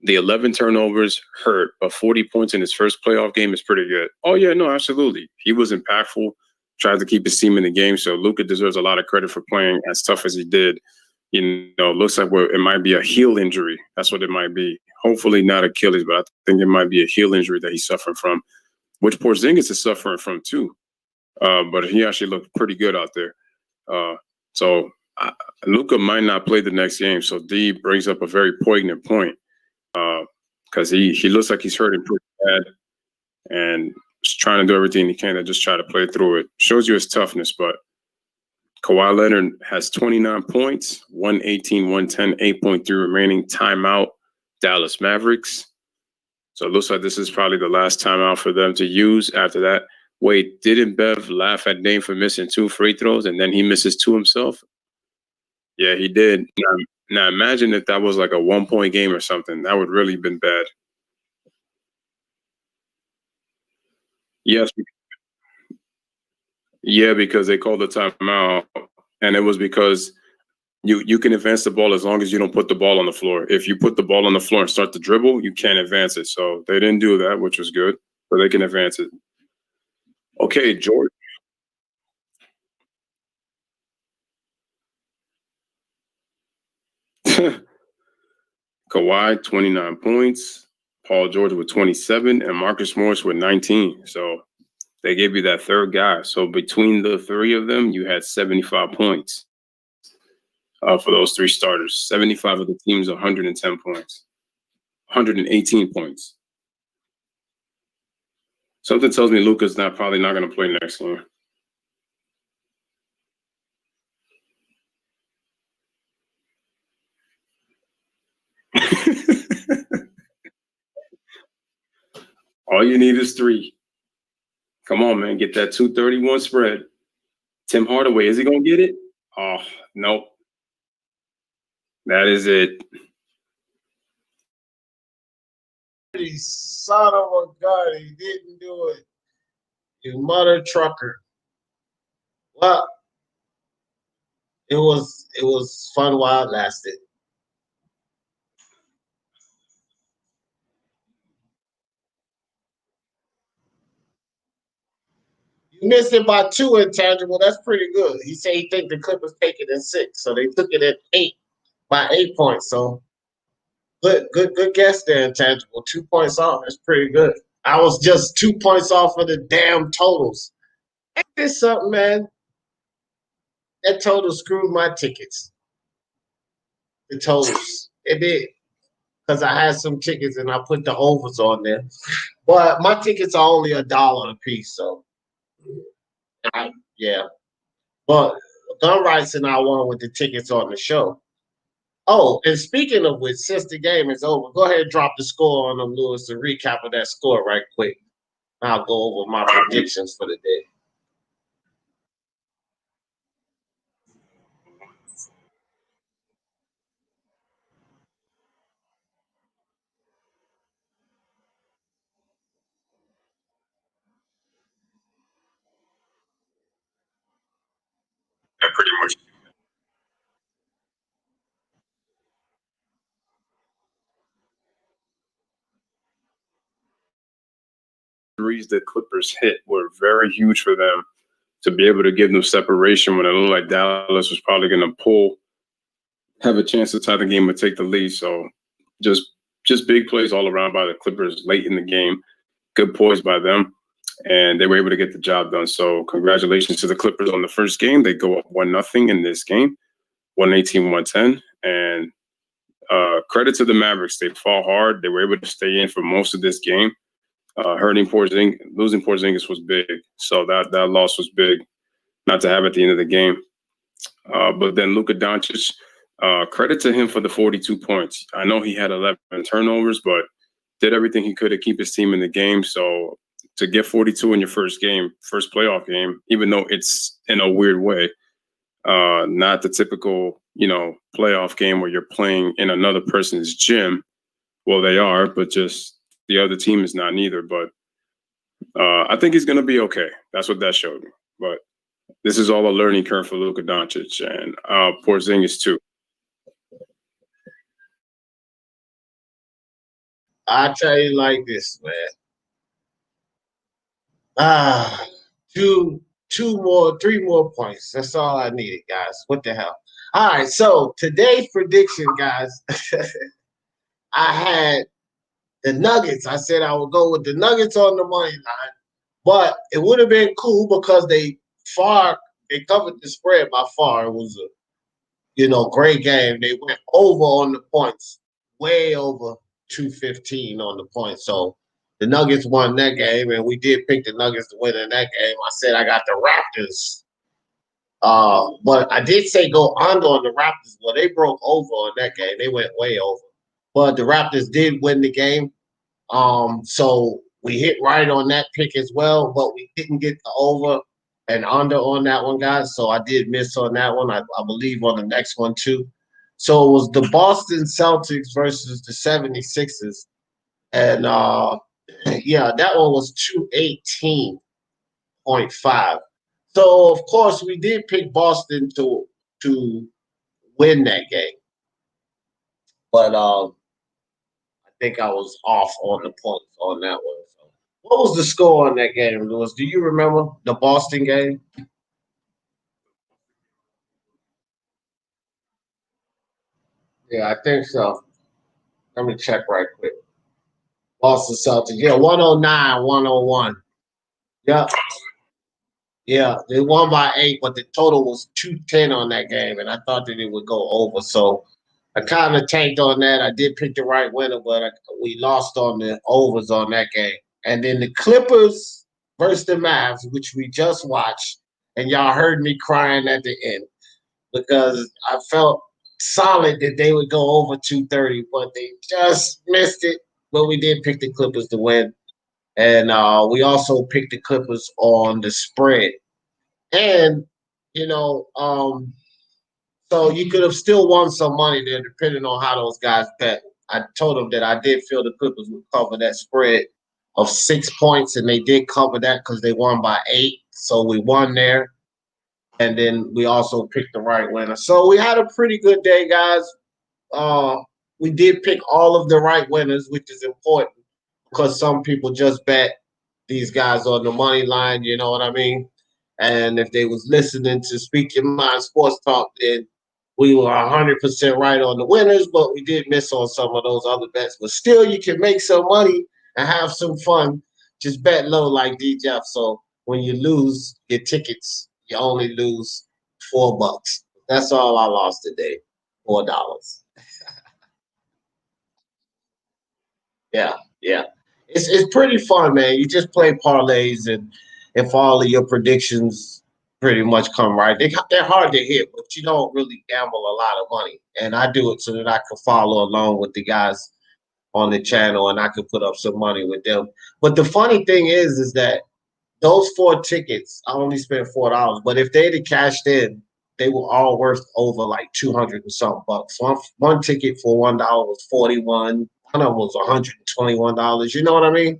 The 11 turnovers hurt, but 40 points in his first playoff game is pretty good. Oh, yeah, no, absolutely. He was impactful, tried to keep his team in the game, so Luka deserves a lot of credit for playing as tough as he did. You know, looks like it might be a heel injury. That's what it might be. Hopefully not Achilles, but I think it might be a heel injury that he's suffering from, which Porzingis is suffering from too. But he actually looked pretty good out there. So Luka might not play the next game. So D brings up a very poignant point because he looks like he's hurting pretty bad and just trying to do everything he can to just try to play through it. Shows you his toughness, but Kawhi Leonard has 29 points, 118, 110, 8.3 remaining. Timeout, Dallas Mavericks. So it looks like this is probably the last timeout for them to use. After that, wait, didn't Bev laugh at Dame for missing 2 free throws and then he misses 2 himself? Yeah, he did. Now imagine if that was like a 1-point game or something. That would really have been bad. Yes. Yeah, because they called the timeout, and it was because you can advance the ball as long as you don't put the ball on the floor. If you put the ball on the floor and start to dribble, you can't advance it. So they didn't do that, which was good, but they can advance it. Okay, George. Kawhi, 29 points. Paul George with 27, and Marcus Morris with 19. So they gave you that third guy. So between the 3 of them, you had 75 points for those 3 starters. 75 of the teams, 110 points, 118 points. Something tells me Luka's probably not going to play next game. All you need is 3. Come on, man. Get that 231 spread. Tim Hardaway, is he going to get it? Oh, nope. That is it. Son of a gun, he didn't do it. You mother trucker. Well, it was fun while it lasted. You missed it by 2, Intangible. That's pretty good. He said he think the Clippers take it at 6, so they took it at 8 by 8 points. So good guess there, Intangible. 2 points off. That's pretty good. I was just 2 points off of the damn totals. Ain't this something, man? That total screwed my tickets. The totals. It did. Because I had some tickets and I put the overs on there. But my tickets are only $1 a piece, so yeah. But Gun Rights and I won with the tickets on the show. Oh, and speaking of which, since the game is over, go ahead and drop the score on them, Lewis, to recap of that score right quick. I'll go over my predictions for the day. Yeah, pretty much. Threes that Clippers hit were very huge for them to be able to give them separation when it looked like Dallas was probably going to have a chance to tie the game or take the lead. So just just big plays all around by the Clippers late in the game. Good poise by them, and they were able to get the job done. So congratulations to the Clippers on the first game. They go up 1-0 in this game, 118-110. And credit to the Mavericks. They fought hard. They were able to stay in for most of this game. Losing Porzingis was big. So that loss was big not to have at the end of the game. But then Luka Doncic, credit to him for the 42 points. I know he had 11 turnovers, but did everything he could to keep his team in the game. So to get 42 in your first playoff game, even though it's in a weird way, not the typical, playoff game where you're playing in another person's gym. Well, they are, but just the other team is not neither. But I think he's going to be okay. That's what that showed me. But this is all a learning curve for Luka Doncic and Porzingis too. I tell you like this, man. Ah, three more points. That's all I needed, guys. What the hell? All right, so today's prediction, guys. I had the Nuggets. I said I would go with the Nuggets on the money line, but it would have been cool because they covered the spread by far. It was a great game. They went over on the points, way over 215 on the points. So the Nuggets won that game, and we did pick the Nuggets to win in that game. I said I got the Raptors. But I did say go under on the Raptors. Well, they broke over on that game. They went way over. But the Raptors did win the game. So we hit right on that pick as well, but we didn't get the over and under on that one, guys. So I did miss on that one. I believe on the next one too. So it was the Boston Celtics versus the 76ers. And yeah, that one was 218.5. So of course we did pick Boston to win that game. But I think I was off on the points on that one. So, what was the score on that game, Lewis? Do you remember the Boston game? Yeah, I think so. Let me check right quick. Boston Celtics. Yeah, 109, 101. Yep. Yeah, they won by 8, but the total was 210 on that game, and I thought that it would go over. So I kind of tanked on that. I did pick the right winner, but we lost on the overs on that game. And then the Clippers versus the Mavs, which we just watched, and y'all heard me crying at the end because I felt solid that they would go over 230, but they just missed it. But we did pick the Clippers to win. And we also picked the Clippers on the spread. And, you know, so you could have still won some money there depending on how those guys bet. I told them that I did feel the Clippers would cover that spread of 6 points, and they did cover that because they won by 8. So we won there. And then we also picked the right winner. So we had a pretty good day, guys. Uh, we did pick all of the right winners, which is important because some people just bet these guys on the money line, you know what I mean? And if they was listening to Speak Your Mind Sports Talk, then we were 100% right on the winners, but we did miss on some of those other bets. But still, you can make some money and have some fun. Just bet low like D Jeff. So when you lose your tickets, you only lose $4. That's all I lost today. $4. Yeah, yeah. It's pretty fun, man. You just play parlays, and if all of your predictions pretty much come right, they're hard to hit, but you don't really gamble a lot of money. And I do it so that I can follow along with the guys on the channel, and I could put up some money with them. But the funny thing is that those 4 tickets, I only spent $4. But if they'd have cashed in, they were all worth over like 200 and something bucks. One ticket for $1 was 41. One of them was $121. You know what I mean?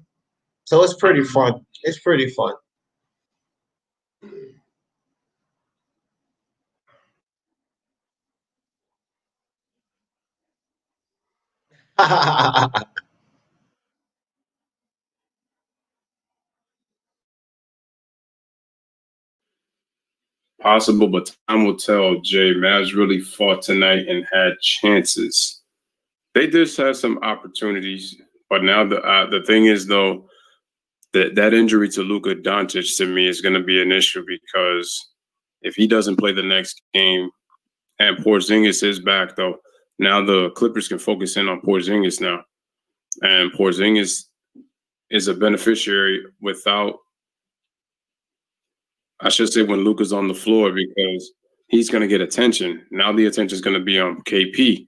So it's pretty fun. It's pretty fun. Possible, but time will tell. Jay, Mavs really fought tonight and had chances. They just had some opportunities, but now the thing is though that injury to Luka Doncic to me is going to be an issue because if he doesn't play the next game and Porzingis is back though, now the Clippers can focus in on Porzingis now, and Porzingis is a beneficiary without. I should say when Luka's on the floor because he's going to get attention. Now the attention is going to be on KP.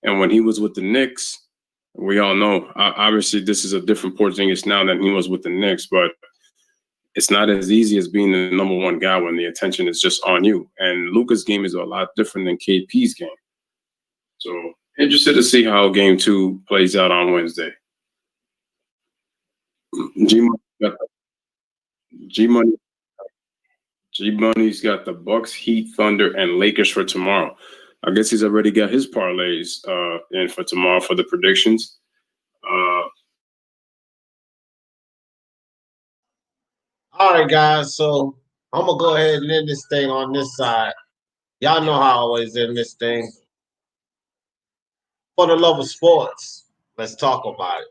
And when he was with the Knicks, we all know, obviously this is a different Porzingis now than he was with the Knicks, but it's not as easy as being the number one guy when the attention is just on you. And Luka's game is a lot different than KP's game. So interested to see how game 2 plays out on Wednesday. G-Money's got the Bucks, Heat, Thunder, and Lakers for tomorrow. I guess he's already got his parlays in for tomorrow for the predictions. All right, guys. So I'm gonna go ahead and end this thing on this side. Y'all know how I always end this thing. For the love of sports, let's talk about it.